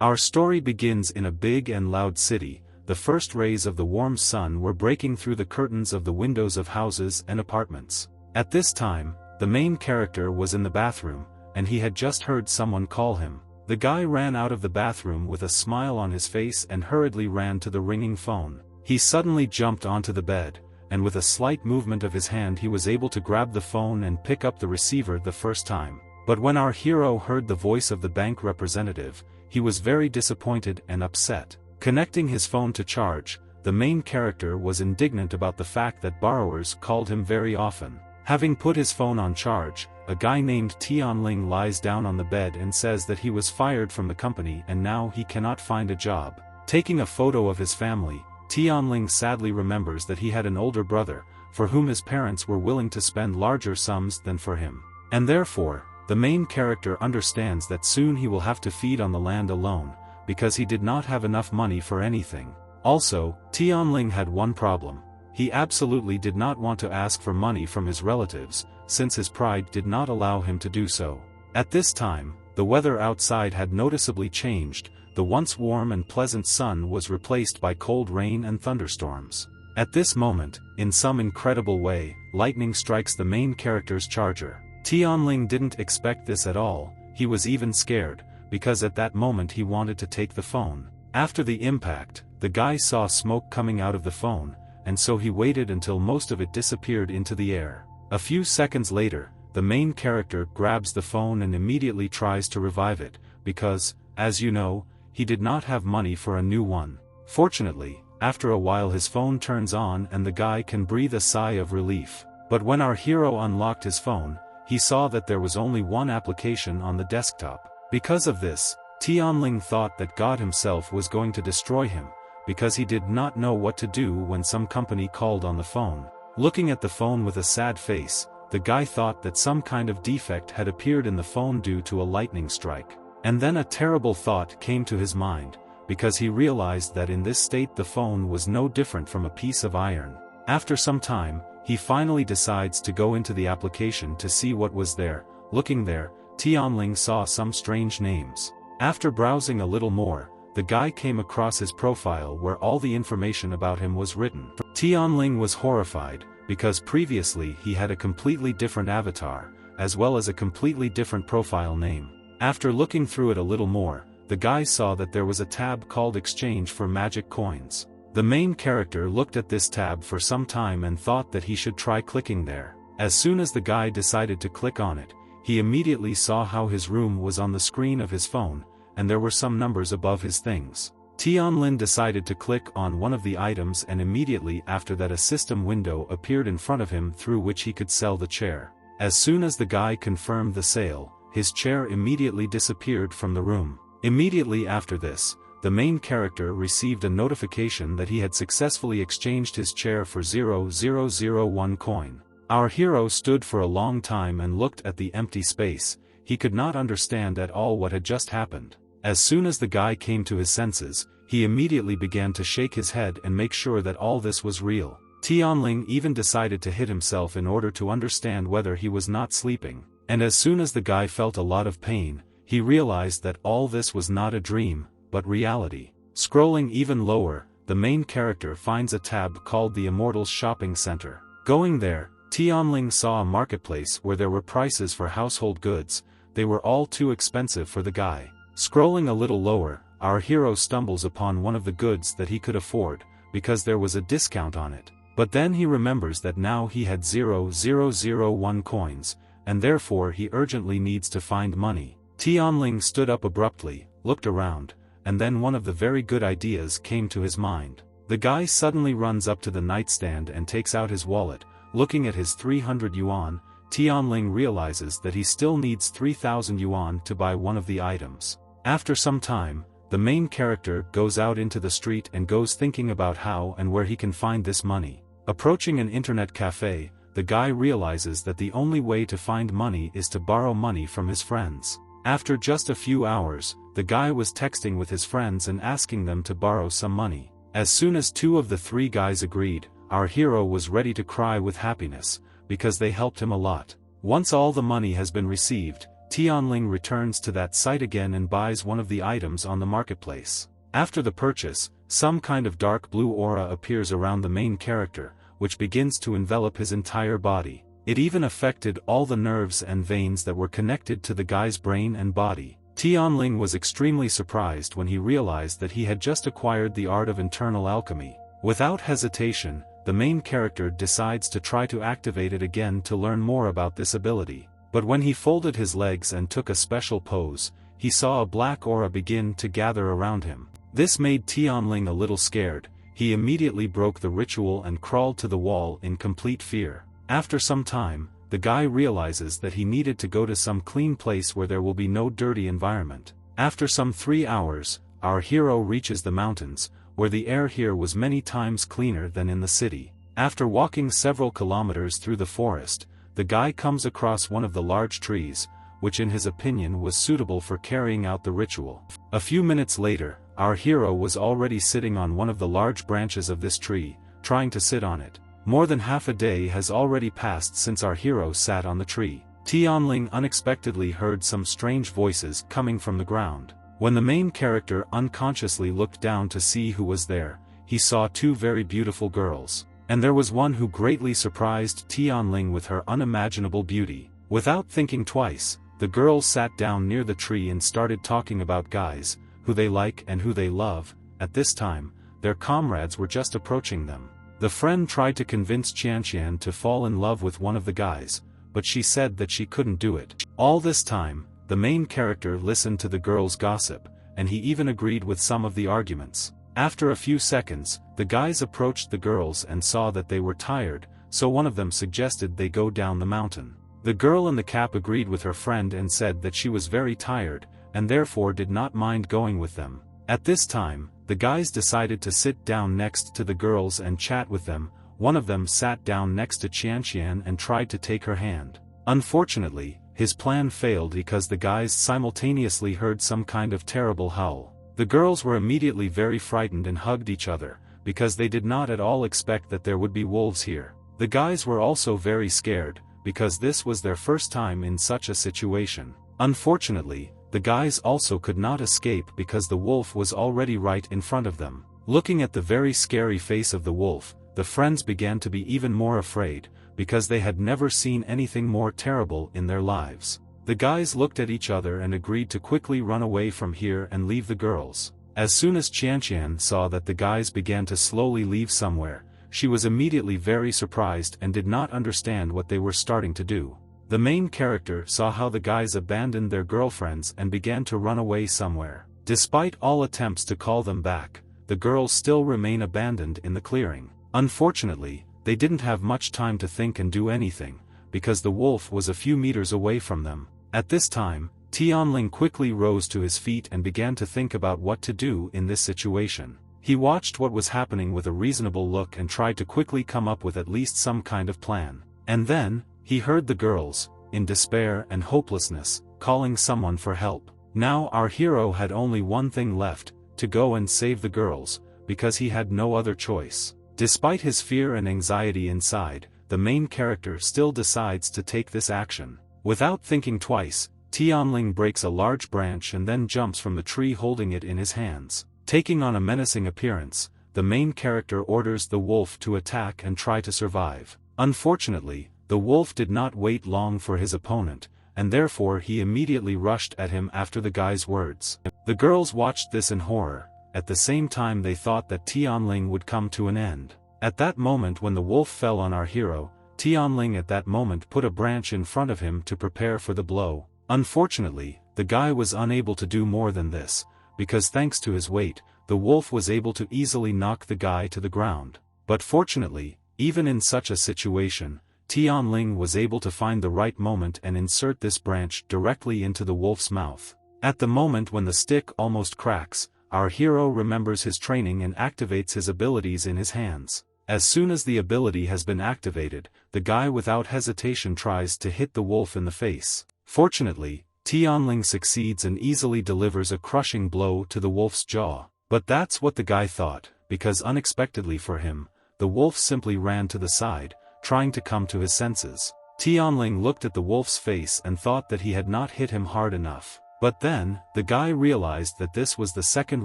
Our story begins in a big and loud city. The first rays of the warm sun were breaking through the curtains of the windows of houses and apartments. At this time, the main character was in the bathroom, and he had just heard someone call him. The guy ran out of the bathroom with a smile on his face and hurriedly ran to the ringing phone. He suddenly jumped onto the bed, and with a slight movement of his hand he was able to grab the phone and pick up the receiver the first time. But when our hero heard the voice of the bank representative, he was very disappointed and upset. Connecting his phone to charge, the main character was indignant about the fact that borrowers called him very often. Having put his phone on charge, a guy named Tianling lies down on the bed and says that he was fired from the company and now he cannot find a job. Taking a photo of his family, Tianling sadly remembers that he had an older brother, for whom his parents were willing to spend larger sums than for him. And therefore, the main character understands that soon he will have to feed on the land alone, because he did not have enough money for anything. Also, Tianling had one problem. He absolutely did not want to ask for money from his relatives, since his pride did not allow him to do so. At this time, the weather outside had noticeably changed. The once warm and pleasant sun was replaced by cold rain and thunderstorms. At this moment, in some incredible way, lightning strikes the main character's charger. Tianling didn't expect this at all. He was even scared, because at that moment he wanted to take the phone. After the impact, the guy saw smoke coming out of the phone, and so he waited until most of it disappeared into the air. A few seconds later, the main character grabs the phone and immediately tries to revive it, because, as you know, he did not have money for a new one. Fortunately, after a while his phone turns on and the guy can breathe a sigh of relief. But when our hero unlocked his phone, he saw that there was only one application on the desktop. Because of this, Tianling thought that God himself was going to destroy him, because he did not know what to do when some company called on the phone. Looking at the phone with a sad face, the guy thought that some kind of defect had appeared in the phone due to a lightning strike. And then a terrible thought came to his mind, because he realized that in this state the phone was no different from a piece of iron. After some time, he finally decides to go into the application to see what was there. Looking there, Tianling saw some strange names. After browsing a little more, the guy came across his profile where all the information about him was written. Tianling was horrified, because previously he had a completely different avatar, as well as a completely different profile name. After looking through it a little more, the guy saw that there was a tab called Exchange for Magic Coins. The main character looked at this tab for some time and thought that he should try clicking there. As soon as the guy decided to click on it, he immediately saw how his room was on the screen of his phone, and there were some numbers above his things. Tianlin decided to click on one of the items, and immediately after that a system window appeared in front of him through which he could sell the chair. As soon as the guy confirmed the sale, his chair immediately disappeared from the room. Immediately after this, the main character received a notification that he had successfully exchanged his chair for 0001 coin. Our hero stood for a long time and looked at the empty space. He could not understand at all what had just happened. As soon as the guy came to his senses, he immediately began to shake his head and make sure that all this was real. Tianling even decided to hit himself in order to understand whether he was not sleeping. And as soon as the guy felt a lot of pain, he realized that all this was not a dream, but reality. Scrolling even lower, the main character finds a tab called the Immortal Shopping Center. Going there, Tianling saw a marketplace where there were prices for household goods. They were all too expensive for the guy. Scrolling a little lower, our hero stumbles upon one of the goods that he could afford, because there was a discount on it. But then he remembers that now he had 0001 coins, and therefore he urgently needs to find money. Tianling stood up abruptly, looked around, and then one of the very good ideas came to his mind. The guy suddenly runs up to the nightstand and takes out his wallet. Looking at his 300 yuan, Tianling realizes that he still needs 3,000 yuan to buy one of the items. After some time, the main character goes out into the street and goes thinking about how and where he can find this money. Approaching an internet cafe, the guy realizes that the only way to find money is to borrow money from his friends. After just a few hours, the guy was texting with his friends and asking them to borrow some money. As soon as two of the three guys agreed, our hero was ready to cry with happiness, because they helped him a lot. Once all the money has been received, Tianling returns to that site again and buys one of the items on the marketplace. After the purchase, some kind of dark blue aura appears around the main character, which begins to envelop his entire body. It even affected all the nerves and veins that were connected to the guy's brain and body. Tianling was extremely surprised when he realized that he had just acquired the art of internal alchemy. Without hesitation, the main character decides to try to activate it again to learn more about this ability. But when he folded his legs and took a special pose, he saw a black aura begin to gather around him. This made Tianling a little scared. He immediately broke the ritual and crawled to the wall in complete fear. After some time, the guy realizes that he needed to go to some clean place where there will be no dirty environment. After some 3 hours, our hero reaches the mountains, where the air here was many times cleaner than in the city. After walking several kilometers through the forest, the guy comes across one of the large trees, which in his opinion was suitable for carrying out the ritual. A few minutes later, our hero was already sitting on one of the large branches of this tree, trying to sit on it. More than half a day has already passed since our hero sat on the tree. Tianling unexpectedly heard some strange voices coming from the ground. When the main character unconsciously looked down to see who was there, he saw 2 very beautiful girls. And there was one who greatly surprised Tianling with her unimaginable beauty. Without thinking twice, the girls sat down near the tree and started talking about guys, who they like and who they love. At this time, their comrades were just approaching them. The friend tried to convince Qianqian to fall in love with one of the guys, but she said that she couldn't do it. All this time, the main character listened to the girls' gossip, and he even agreed with some of the arguments. After a few seconds, the guys approached the girls and saw that they were tired, so one of them suggested they go down the mountain. The girl in the cap agreed with her friend and said that she was very tired, and therefore did not mind going with them. At this time, the guys decided to sit down next to the girls and chat with them. One of them sat down next to Qianqian and tried to take her hand. Unfortunately, his plan failed because the guys simultaneously heard some kind of terrible howl. The girls were immediately very frightened and hugged each other, because they did not at all expect that there would be wolves here. The guys were also very scared, because this was their first time in such a situation. Unfortunately, the guys also could not escape because the wolf was already right in front of them. Looking at the very scary face of the wolf, the friends began to be even more afraid, because they had never seen anything more terrible in their lives. The guys looked at each other and agreed to quickly run away from here and leave the girls. As soon as Qianqian saw that the guys began to slowly leave somewhere, she was immediately very surprised and did not understand what they were starting to do. The main character saw how the guys abandoned their girlfriends and began to run away somewhere. Despite all attempts to call them back, the girls still remain abandoned in the clearing. Unfortunately, they didn't have much time to think and do anything, because the wolf was a few meters away from them. At this time, Tianling quickly rose to his feet and began to think about what to do in this situation. He watched what was happening with a reasonable look and tried to quickly come up with at least some kind of plan. And then, he heard the girls, in despair and hopelessness, calling someone for help. Now our hero had only one thing left, to go and save the girls, because he had no other choice. Despite his fear and anxiety inside, the main character still decides to take this action. Without thinking twice, Tianling breaks a large branch and then jumps from the tree holding it in his hands. Taking on a menacing appearance, the main character orders the wolf to attack and try to survive. Unfortunately, the wolf did not wait long for his opponent, and therefore he immediately rushed at him after the guy's words. The girls watched this in horror. At the same time they thought that Tianling would come to an end. At that moment when the wolf fell on our hero, Tianling at that moment put a branch in front of him to prepare for the blow. Unfortunately, the guy was unable to do more than this, because thanks to his weight, the wolf was able to easily knock the guy to the ground. But fortunately, even in such a situation, Tianling was able to find the right moment and insert this branch directly into the wolf's mouth. At the moment when the stick almost cracks, our hero remembers his training and activates his abilities in his hands. As soon as the ability has been activated, the guy without hesitation tries to hit the wolf in the face. Fortunately, Tianling succeeds and easily delivers a crushing blow to the wolf's jaw. But that's what the guy thought, because unexpectedly for him, the wolf simply ran to the side, trying to come to his senses. Tianling looked at the wolf's face and thought that he had not hit him hard enough. But then, the guy realized that this was the second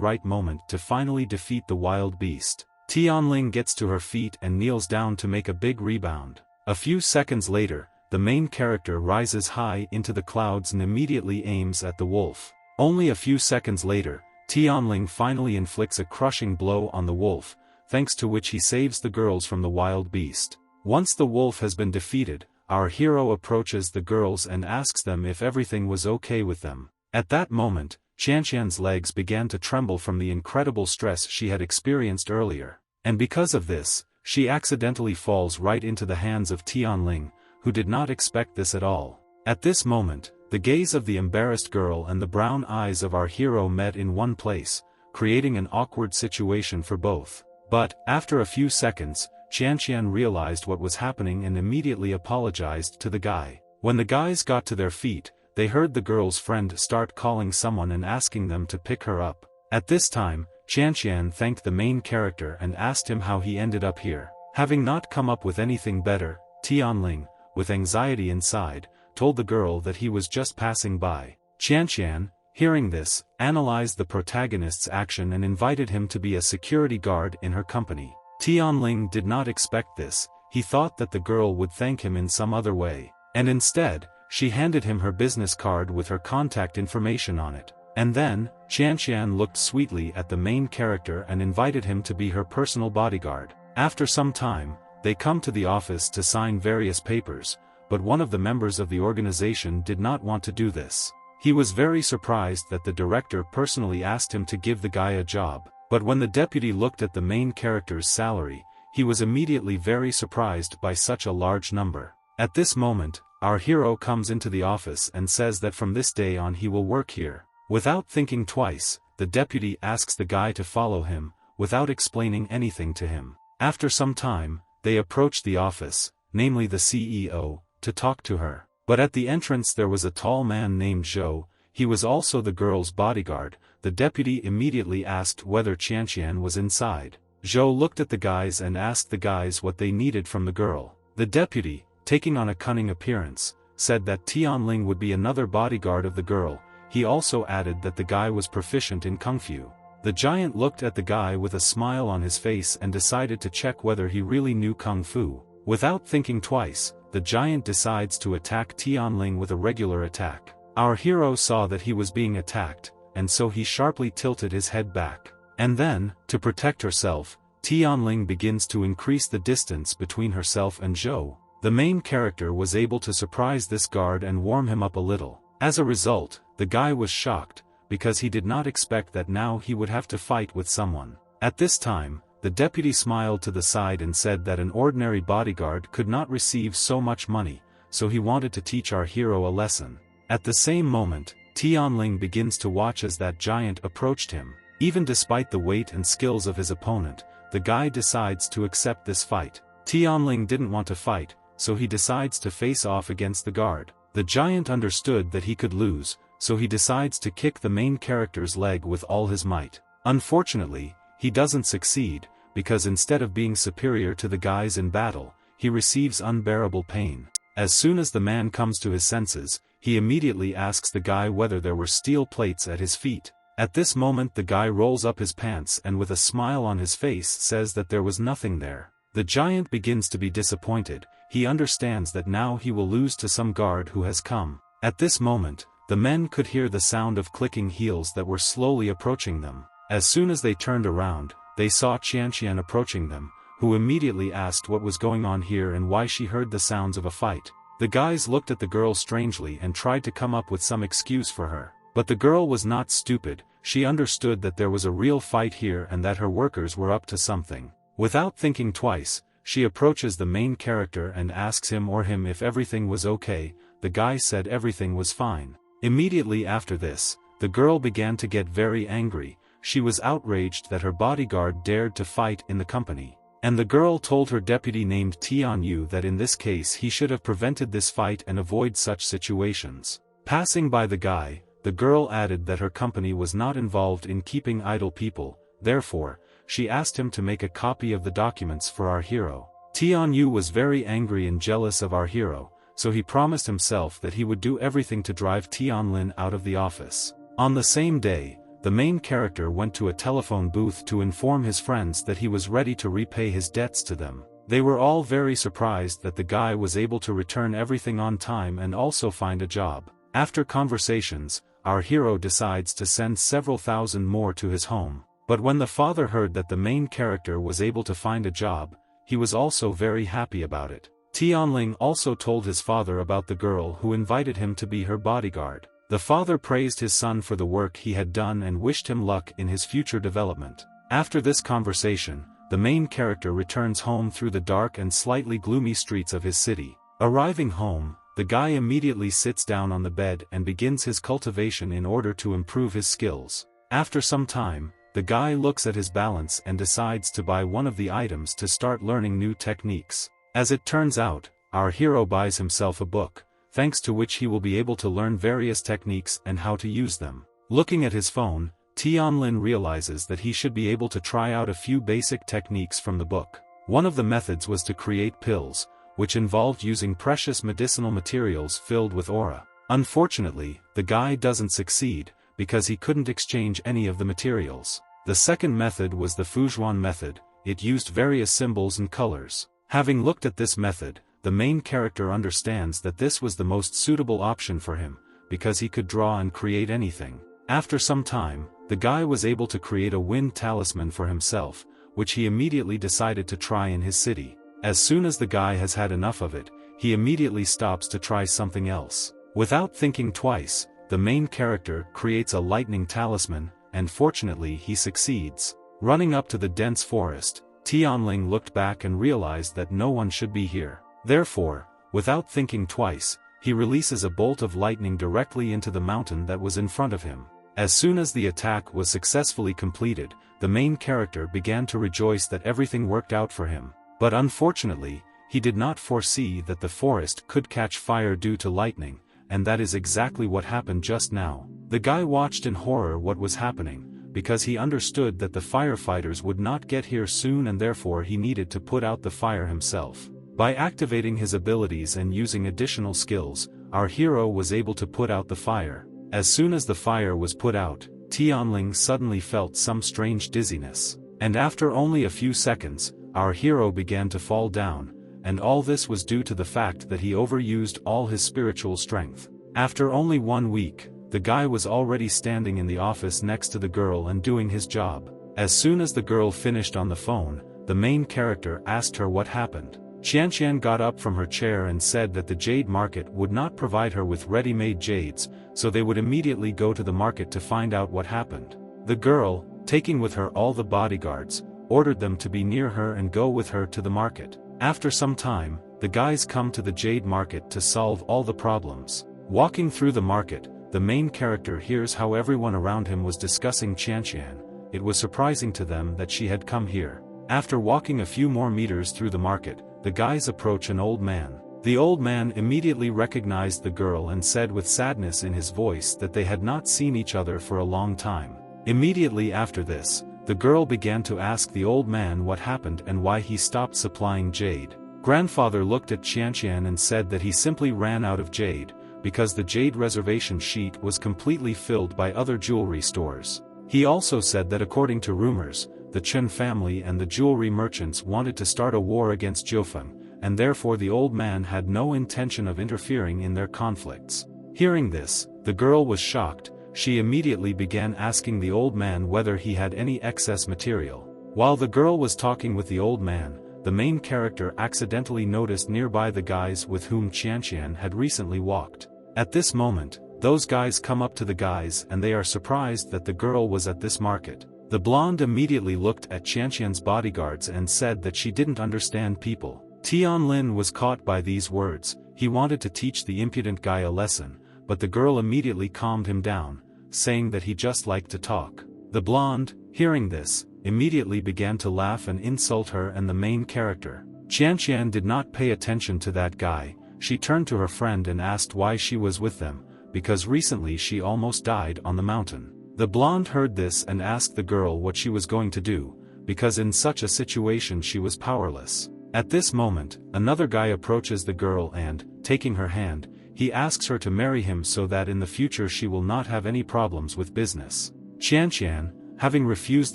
right moment to finally defeat the wild beast. Tianling gets to her feet and kneels down to make a big rebound. A few seconds later, the main character rises high into the clouds and immediately aims at the wolf. Only a few seconds later, Tianling finally inflicts a crushing blow on the wolf, thanks to which he saves the girls from the wild beast. Once the wolf has been defeated, our hero approaches the girls and asks them if everything was okay with them. At that moment, Qianqian's legs began to tremble from the incredible stress she had experienced earlier, and because of this, she accidentally falls right into the hands of Tianling, who did not expect this at all. At this moment, the gaze of the embarrassed girl and the brown eyes of our hero met in one place, creating an awkward situation for both. But, after a few seconds, Qianqian realized what was happening and immediately apologized to the guy. When the guys got to their feet, they heard the girl's friend start calling someone and asking them to pick her up. At this time, Qianqian thanked the main character and asked him how he ended up here. Having not come up with anything better, Tianling, with anxiety inside, told the girl that he was just passing by. Qianqian, hearing this, analyzed the protagonist's action and invited him to be a security guard in her company. Tianling did not expect this. He thought that the girl would thank him in some other way, and instead, she handed him her business card with her contact information on it. And then, Qianqian looked sweetly at the main character and invited him to be her personal bodyguard. After some time, they come to the office to sign various papers, but one of the members of the organization did not want to do this. He was very surprised that the director personally asked him to give the guy a job, but when the deputy looked at the main character's salary, he was immediately very surprised by such a large number. At this moment, our hero comes into the office and says that from this day on he will work here. Without thinking twice, the deputy asks the guy to follow him, without explaining anything to him. After some time, they approach the office, namely the CEO, to talk to her. But at the entrance there was a tall man named Zhou. He was also the girl's bodyguard. The deputy immediately asked whether Qianqian was inside. Zhou looked at the guys and asked the guys what they needed from the girl. The deputy, taking on a cunning appearance, said that Tianling would be another bodyguard of the girl. He also added that the guy was proficient in kung fu. The giant looked at the guy with a smile on his face and decided to check whether he really knew kung fu. Without thinking twice, the giant decides to attack Tianling with a regular attack. Our hero saw that he was being attacked, and so he sharply tilted his head back. And then, to protect herself, Tianling begins to increase the distance between herself and Zhou. The main character was able to surprise this guard and warm him up a little. As a result, the guy was shocked, because he did not expect that now he would have to fight with someone. At this time, the deputy smiled to the side and said that an ordinary bodyguard could not receive so much money, so he wanted to teach our hero a lesson. At the same moment, Tianling begins to watch as that giant approached him. Even despite the weight and skills of his opponent, the guy decides to accept this fight. Tianling didn't want to fight, so he decides to face off against the guard. The giant understood that he could lose, so he decides to kick the main character's leg with all his might. Unfortunately, he doesn't succeed, because instead of being superior to the guys in battle, he receives unbearable pain. As soon as the man comes to his senses, he immediately asks the guy whether there were steel plates at his feet. At this moment the guy rolls up his pants and with a smile on his face says that there was nothing there. The giant begins to be disappointed. He understands that now he will lose to some guard who has come. At this moment, the men could hear the sound of clicking heels that were slowly approaching them. As soon as they turned around, they saw Qianqian approaching them, who immediately asked what was going on here and why she heard the sounds of a fight. The guys looked at the girl strangely and tried to come up with some excuse for her. But the girl was not stupid. She understood that there was a real fight here and that her workers were up to something. Without thinking twice, she approaches the main character and asks him or him if everything was okay. The guy said everything was fine. Immediately after this, the girl began to get very angry. She was outraged that her bodyguard dared to fight in the company. And the girl told her deputy named Tianyu that in this case he should have prevented this fight and avoid such situations. Passing by the guy, the girl added that her company was not involved in keeping idle people. Therefore, she asked him to make a copy of the documents for our hero. Tianyu was very angry and jealous of our hero, so he promised himself that he would do everything to drive Tianlin out of the office. On the same day, the main character went to a telephone booth to inform his friends that he was ready to repay his debts to them. They were all very surprised that the guy was able to return everything on time and also find a job. After conversations, our hero decides to send several thousand more to his home. But when the father heard that the main character was able to find a job, he was also very happy about it. Tianling also told his father about the girl who invited him to be her bodyguard. The father praised his son for the work he had done and wished him luck in his future development. After this conversation, the main character returns home through the dark and slightly gloomy streets of his city. Arriving home, the guy immediately sits down on the bed and begins his cultivation in order to improve his skills. After some time, the guy looks at his balance and decides to buy one of the items to start learning new techniques. As it turns out, our hero buys himself a book, thanks to which he will be able to learn various techniques and how to use them. Looking at his phone, Tianlin realizes that he should be able to try out a few basic techniques from the book. One of the methods was to create pills, which involved using precious medicinal materials filled with aura. Unfortunately, the guy doesn't succeed, because he couldn't exchange any of the materials. The second method was the Fuzhuan method. It used various symbols and colors. Having looked at this method, the main character understands that this was the most suitable option for him, because he could draw and create anything. After some time, the guy was able to create a wind talisman for himself, which he immediately decided to try in his city. As soon as the guy has had enough of it, he immediately stops to try something else. Without thinking twice, the main character creates a lightning talisman, and fortunately he succeeds. Running up to the dense forest, Tianling looked back and realized that no one should be here. Therefore, without thinking twice, he releases a bolt of lightning directly into the mountain that was in front of him. As soon as the attack was successfully completed, the main character began to rejoice that everything worked out for him. But unfortunately, he did not foresee that the forest could catch fire due to lightning, and that is exactly what happened just now. The guy watched in horror what was happening, because he understood that the firefighters would not get here soon and therefore he needed to put out the fire himself. By activating his abilities and using additional skills, our hero was able to put out the fire. As soon as the fire was put out, Tianling suddenly felt some strange dizziness. And after only a few seconds, our hero began to fall down, and all this was due to the fact that he overused all his spiritual strength. After only 1 week, the guy was already standing in the office next to the girl and doing his job. As soon as the girl finished on the phone, the main character asked her what happened. Qianqian got up from her chair and said that the jade market would not provide her with ready-made jades, so they would immediately go to the market to find out what happened. The girl, taking with her all the bodyguards, ordered them to be near her and go with her to the market. After some time, the guys come to the jade market to solve all the problems. Walking through the market, the main character hears how everyone around him was discussing Qianqian. It was surprising to them that she had come here. After walking a few more meters through the market, the guys approach an old man. The old man immediately recognized the girl and said with sadness in his voice that they had not seen each other for a long time. Immediately after this, the girl began to ask the old man what happened and why he stopped supplying jade. Grandfather looked at Qianqian and said that he simply ran out of jade, because the jade reservation sheet was completely filled by other jewelry stores. He also said that according to rumors, the Chen family and the jewelry merchants wanted to start a war against Jiufeng, and therefore the old man had no intention of interfering in their conflicts. Hearing this, the girl was shocked. She immediately began asking the old man whether he had any excess material. While the girl was talking with the old man, the main character accidentally noticed nearby the guys with whom Qianqian had recently walked. At this moment, those guys come up to the guys and they are surprised that the girl was at this market. The blonde immediately looked at Qianqian's bodyguards and said that she didn't understand people. Tianlin was caught by these words. He wanted to teach the impudent guy a lesson, but the girl immediately calmed him down, saying that he just liked to talk. The blonde, hearing this, immediately began to laugh and insult her and the main character. Qianqian did not pay attention to that guy. She turned to her friend and asked why she was with them, because recently she almost died on the mountain. The blonde heard this and asked the girl what she was going to do, because in such a situation she was powerless. At this moment, another guy approaches the girl and, taking her hand, he asks her to marry him so that in the future she will not have any problems with business. Qian, having refused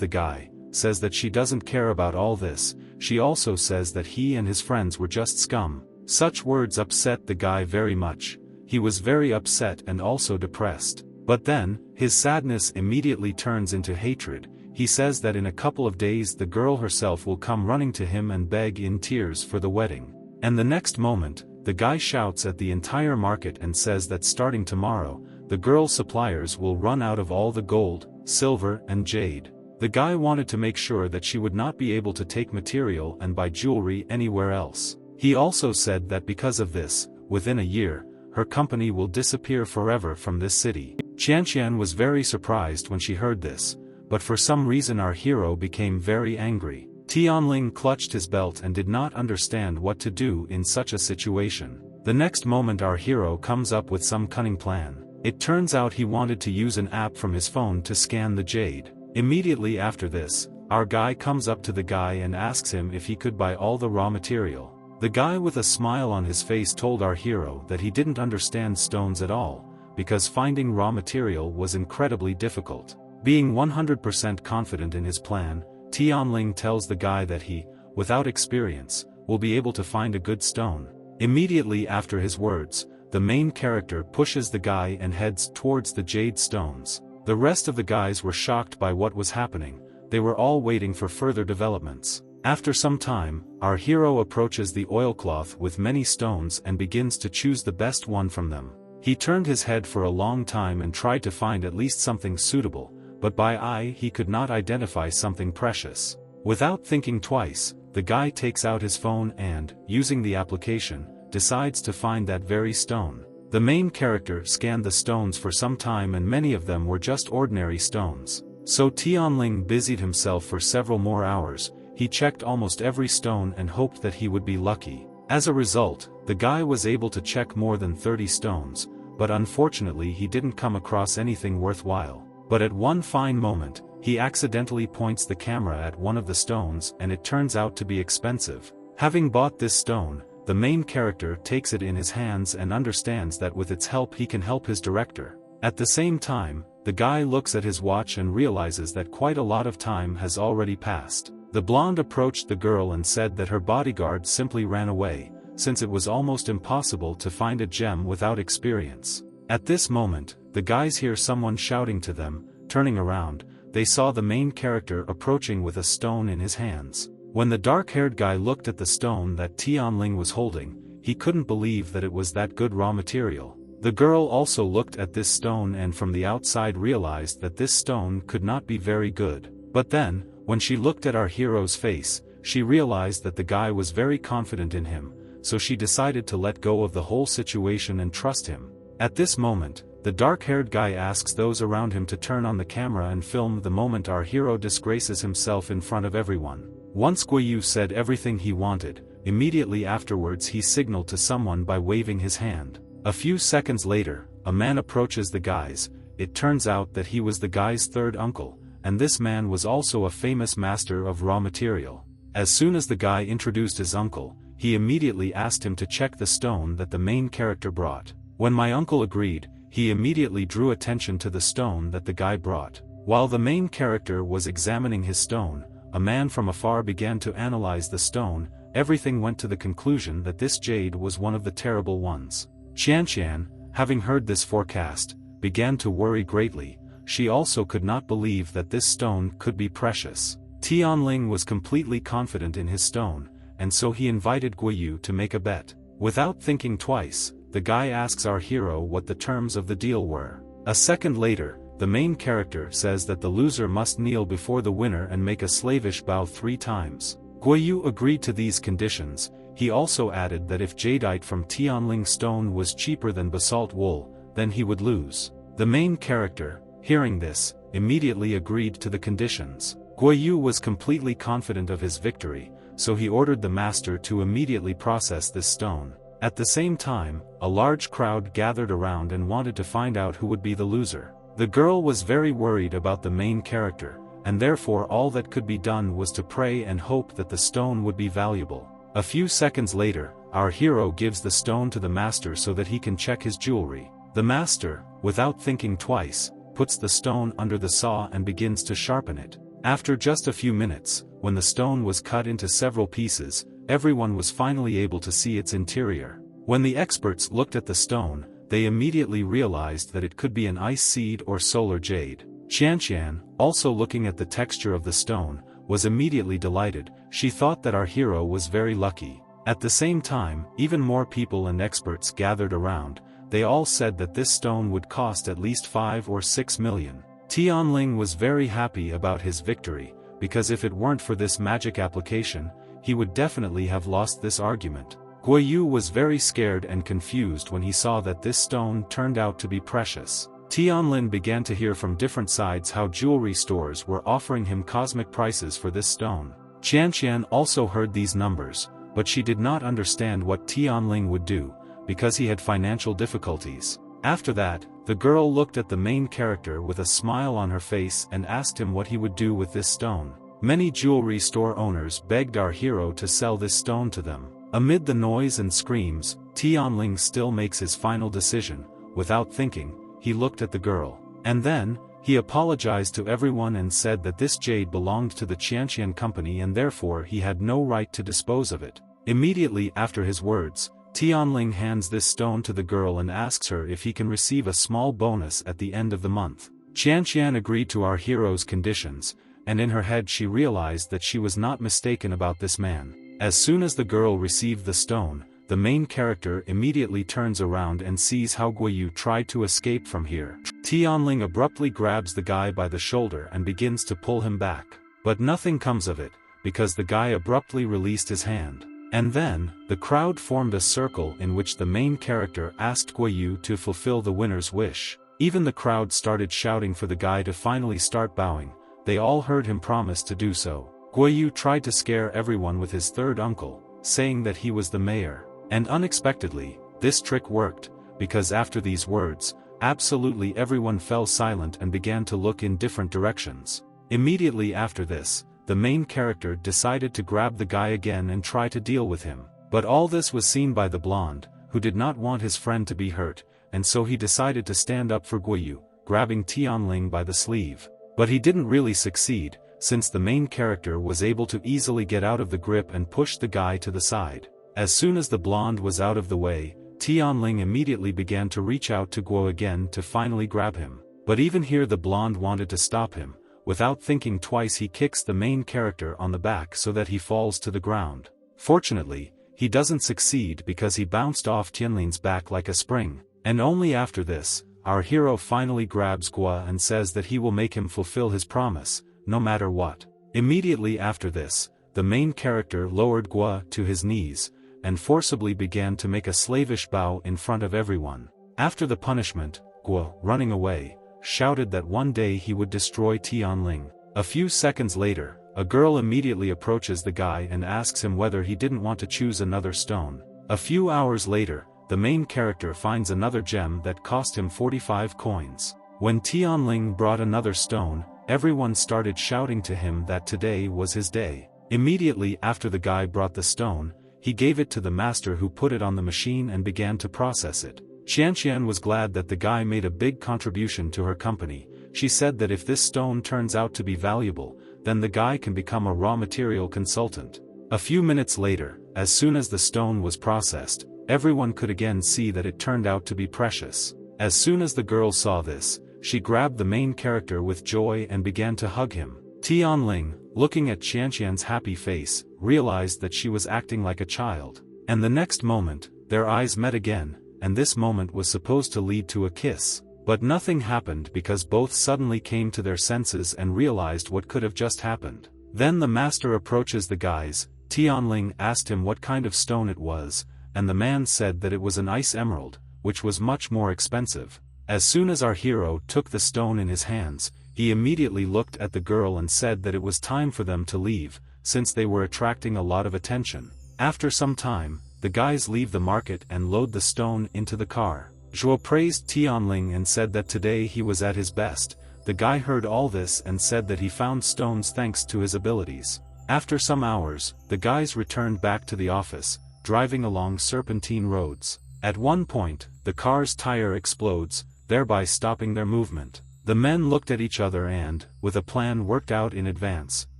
the guy, says that she doesn't care about all this. She also says that he and his friends were just scum. Such words upset the guy very much. He was very upset and also depressed. But then, his sadness immediately turns into hatred. He says that in a couple of days the girl herself will come running to him and beg in tears for the wedding. And the next moment, the guy shouts at the entire market and says that starting tomorrow, the girl's suppliers will run out of all the gold, silver and jade. The guy wanted to make sure that she would not be able to take material and buy jewelry anywhere else. He also said that because of this, within a year, her company will disappear forever from this city. Qian was very surprised when she heard this, but for some reason our hero became very angry. Tianling clutched his belt and did not understand what to do in such a situation. The next moment our hero comes up with some cunning plan. It turns out he wanted to use an app from his phone to scan the jade. Immediately after this, our guy comes up to the guy and asks him if he could buy all the raw material. The guy with a smile on his face told our hero that he didn't understand stones at all, because finding raw material was incredibly difficult. Being 100% confident in his plan, Tianling tells the guy that he, without experience, will be able to find a good stone. Immediately after his words, the main character pushes the guy and heads towards the jade stones. The rest of the guys were shocked by what was happening. They were all waiting for further developments. After some time, our hero approaches the oilcloth with many stones and begins to choose the best one from them. He turned his head for a long time and tried to find at least something suitable, but by eye he could not identify something precious. Without thinking twice, the guy takes out his phone and, using the application, decides to find that very stone. The main character scanned the stones for some time and many of them were just ordinary stones. So Tianling busied himself for several more hours. He checked almost every stone and hoped that he would be lucky. As a result, the guy was able to check more than 30 stones, but unfortunately he didn't come across anything worthwhile. But at one fine moment, he accidentally points the camera at one of the stones and it turns out to be expensive. Having bought this stone, the main character takes it in his hands and understands that with its help he can help his director. At the same time, the guy looks at his watch and realizes that quite a lot of time has already passed. The blonde approached the girl and said that her bodyguard simply ran away, since it was almost impossible to find a gem without experience. At this moment, the guys hear someone shouting to them. Turning around, they saw the main character approaching with a stone in his hands. When the dark-haired guy looked at the stone that Tianling was holding, he couldn't believe that it was that good raw material. The girl also looked at this stone and from the outside realized that this stone could not be very good. But then, when she looked at our hero's face, she realized that the guy was very confident in him, so she decided to let go of the whole situation and trust him. At this moment, the dark-haired guy asks those around him to turn on the camera and film the moment our hero disgraces himself in front of everyone. Once Guiyu said everything he wanted, immediately afterwards he signaled to someone by waving his hand. A few seconds later, a man approaches the guys. It turns out that he was the guy's third uncle, and this man was also a famous master of raw material. As soon as the guy introduced his uncle, he immediately asked him to check the stone that the main character brought. When my uncle agreed, he immediately drew attention to the stone that the guy brought. While the main character was examining his stone, a man from afar began to analyze the stone. Everything went to the conclusion that this jade was one of the terrible ones. Qian, having heard this forecast, began to worry greatly. She also could not believe that this stone could be precious. Tianling was completely confident in his stone, and so he invited Guiyu to make a bet. Without thinking twice, the guy asks our hero what the terms of the deal were. A second later, the main character says that the loser must kneel before the winner and make a slavish bow 3 times. Guiyu agreed to these conditions. He also added that if jadeite from Tianling stone was cheaper than basalt wool, then he would lose. The main character, hearing this, immediately agreed to the conditions. Guiyu was completely confident of his victory, so he ordered the master to immediately process this stone. At the same time, a large crowd gathered around and wanted to find out who would be the loser. The girl was very worried about the main character, and therefore all that could be done was to pray and hope that the stone would be valuable. A few seconds later, our hero gives the stone to the master so that he can check his jewelry. The master, without thinking twice, puts the stone under the saw and begins to sharpen it. After just a few minutes, when the stone was cut into several pieces, everyone was finally able to see its interior. When the experts looked at the stone, they immediately realized that it could be an ice seed or solar jade. Qianqian, also looking at the texture of the stone, was immediately delighted. She thought that our hero was very lucky. At the same time, even more people and experts gathered around. They all said that this stone would cost at least 5 or 6 million. Tianling was very happy about his victory, because if it weren't for this magic application, he would definitely have lost this argument. Guoyu was very scared and confused when he saw that this stone turned out to be precious. Tianlin began to hear from different sides how jewelry stores were offering him cosmic prices for this stone. Qianqian also heard these numbers, but she did not understand what Tianling would do, because he had financial difficulties. After that, the girl looked at the main character with a smile on her face and asked him what he would do with this stone. Many jewelry store owners begged our hero to sell this stone to them. Amid the noise and screams, Tianling still makes his final decision. Without thinking, he looked at the girl. And then, he apologized to everyone and said that this jade belonged to the Qianqian company and therefore he had no right to dispose of it. Immediately after his words, Tianling hands this stone to the girl and asks her if he can receive a small bonus at the end of the month. Qianqian agreed to our hero's conditions, and in her head she realized that she was not mistaken about this man. As soon as the girl received the stone, the main character immediately turns around and sees how Guoyu tried to escape from here. Tianling abruptly grabs the guy by the shoulder and begins to pull him back. But nothing comes of it, because the guy abruptly released his hand. And then, the crowd formed a circle in which the main character asked Guoyu to fulfill the winner's wish. Even the crowd started shouting for the guy to finally start bowing. They all heard him promise to do so. Guoyu tried to scare everyone with his third uncle, saying that he was the mayor. And unexpectedly, this trick worked, because after these words, absolutely everyone fell silent and began to look in different directions. Immediately after this, the main character decided to grab the guy again and try to deal with him. But all this was seen by the blonde, who did not want his friend to be hurt, and so he decided to stand up for Guoyu, grabbing Tianling by the sleeve. But he didn't really succeed, since the main character was able to easily get out of the grip and push the guy to the side. As soon as the blonde was out of the way, Tianling immediately began to reach out to Guo again to finally grab him. But even here the blonde wanted to stop him. Without thinking twice he kicks the main character on the back so that he falls to the ground. Fortunately, he doesn't succeed because he bounced off Tianling's back like a spring. And only after this, our hero finally grabs Guo and says that he will make him fulfill his promise, no matter what. Immediately after this, the main character lowered Guo to his knees, and forcibly began to make a slavish bow in front of everyone. After the punishment, Guo, running away, shouted that one day he would destroy Tianling. A few seconds later, a girl immediately approaches the guy and asks him whether he didn't want to choose another stone. A few hours later, the main character finds another gem that cost him 45 coins. When Tianling brought another stone, everyone started shouting to him that today was his day. Immediately after the guy brought the stone, he gave it to the master who put it on the machine and began to process it. Qianqian was glad that the guy made a big contribution to her company. She said that if this stone turns out to be valuable, then the guy can become a raw material consultant. A few minutes later, as soon as the stone was processed, everyone could again see that it turned out to be precious. As soon as the girl saw this, she grabbed the main character with joy and began to hug him. Tianling, looking at Qianqian's happy face, realized that she was acting like a child. And the next moment, their eyes met again, and this moment was supposed to lead to a kiss. But nothing happened because both suddenly came to their senses and realized what could have just happened. Then the master approaches the guys. Tianling asked him what kind of stone it was, and the man said that it was an ice emerald, which was much more expensive. As soon as our hero took the stone in his hands, he immediately looked at the girl and said that it was time for them to leave, since they were attracting a lot of attention. After some time, the guys leave the market and load the stone into the car. Zhuo praised Tianling and said that today he was at his best. The guy heard all this and said that he found stones thanks to his abilities. After some hours, the guys returned back to the office, driving along serpentine roads. At one point, the car's tire explodes, thereby stopping their movement. The men looked at each other and, with a plan worked out in advance,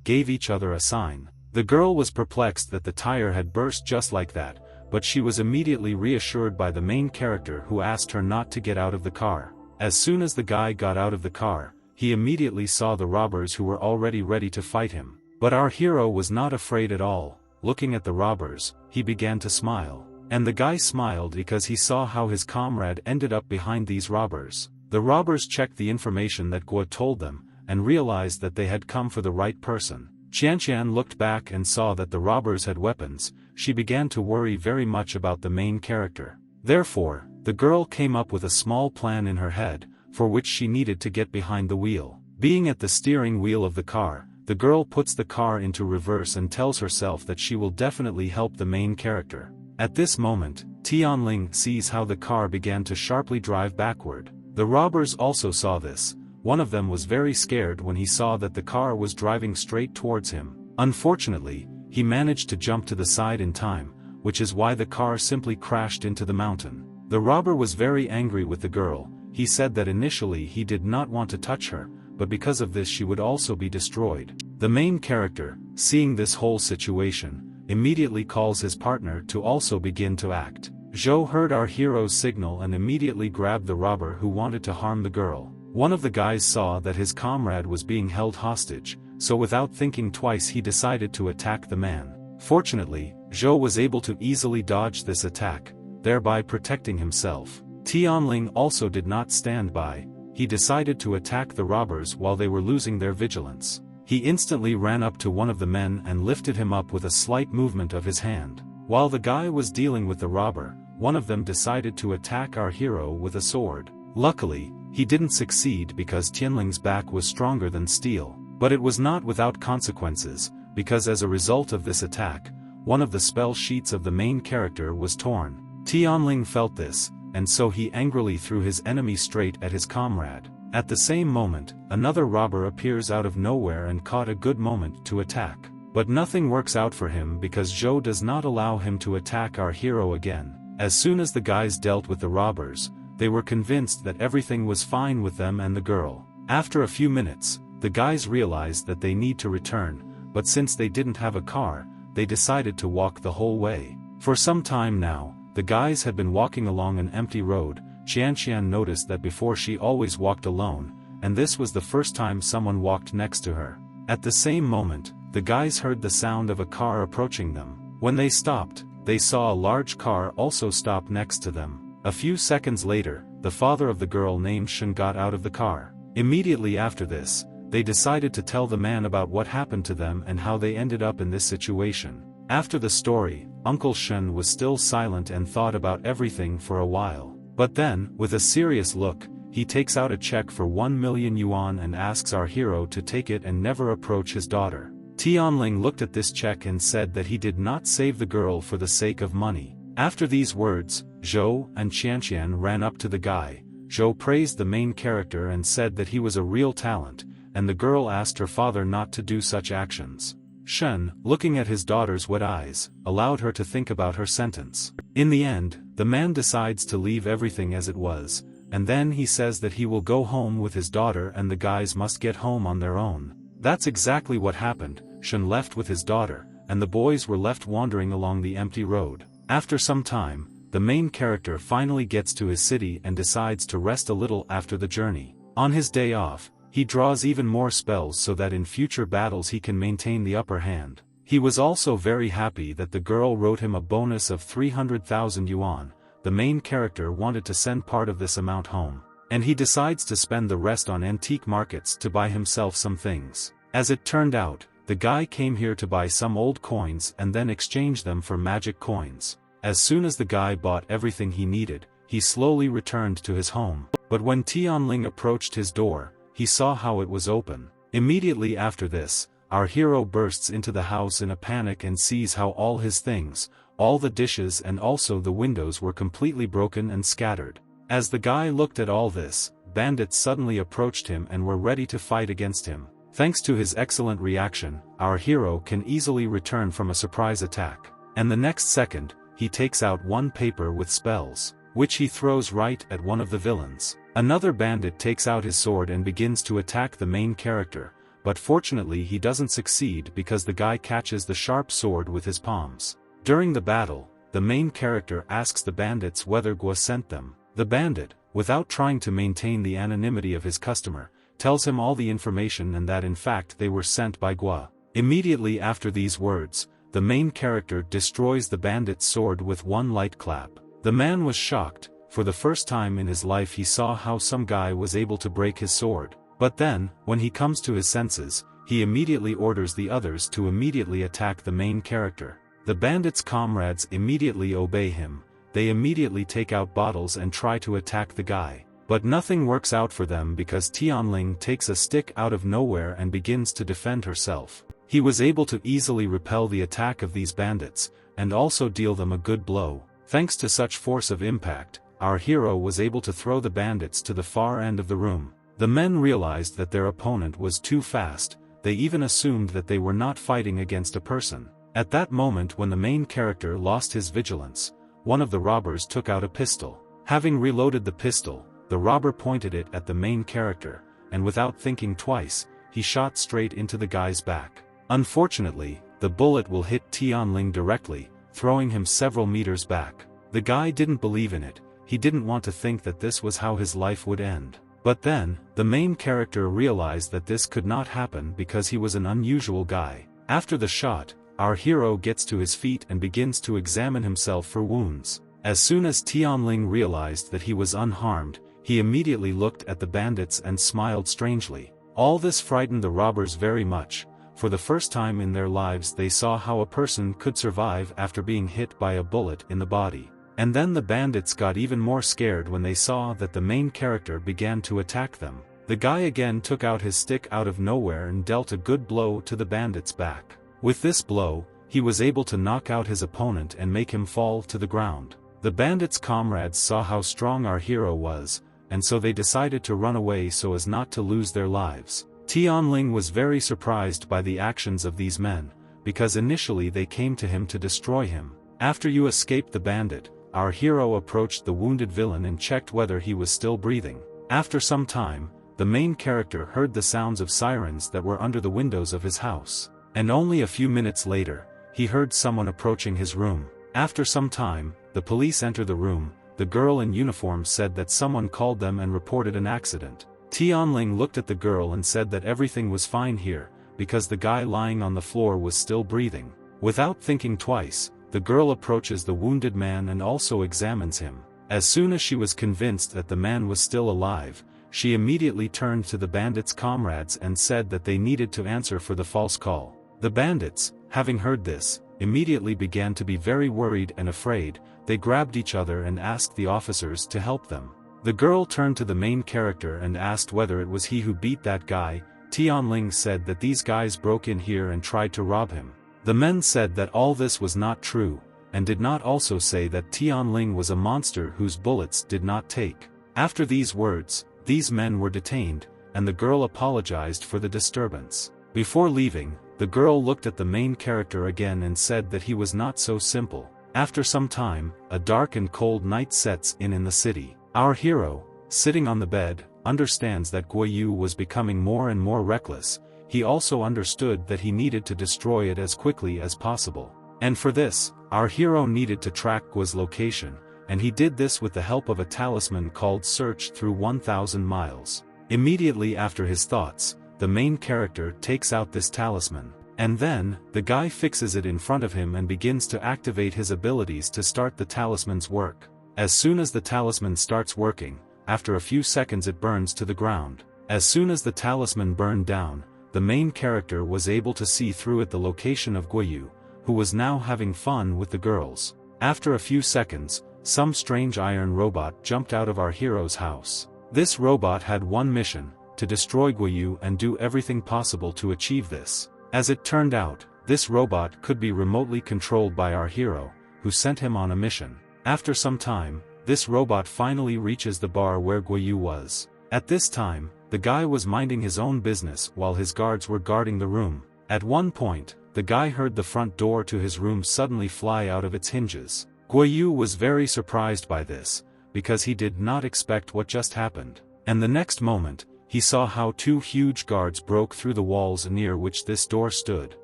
gave each other a sign. The girl was perplexed that the tire had burst just like that, but she was immediately reassured by the main character who asked her not to get out of the car. As soon as the guy got out of the car, he immediately saw the robbers who were already ready to fight him. But our hero was not afraid at all. Looking at the robbers, he began to smile. And the guy smiled because he saw how his comrade ended up behind these robbers. The robbers checked the information that Guo told them, and realized that they had come for the right person. Qianqian looked back and saw that the robbers had weapons. She began to worry very much about the main character. Therefore, the girl came up with a small plan in her head, for which she needed to get behind the wheel. Being at the steering wheel of the car, the girl puts the car into reverse and tells herself that she will definitely help the main character. At this moment, Tianling sees how the car began to sharply drive backward. The robbers also saw this. One of them was very scared when he saw that the car was driving straight towards him. Unfortunately, he managed to jump to the side in time, which is why the car simply crashed into the mountain. The robber was very angry with the girl. He said that initially he did not want to touch her, but because of this she would also be destroyed. The main character, seeing this whole situation, immediately calls his partner to also begin to act. Zhou heard our hero's signal and immediately grabbed the robber who wanted to harm the girl. One of the guys saw that his comrade was being held hostage, so without thinking twice he decided to attack the man. Fortunately, Zhou was able to easily dodge this attack, thereby protecting himself. Tianling also did not stand by. He decided to attack the robbers while they were losing their vigilance. He instantly ran up to one of the men and lifted him up with a slight movement of his hand. While the guy was dealing with the robber, one of them decided to attack our hero with a sword. Luckily, he didn't succeed because Tianling's back was stronger than steel. But it was not without consequences, because as a result of this attack, one of the spell sheets of the main character was torn. Tianling felt this, and so he angrily threw his enemy straight at his comrade. At the same moment, another robber appears out of nowhere and caught a good moment to attack. But nothing works out for him because Zhou does not allow him to attack our hero again. As soon as the guys dealt with the robbers, they were convinced that everything was fine with them and the girl. After a few minutes, the guys realized that they need to return, but since they didn't have a car, they decided to walk the whole way. For some time now, the guys had been walking along an empty road. Qianqian noticed that before she always walked alone, and this was the first time someone walked next to her. At the same moment, the guys heard the sound of a car approaching them. When they stopped, they saw a large car also stop next to them. A few seconds later, the father of the girl named Shen got out of the car. Immediately after this, they decided to tell the man about what happened to them and how they ended up in this situation. After the story, Uncle Shen was still silent and thought about everything for a while. But then, with a serious look, he takes out a check for 1 million yuan and asks our hero to take it and never approach his daughter. Tianling looked at this check and said that he did not save the girl for the sake of money. After these words, Zhou and Qianqian ran up to the guy. Zhou praised the main character and said that he was a real talent, and the girl asked her father not to do such actions. Shen, looking at his daughter's wet eyes, allowed her to think about her sentence. In the end, the man decides to leave everything as it was, and then he says that he will go home with his daughter and the guys must get home on their own. That's exactly what happened. Shen left with his daughter, and the boys were left wandering along the empty road. After some time, the main character finally gets to his city and decides to rest a little after the journey. On his day off, he draws even more spells so that in future battles he can maintain the upper hand. He was also very happy that the girl wrote him a bonus of 300,000 yuan. The main character wanted to send part of this amount home, and he decides to spend the rest on antique markets to buy himself some things. As it turned out, the guy came here to buy some old coins and then exchange them for magic coins. As soon as the guy bought everything he needed, he slowly returned to his home. But when Tianling approached his door, he saw how it was open. Immediately after this, our hero bursts into the house in a panic and sees how all his things, all the dishes and also the windows were completely broken and scattered. As the guy looked at all this, bandits suddenly approached him and were ready to fight against him. Thanks to his excellent reaction, our hero can easily return from a surprise attack. And the next second, he takes out one paper with spells, which he throws right at one of the villains. Another bandit takes out his sword and begins to attack the main character, but fortunately he doesn't succeed because the guy catches the sharp sword with his palms. During the battle, the main character asks the bandits whether Gua sent them. The bandit, without trying to maintain the anonymity of his customer, tells him all the information and that in fact they were sent by Gua. Immediately after these words, the main character destroys the bandit's sword with one light clap. The man was shocked. For the first time in his life he saw how some guy was able to break his sword. But then, when he comes to his senses, he immediately orders the others to immediately attack the main character. The bandit's comrades immediately obey him. They immediately take out bottles and try to attack the guy. But nothing works out for them because Tianling takes a stick out of nowhere and begins to defend herself. He was able to easily repel the attack of these bandits, and also deal them a good blow. Thanks to such force of impact, our hero was able to throw the bandits to the far end of the room. The men realized that their opponent was too fast. They even assumed that they were not fighting against a person. At that moment when the main character lost his vigilance, one of the robbers took out a pistol. Having reloaded the pistol, the robber pointed it at the main character, and without thinking twice, he shot straight into the guy's back. Unfortunately, the bullet will hit Tianling directly, throwing him several meters back. The guy didn't believe in it. He didn't want to think that this was how his life would end. But then, the main character realized that this could not happen because he was an unusual guy. After the shot, our hero gets to his feet and begins to examine himself for wounds. As soon as Tianling realized that he was unharmed, he immediately looked at the bandits and smiled strangely. All this frightened the robbers very much. For the first time in their lives they saw how a person could survive after being hit by a bullet in the body. And then the bandits got even more scared when they saw that the main character began to attack them. The guy again took out his stick out of nowhere and dealt a good blow to the bandit's back. With this blow, he was able to knock out his opponent and make him fall to the ground. The bandits' comrades saw how strong our hero was, and so they decided to run away so as not to lose their lives. Tianling was very surprised by the actions of these men, because initially they came to him to destroy him. After you escaped the bandit, our hero approached the wounded villain and checked whether he was still breathing. After some time, the main character heard the sounds of sirens that were under the windows of his house. And only a few minutes later, he heard someone approaching his room. After some time, the police entered the room. The girl in uniform said that someone called them and reported an accident. Tianling looked at the girl and said that everything was fine here, because the guy lying on the floor was still breathing. Without thinking twice, the girl approaches the wounded man and also examines him. As soon as she was convinced that the man was still alive, she immediately turned to the bandits' comrades and said that they needed to answer for the false call. The bandits, having heard this, immediately began to be very worried and afraid. They grabbed each other and asked the officers to help them. The girl turned to the main character and asked whether it was he who beat that guy. Tianling said that these guys broke in here and tried to rob him. The men said that all this was not true, and did not also say that Tianling was a monster whose bullets did not take. After these words, these men were detained, and the girl apologized for the disturbance. Before leaving, the girl looked at the main character again and said that he was not so simple. After some time, a dark and cold night sets in the city. Our hero, sitting on the bed, understands that Guoyu was becoming more and more reckless. He also understood that he needed to destroy it as quickly as possible. And for this, our hero needed to track Guo's location, and he did this with the help of a talisman called Search Through 1000 Miles. Immediately after his thoughts, the main character takes out this talisman, and then, the guy fixes it in front of him and begins to activate his abilities to start the talisman's work. As soon as the talisman starts working, after a few seconds it burns to the ground. As soon as the talisman burned down, the main character was able to see through it the location of Guoyu, who was now having fun with the girls. After a few seconds, some strange iron robot jumped out of our hero's house. This robot had one mission, to destroy Guoyu and do everything possible to achieve this. As it turned out, this robot could be remotely controlled by our hero, who sent him on a mission. After some time, this robot finally reaches the bar where Guoyu was. At this time, the guy was minding his own business while his guards were guarding the room. At one point, the guy heard the front door to his room suddenly fly out of its hinges. Guiyu was very surprised by this, because he did not expect what just happened. And the next moment, he saw how two huge guards broke through the walls near which this door stood.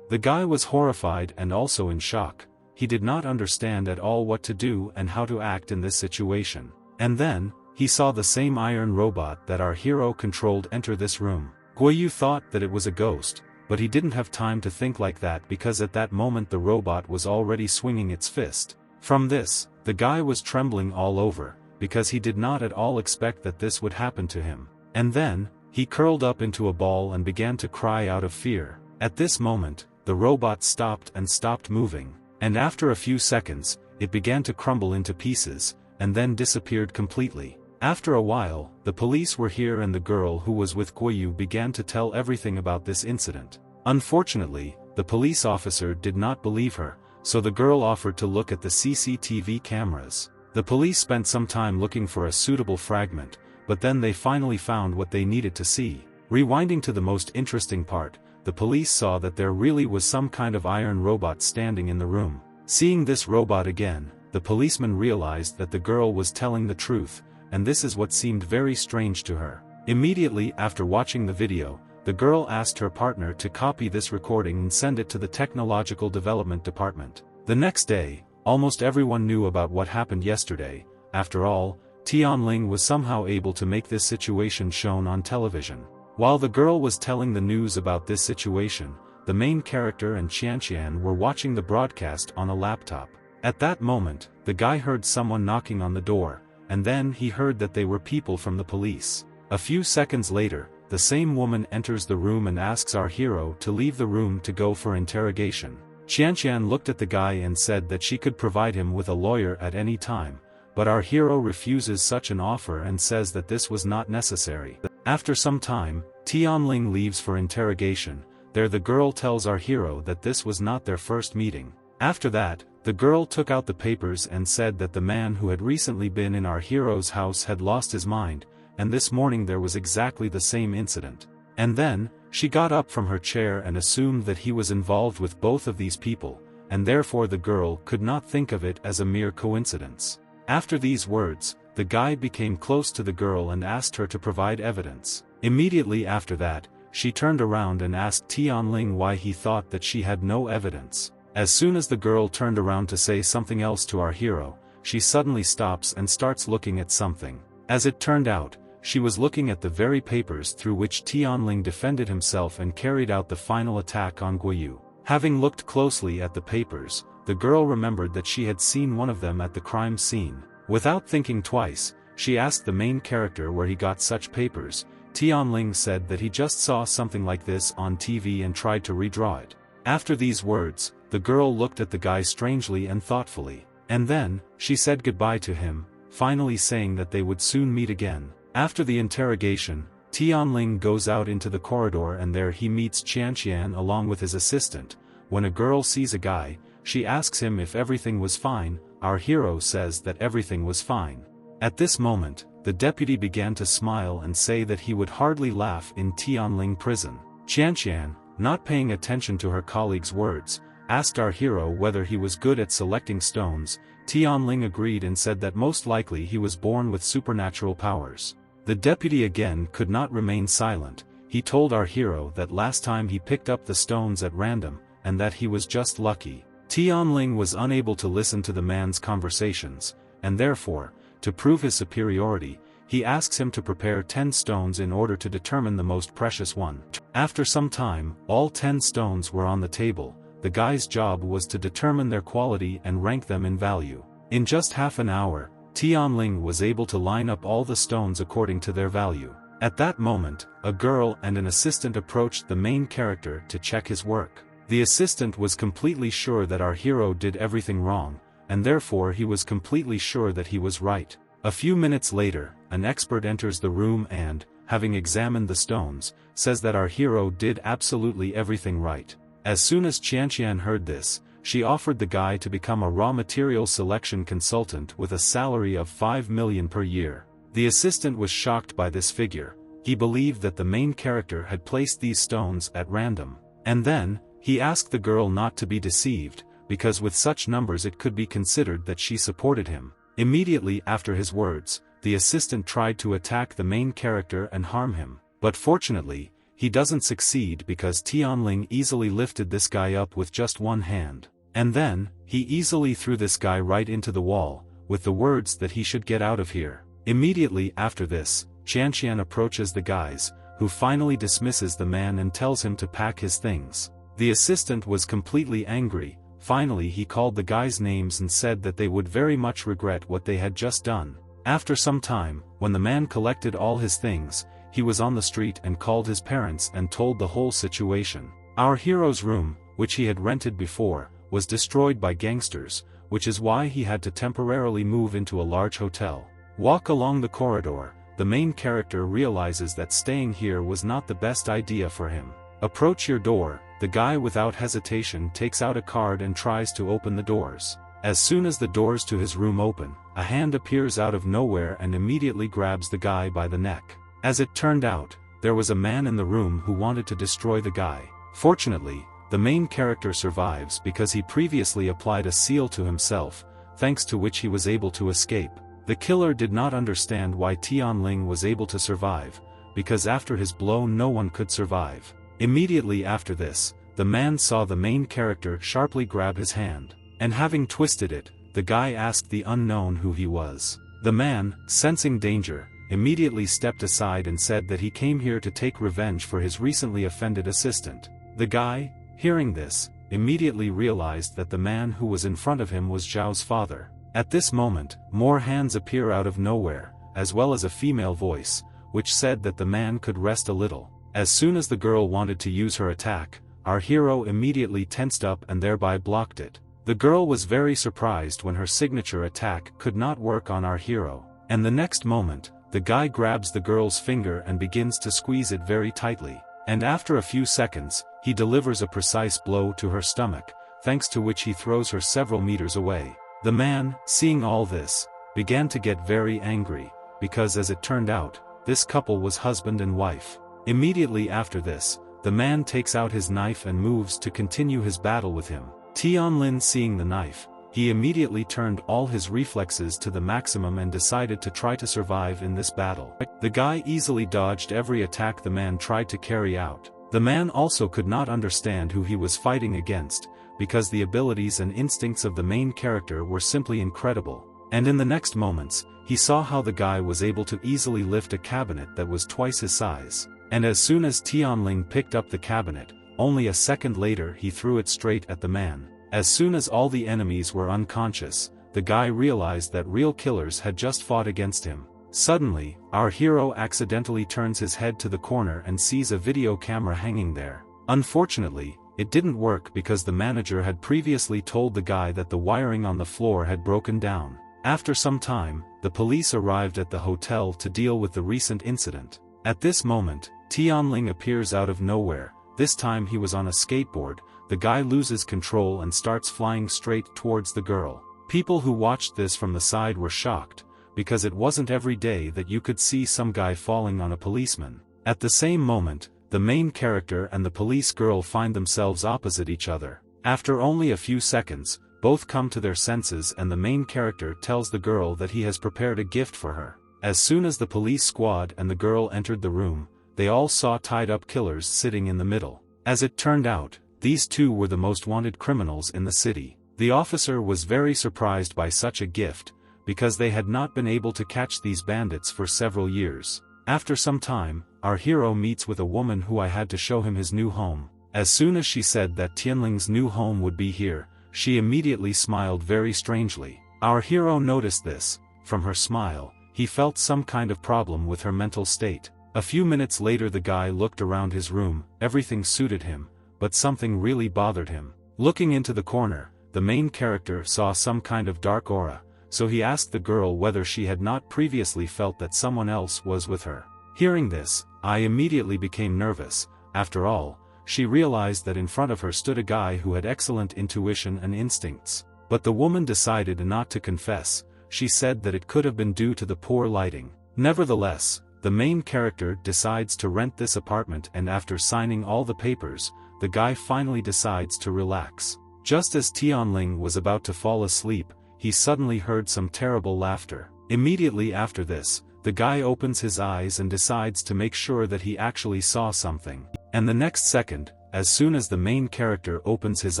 The guy was horrified and also in shock. He did not understand at all what to do and how to act in this situation. And then, he saw the same iron robot that our hero controlled enter this room. Guiyu thought that it was a ghost, but he didn't have time to think like that because at that moment the robot was already swinging its fist. From this, the guy was trembling all over, because he did not at all expect that this would happen to him. And then, he curled up into a ball and began to cry out of fear. At this moment, the robot stopped moving, and after a few seconds, it began to crumble into pieces, and then disappeared completely. After a while, the police were here and the girl who was with Guiyu began to tell everything about this incident. Unfortunately, the police officer did not believe her, so the girl offered to look at the CCTV cameras. The police spent some time looking for a suitable fragment, but then they finally found what they needed to see. Rewinding to the most interesting part, the police saw that there really was some kind of iron robot standing in the room. Seeing this robot again, the policeman realized that the girl was telling the truth, and this is what seemed very strange to her. Immediately after watching the video, the girl asked her partner to copy this recording and send it to the Technological Development Department. The next day, almost everyone knew about what happened yesterday. After all, Tianling was somehow able to make this situation shown on television. While the girl was telling the news about this situation, the main character and Qianqian were watching the broadcast on a laptop. At that moment, the guy heard someone knocking on the door, and then he heard that they were people from the police. A few seconds later, the same woman enters the room and asks our hero to leave the room to go for interrogation. Qianqian looked at the guy and said that she could provide him with a lawyer at any time, but our hero refuses such an offer and says that this was not necessary. After some time, Tianling leaves for interrogation. There the girl tells our hero that this was not their first meeting. After that, the girl took out the papers and said that the man who had recently been in our hero's house had lost his mind, and this morning there was exactly the same incident. And then, she got up from her chair and assumed that he was involved with both of these people, and therefore the girl could not think of it as a mere coincidence. After these words, the guy became close to the girl and asked her to provide evidence. Immediately after that, she turned around and asked Tianling why he thought that she had no evidence. As soon as the girl turned around to say something else to our hero, she suddenly stops and starts looking at something. As it turned out, she was looking at the very papers through which Tianling defended himself and carried out the final attack on Guiyu. Having looked closely at the papers, the girl remembered that she had seen one of them at the crime scene. Without thinking twice, she asked the main character where he got such papers. Tianling said that he just saw something like this on TV and tried to redraw it. After these words, the girl looked at the guy strangely and thoughtfully, and then, she said goodbye to him, finally saying that they would soon meet again. After the interrogation, Tianling goes out into the corridor and there he meets Qianqian along with his assistant. When a girl sees a guy, she asks him if everything was fine. Our hero says that everything was fine. At this moment, the deputy began to smile and say that he would hardly laugh in Tianling prison. Qianqian, not paying attention to her colleague's words, asked our hero whether he was good at selecting stones. Tianling agreed and said that most likely he was born with supernatural powers. The deputy again could not remain silent. He told our hero that last time he picked up the stones at random, and that he was just lucky. Tianling was unable to listen to the man's conversations, and therefore, to prove his superiority, he asks him to prepare 10 stones in order to determine the most precious one. After some time, all 10 stones were on the table. The guy's job was to determine their quality and rank them in value. In just half an hour, Tianling was able to line up all the stones according to their value. At that moment, a girl and an assistant approached the main character to check his work. The assistant was completely sure that our hero did everything wrong, and therefore he was completely sure that he was right. A few minutes later, an expert enters the room and, having examined the stones, says that our hero did absolutely everything right. As soon as Qianqian heard this, she offered the guy to become a raw material selection consultant with a salary of 5 million per year. The assistant was shocked by this figure, he believed that the main character had placed these stones at random. And then, he asked the girl not to be deceived, because with such numbers it could be considered that she supported him. Immediately after his words, the assistant tried to attack the main character and harm him. But fortunately, he doesn't succeed because Tianling easily lifted this guy up with just one hand. And then, he easily threw this guy right into the wall, with the words that he should get out of here. Immediately after this, Qian approaches the guys, who finally dismisses the man and tells him to pack his things. The assistant was completely angry. Finally he called the guys' names and said that they would very much regret what they had just done. After some time, when the man collected all his things, he was on the street and called his parents and told the whole situation. Our hero's room, which he had rented before, was destroyed by gangsters, which is why he had to temporarily move into a large hotel. Walk along the corridor, the main character realizes that staying here was not the best idea for him. Approach your door, the guy without hesitation takes out a card and tries to open the doors. As soon as the doors to his room open, a hand appears out of nowhere and immediately grabs the guy by the neck. As it turned out, there was a man in the room who wanted to destroy the guy. Fortunately, the main character survives because he previously applied a seal to himself, thanks to which he was able to escape. The killer did not understand why Tianling was able to survive, because after his blow no one could survive. Immediately after this, the man saw the main character sharply grab his hand, and having twisted it, the guy asked the unknown who he was. The man, sensing danger, immediately stepped aside and said that he came here to take revenge for his recently offended assistant. The guy, hearing this, immediately realized that the man who was in front of him was Zhao's father. At this moment, more hands appear out of nowhere, as well as a female voice, which said that the man could rest a little. As soon as the girl wanted to use her attack, our hero immediately tensed up and thereby blocked it. The girl was very surprised when her signature attack could not work on our hero, and the next moment, the guy grabs the girl's finger and begins to squeeze it very tightly, and after a few seconds, he delivers a precise blow to her stomach, thanks to which he throws her several meters away. The man, seeing all this, began to get very angry, because as it turned out, this couple was husband and wife. Immediately after this, the man takes out his knife and moves to continue his battle with him. Tianlin seeing the knife, he immediately turned all his reflexes to the maximum and decided to try to survive in this battle. The guy easily dodged every attack the man tried to carry out. The man also could not understand who he was fighting against, because the abilities and instincts of the main character were simply incredible. And in the next moments, he saw how the guy was able to easily lift a cabinet that was twice his size. And as soon as Tianling picked up the cabinet, only a second later he threw it straight at the man. As soon as all the enemies were unconscious, the guy realized that real killers had just fought against him. Suddenly, our hero accidentally turns his head to the corner and sees a video camera hanging there. Unfortunately, it didn't work because the manager had previously told the guy that the wiring on the floor had broken down. After some time, the police arrived at the hotel to deal with the recent incident. At this moment, Tianling appears out of nowhere. This time he was on a skateboard. The guy loses control and starts flying straight towards the girl. People who watched this from the side were shocked, because it wasn't every day that you could see some guy falling on a policeman. At the same moment, the main character and the police girl find themselves opposite each other. After only a few seconds, both come to their senses and the main character tells the girl that he has prepared a gift for her. As soon as the police squad and the girl entered the room, they all saw tied-up killers sitting in the middle. As it turned out, these two were the most wanted criminals in the city. The officer was very surprised by such a gift, because they had not been able to catch these bandits for several years. After some time, our hero meets with a woman who I had to show him his new home. As soon as she said that Tianling's new home would be here, she immediately smiled very strangely. Our hero noticed this. From her smile, he felt some kind of problem with her mental state. A few minutes later the guy looked around his room, everything suited him, but something really bothered him. Looking into the corner, the main character saw some kind of dark aura, so he asked the girl whether she had not previously felt that someone else was with her. Hearing this, I immediately became nervous. After all, she realized that in front of her stood a guy who had excellent intuition and instincts. But the woman decided not to confess. She said that it could have been due to the poor lighting. Nevertheless, the main character decides to rent this apartment, and after signing all the papers, the guy finally decides to relax. Just as Tianling was about to fall asleep, he suddenly heard some terrible laughter. Immediately after this, the guy opens his eyes and decides to make sure that he actually saw something. And the next second, as soon as the main character opens his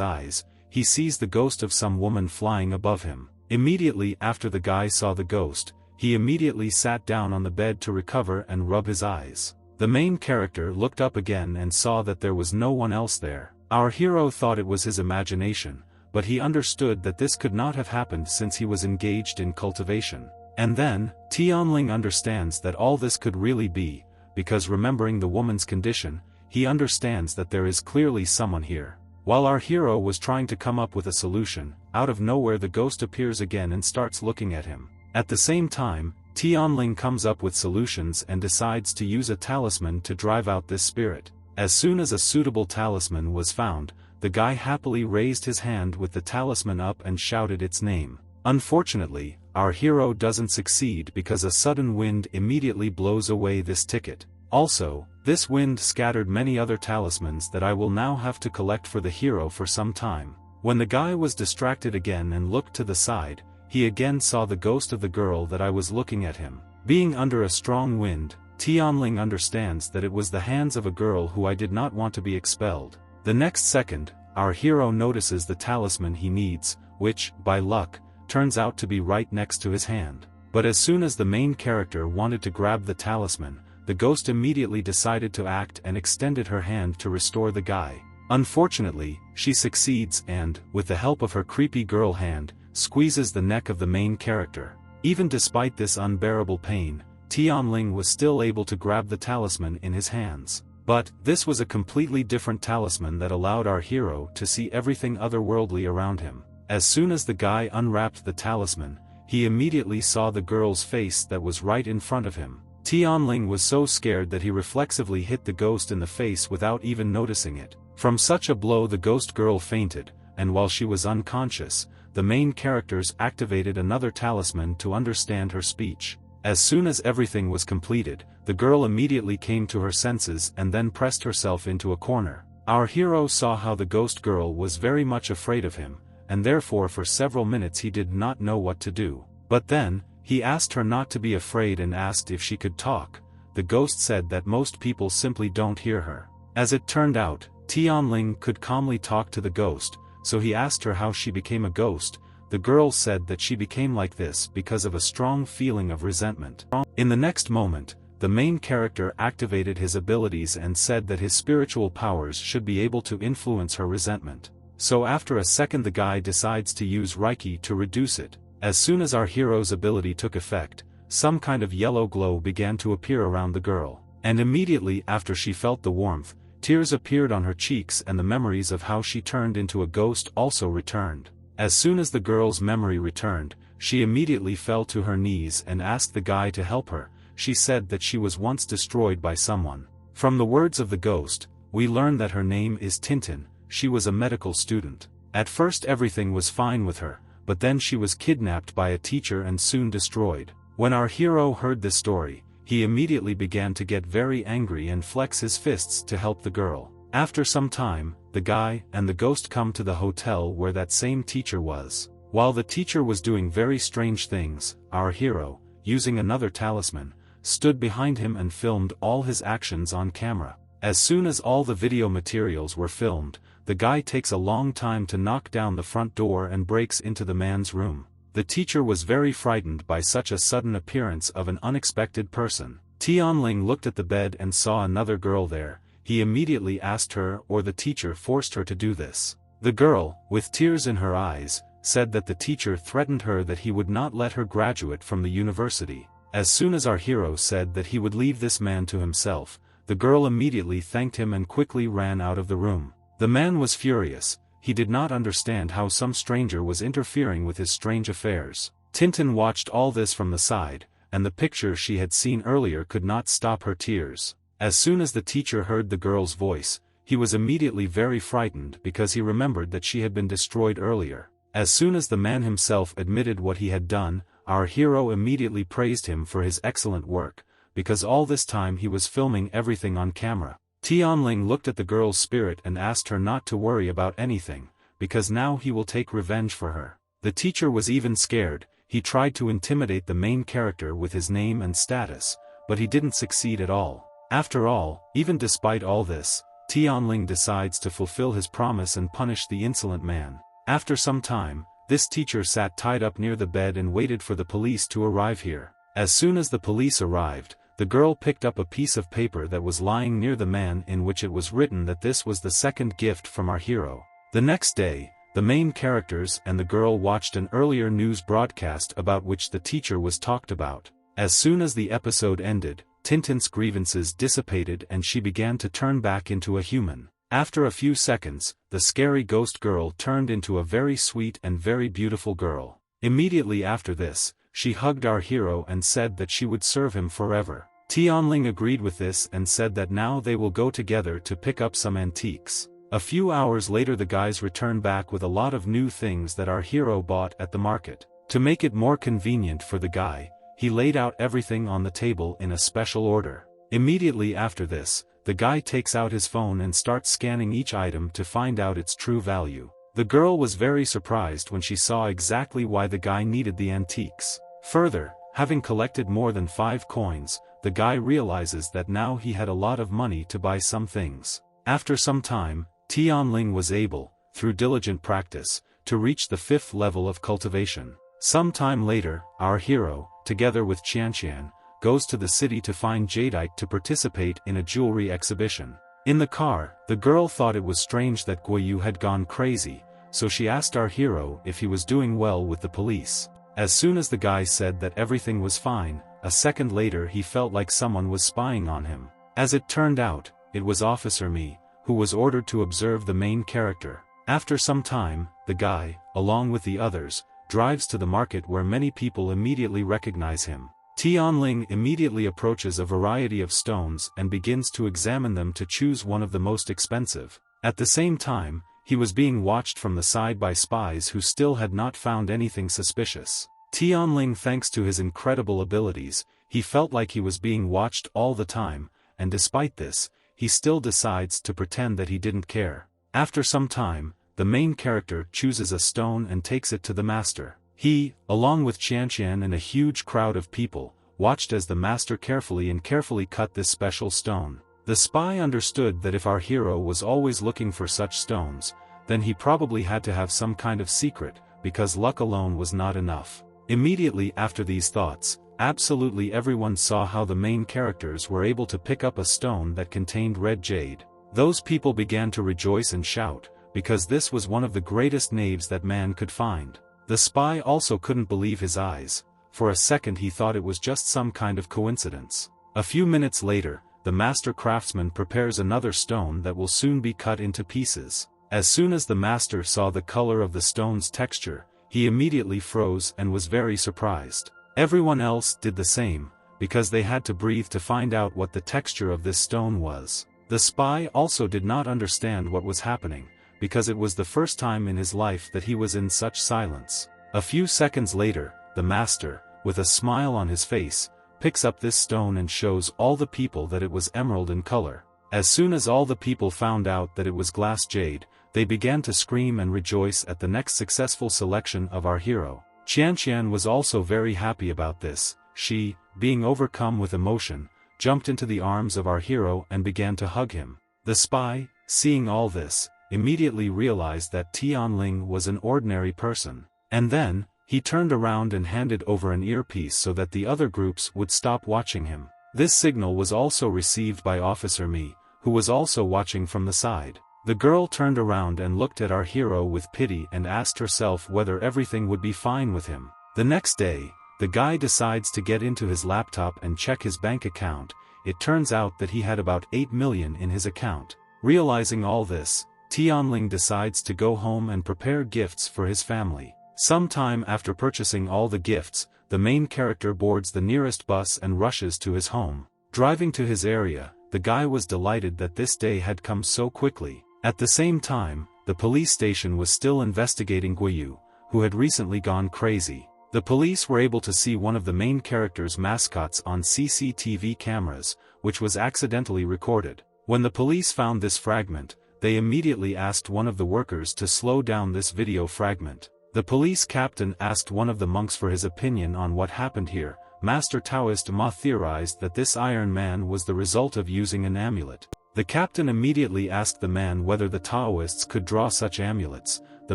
eyes, he sees the ghost of some woman flying above him. Immediately after the guy saw the ghost, he immediately sat down on the bed to recover and rub his eyes. The main character looked up again and saw that there was no one else there. Our hero thought it was his imagination, but he understood that this could not have happened since he was engaged in cultivation. And then, Tianling understands that all this could really be, because remembering the woman's condition, he understands that there is clearly someone here. While our hero was trying to come up with a solution, out of nowhere the ghost appears again and starts looking at him. At the same time, Tianling comes up with solutions and decides to use a talisman to drive out this spirit. As soon as a suitable talisman was found, the guy happily raised his hand with the talisman up and shouted its name. Unfortunately, our hero doesn't succeed because a sudden wind immediately blows away this ticket. Also, this wind scattered many other talismans that I will now have to collect for the hero for some time. When the guy was distracted again and looked to the side, he again saw the ghost of the girl that I was looking at him. Being under a strong wind, Tianling understands that it was the hands of a girl who I did not want to be expelled. The next second, our hero notices the talisman he needs, which, by luck, turns out to be right next to his hand. But as soon as the main character wanted to grab the talisman, the ghost immediately decided to act and extended her hand to restore the guy. Unfortunately, she succeeds and, with the help of her creepy girl hand, squeezes the neck of the main character. Even despite this unbearable pain, Tianling was still able to grab the talisman in his hands. But, this was a completely different talisman that allowed our hero to see everything otherworldly around him. As soon as the guy unwrapped the talisman, he immediately saw the girl's face that was right in front of him. Tianling was so scared that he reflexively hit the ghost in the face without even noticing it. From such a blow the ghost girl fainted, and while she was unconscious, the main characters activated another talisman to understand her speech. As soon as everything was completed, the girl immediately came to her senses and then pressed herself into a corner. Our hero saw how the ghost girl was very much afraid of him, and therefore for several minutes he did not know what to do. But then, he asked her not to be afraid and asked if she could talk. The ghost said that most people simply don't hear her. As it turned out, Tianling could calmly talk to the ghost, so he asked her how she became a ghost. The girl said that she became like this because of a strong feeling of resentment. In the next moment, the main character activated his abilities and said that his spiritual powers should be able to influence her resentment. So after a second the guy decides to use Reiki to reduce it. As soon as our hero's ability took effect, some kind of yellow glow began to appear around the girl. And immediately after she felt the warmth, tears appeared on her cheeks and the memories of how she turned into a ghost also returned. As soon as the girl's memory returned, she immediately fell to her knees and asked the guy to help her. She said that she was once destroyed by someone. From the words of the ghost, we learn that her name is Tintin. She was a medical student. At first everything was fine with her, but then she was kidnapped by a teacher and soon destroyed. When our hero heard this story, he immediately began to get very angry and flex his fists to help the girl. After some time, the guy and the ghost come to the hotel where that same teacher was. While the teacher was doing very strange things, our hero, using another talisman, stood behind him and filmed all his actions on camera. As soon as all the video materials were filmed, the guy takes a long time to knock down the front door and breaks into the man's room. The teacher was very frightened by such a sudden appearance of an unexpected person. Tianling looked at the bed and saw another girl there. He immediately asked her or the teacher forced her to do this. The girl, with tears in her eyes, said that the teacher threatened her that he would not let her graduate from the university. As soon as our hero said that he would leave this man to himself, the girl immediately thanked him and quickly ran out of the room. The man was furious. He did not understand how some stranger was interfering with his strange affairs. Tintin watched all this from the side, and the picture she had seen earlier could not stop her tears. As soon as the teacher heard the girl's voice, he was immediately very frightened because he remembered that she had been destroyed earlier. As soon as the man himself admitted what he had done, our hero immediately praised him for his excellent work, because all this time he was filming everything on camera. Tianling looked at the girl's spirit and asked her not to worry about anything, because now he will take revenge for her. The teacher was even scared. He tried to intimidate the main character with his name and status, but he didn't succeed at all. After all, even despite all this, Tianling decides to fulfill his promise and punish the insolent man. After some time, this teacher sat tied up near the bed and waited for the police to arrive here. As soon as the police arrived, the girl picked up a piece of paper that was lying near the man, in which it was written that this was the second gift from our hero. The next day, the main characters and the girl watched an earlier news broadcast about which the teacher was talked about. As soon as the episode ended, Tintin's grievances dissipated and she began to turn back into a human. After a few seconds, the scary ghost girl turned into a very sweet and very beautiful girl. Immediately after this, she hugged our hero and said that she would serve him forever. Tianling agreed with this and said that now they will go together to pick up some antiques. A few hours later the guys returned back with a lot of new things that our hero bought at the market. To make it more convenient for the guy, he laid out everything on the table in a special order. Immediately after this, the guy takes out his phone and starts scanning each item to find out its true value. The girl was very surprised when she saw exactly why the guy needed the antiques. Further, having collected more than 5 coins, the guy realizes that now he had a lot of money to buy some things. After some time, Tianling was able, through diligent practice, to reach the 5th level of cultivation. Some time later, our hero, together with Chanan, goes to the city to find Jade to participate in a jewelry exhibition. In the car, the girl thought it was strange that Guiyu had gone crazy, so she asked our hero if he was doing well with the police. As soon as the guy said that everything was fine, a second later he felt like someone was spying on him. As it turned out, it was Officer Mi, who was ordered to observe the main character. After some time, the guy, along with the others, drives to the market where many people immediately recognize him. Tianling immediately approaches a variety of stones and begins to examine them to choose one of the most expensive. At the same time, he was being watched from the side by spies who still had not found anything suspicious. Tianling, thanks to his incredible abilities, he felt like he was being watched all the time, and despite this, he still decides to pretend that he didn't care. After some time, the main character chooses a stone and takes it to the master. He, along with Chanan and a huge crowd of people, watched as the master carefully cut this special stone. The spy understood that if our hero was always looking for such stones, then he probably had to have some kind of secret, because luck alone was not enough. Immediately after these thoughts, absolutely everyone saw how the main characters were able to pick up a stone that contained red jade. Those people began to rejoice and shout, because this was one of the greatest knaves that man could find. The spy also couldn't believe his eyes. For a second he thought it was just some kind of coincidence. A few minutes later, the master craftsman prepares another stone that will soon be cut into pieces. As soon as the master saw the color of the stone's texture, he immediately froze and was very surprised. Everyone else did the same, because they had to breathe to find out what the texture of this stone was. The spy also did not understand what was happening, because it was the first time in his life that he was in such silence. A few seconds later, the master, with a smile on his face, picks up this stone and shows all the people that it was emerald in color. As soon as all the people found out that it was glass jade, they began to scream and rejoice at the next successful selection of our hero. Chanan was also very happy about this. She, being overcome with emotion, jumped into the arms of our hero and began to hug him. The spy, seeing all this, immediately realized that Tianling was an ordinary person. And then, he turned around and handed over an earpiece so that the other groups would stop watching him. This signal was also received by Officer Mi, who was also watching from the side. The girl turned around and looked at our hero with pity and asked herself whether everything would be fine with him. The next day, the guy decides to get into his laptop and check his bank account. It turns out that he had about 8 million in his account. Realizing all this, Tianling decides to go home and prepare gifts for his family. Sometime after purchasing all the gifts, the main character boards the nearest bus and rushes to his home. Driving to his area, the guy was delighted that this day had come so quickly. At the same time, the police station was still investigating Guiyu, who had recently gone crazy. The police were able to see one of the main character's mascots on CCTV cameras, which was accidentally recorded. When the police found this fragment, they immediately asked one of the workers to slow down this video fragment. The police captain asked one of the monks for his opinion on what happened here. Master Taoist Ma theorized that this Iron Man was the result of using an amulet. The captain immediately asked the man whether the Taoists could draw such amulets. The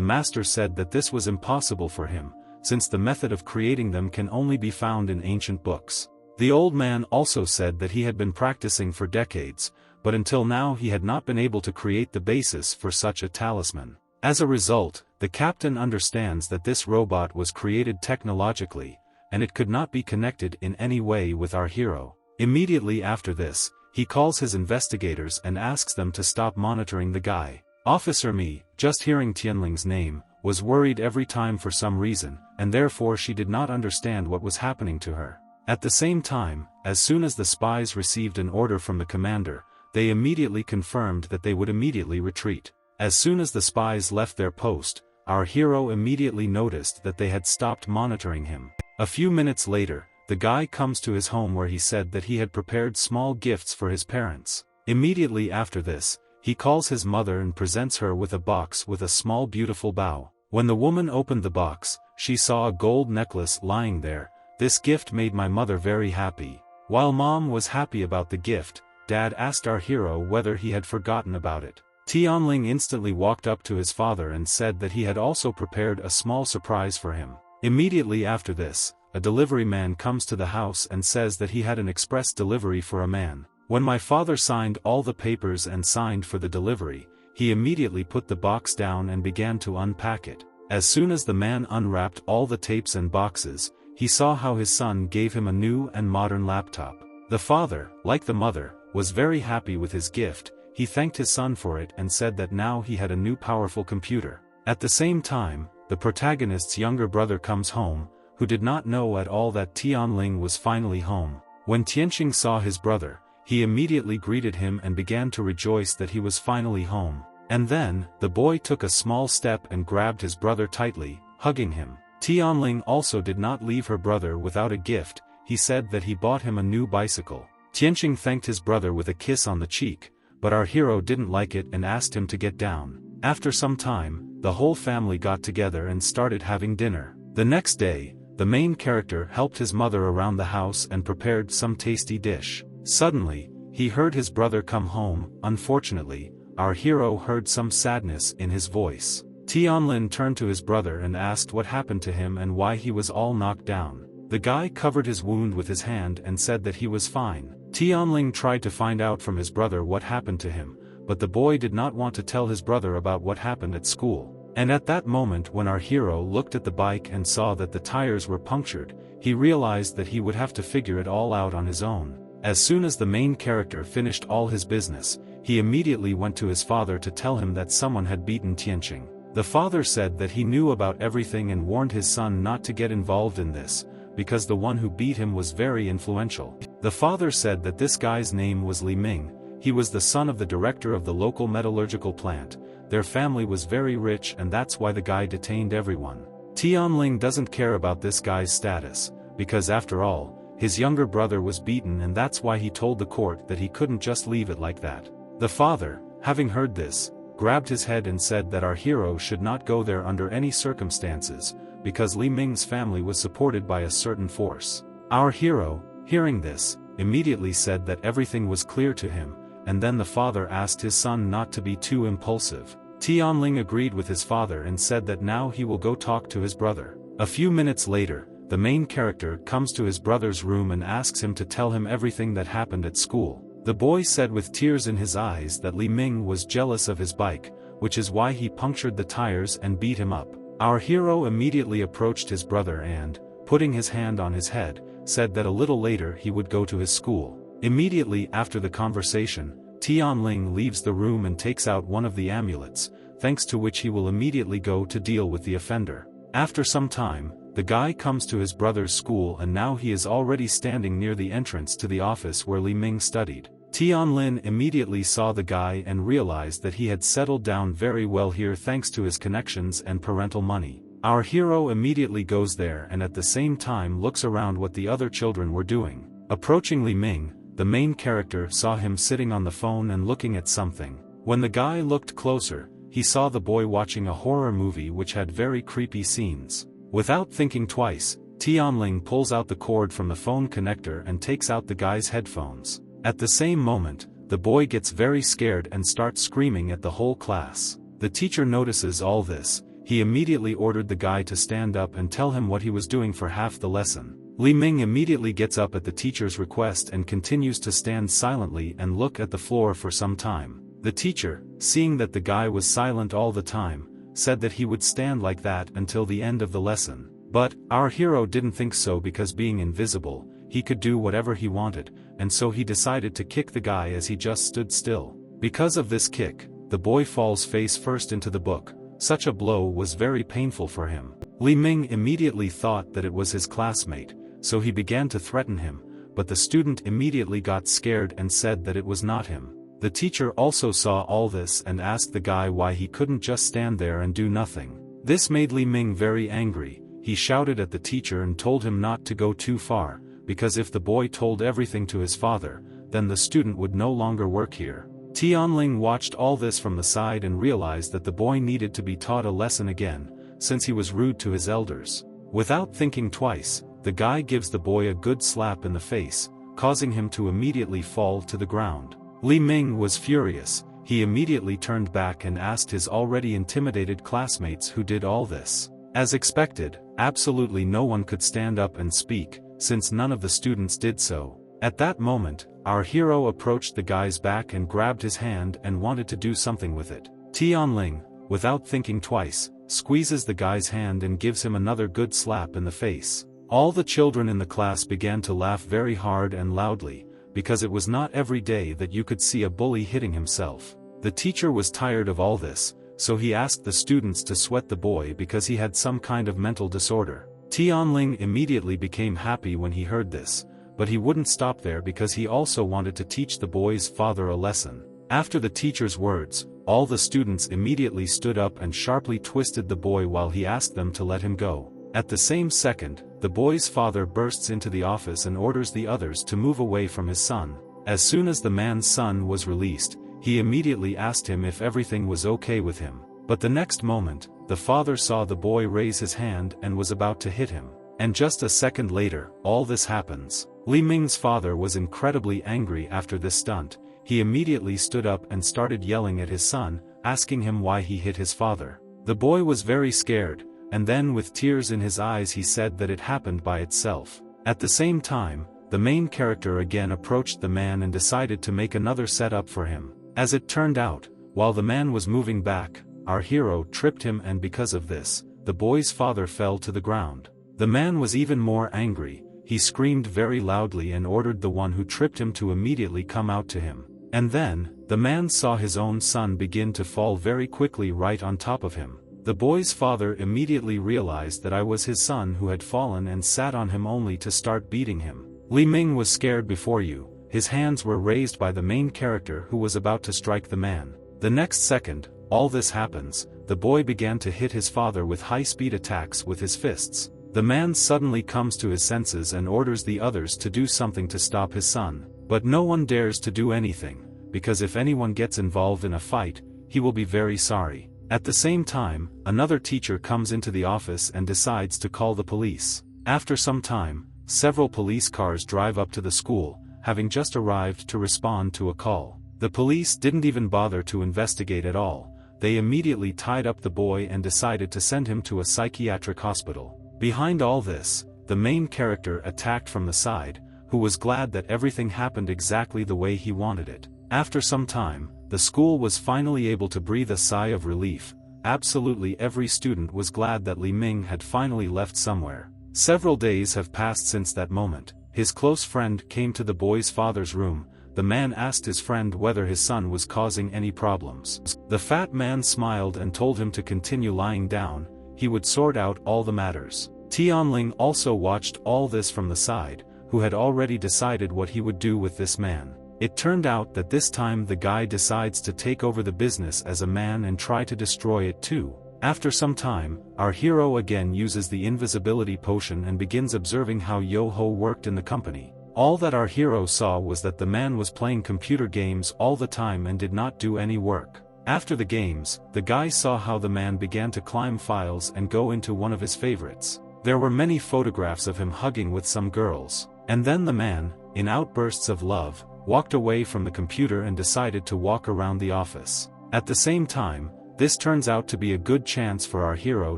master said that this was impossible for him, since the method of creating them can only be found in ancient books. The old man also said that he had been practicing for decades, but until now he had not been able to create the basis for such a talisman. As a result, the captain understands that this robot was created technologically, and it could not be connected in any way with our hero. Immediately after this, he calls his investigators and asks them to stop monitoring the guy. Officer Mi, just hearing Tianling's name, was worried every time for some reason, and therefore she did not understand what was happening to her. At the same time, as soon as the spies received an order from the commander, they immediately confirmed that they would immediately retreat. As soon as the spies left their post, our hero immediately noticed that they had stopped monitoring him. A few minutes later, the guy comes to his home where he said that he had prepared small gifts for his parents. Immediately after this, he calls his mother and presents her with a box with a small beautiful bow. When the woman opened the box, she saw a gold necklace lying there. This gift made my mother very happy. While mom was happy about the gift, dad asked our hero whether he had forgotten about it. Tianling instantly walked up to his father and said that he had also prepared a small surprise for him. Immediately after this, a delivery man comes to the house and says that he had an express delivery for a man. When my father signed all the papers and signed for the delivery, he immediately put the box down and began to unpack it. As soon as the man unwrapped all the tapes and boxes, he saw how his son gave him a new and modern laptop. The father, like the mother, was very happy with his gift. He thanked his son for it and said that now he had a new powerful computer. At the same time, the protagonist's younger brother comes home, who did not know at all that Tianling was finally home. When Tianqing saw his brother, he immediately greeted him and began to rejoice that he was finally home. And then, the boy took a small step and grabbed his brother tightly, hugging him. Tianling also did not leave her brother without a gift. He said that he bought him a new bicycle. Tianqing thanked his brother with a kiss on the cheek, but our hero didn't like it and asked him to get down. After some time, the whole family got together and started having dinner. The next day, the main character helped his mother around the house and prepared some tasty dish. Suddenly, he heard his brother come home. Unfortunately, our hero heard some sadness in his voice. Tianlin turned to his brother and asked what happened to him and why he was all knocked down. The guy covered his wound with his hand and said that he was fine. Tianling tried to find out from his brother what happened to him, but the boy did not want to tell his brother about what happened at school. And at that moment when our hero looked at the bike and saw that the tires were punctured, he realized that he would have to figure it all out on his own. As soon as the main character finished all his business, he immediately went to his father to tell him that someone had beaten Tianqing. The father said that he knew about everything and warned his son not to get involved in this, because the one who beat him was very influential. The father said that this guy's name was Li Ming. He was the son of the director of the local metallurgical plant. Their family was very rich and that's why the guy detained everyone. Tianling doesn't care about this guy's status, because after all, his younger brother was beaten and that's why he told the court that he couldn't just leave it like that. The father, having heard this, grabbed his head and said that our hero should not go there under any circumstances, because Li Ming's family was supported by a certain force. Our hero, hearing this, immediately said that everything was clear to him, and then the father asked his son not to be too impulsive. Tianling agreed with his father and said that now he will go talk to his brother. A few minutes later, the main character comes to his brother's room and asks him to tell him everything that happened at school. The boy said with tears in his eyes that Li Ming was jealous of his bike, which is why he punctured the tires and beat him up. Our hero immediately approached his brother and, putting his hand on his head, said that a little later he would go to his school. Immediately after the conversation, Tianling leaves the room and takes out one of the amulets, thanks to which he will immediately go to deal with the offender. After some time, the guy comes to his brother's school and now he is already standing near the entrance to the office where Li Ming studied. Tianlin immediately saw the guy and realized that he had settled down very well here thanks to his connections and parental money. Our hero immediately goes there and at the same time looks around what the other children were doing. Approaching Li Ming, the main character saw him sitting on the phone and looking at something. When the guy looked closer, he saw the boy watching a horror movie which had very creepy scenes. Without thinking twice, Tianling pulls out the cord from the phone connector and takes out the guy's headphones. At the same moment, the boy gets very scared and starts screaming at the whole class. The teacher notices all this. He immediately ordered the guy to stand up and tell him what he was doing for half the lesson. Li Ming immediately gets up at the teacher's request and continues to stand silently and look at the floor for some time. The teacher, seeing that the guy was silent all the time, said that he would stand like that until the end of the lesson. But, our hero didn't think so because being invisible, he could do whatever he wanted, and so he decided to kick the guy as he just stood still. Because of this kick, the boy falls face first into the book. Such a blow was very painful for him. Li Ming immediately thought that it was his classmate, so he began to threaten him, but the student immediately got scared and said that it was not him. The teacher also saw all this and asked the guy why he couldn't just stand there and do nothing. This made Li Ming very angry. He shouted at the teacher and told him not to go too far, because if the boy told everything to his father, then the student would no longer work here. Tianling watched all this from the side and realized that the boy needed to be taught a lesson again, since he was rude to his elders. Without thinking twice, the guy gives the boy a good slap in the face, causing him to immediately fall to the ground. Li Ming was furious. He immediately turned back and asked his already intimidated classmates who did all this. As expected, absolutely no one could stand up and speak, since none of the students did so. At that moment, our hero approached the guy's back and grabbed his hand and wanted to do something with it. Tianling, without thinking twice, squeezes the guy's hand and gives him another good slap in the face. All the children in the class began to laugh very hard and loudly, because it was not every day that you could see a bully hitting himself. The teacher was tired of all this, so he asked the students to sweat the boy because he had some kind of mental disorder. Tianling immediately became happy when he heard this, but he wouldn't stop there because he also wanted to teach the boy's father a lesson. After the teacher's words, all the students immediately stood up and sharply twisted the boy while he asked them to let him go. At the same second, the boy's father bursts into the office and orders the others to move away from his son. As soon as the man's son was released, he immediately asked him if everything was okay with him. But the next moment, the father saw the boy raise his hand and was about to hit him. And just a second later, all this happens. Li Ming's father was incredibly angry after this stunt. He immediately stood up and started yelling at his son, asking him why he hit his father. The boy was very scared, and then with tears in his eyes he said that it happened by itself. At the same time, the main character again approached the man and decided to make another setup for him. As it turned out, while the man was moving back, our hero tripped him, and because of this, the boy's father fell to the ground. The man was even more angry. He screamed very loudly and ordered the one who tripped him to immediately come out to him. And then, the man saw his own son begin to fall very quickly right on top of him. The boy's father immediately realized that I was his son who had fallen and sat on him only to start beating him. Li Ming was scared before you. His hands were raised by the main character who was about to strike the man. The next second, all this happens, the boy began to hit his father with high-speed attacks with his fists. The man suddenly comes to his senses and orders the others to do something to stop his son. But no one dares to do anything, because if anyone gets involved in a fight, he will be very sorry. At the same time, another teacher comes into the office and decides to call the police. After some time, several police cars drive up to the school, having just arrived to respond to a call. The police didn't even bother to investigate at all. They immediately tied up the boy and decided to send him to a psychiatric hospital. Behind all this, the main character attacked from the side, who was glad that everything happened exactly the way he wanted it. After some time, the school was finally able to breathe a sigh of relief. Absolutely every student was glad that Li Ming had finally left somewhere. Several days have passed since that moment. His close friend came to the boy's father's room. The man asked his friend whether his son was causing any problems. The fat man smiled and told him to continue lying down. He would sort out all the matters. Tianling also watched all this from the side, who had already decided what he would do with this man. It turned out that this time the guy decides to take over the business as a man and try to destroy it too. After some time, our hero again uses the invisibility potion and begins observing how Yo-ho worked in the company. All that our hero saw was that the man was playing computer games all the time and did not do any work. After the games, the guy saw how the man began to climb files and go into one of his favorites. There were many photographs of him hugging with some girls. And then the man, in outbursts of love, walked away from the computer and decided to walk around the office. At the same time, this turns out to be a good chance for our hero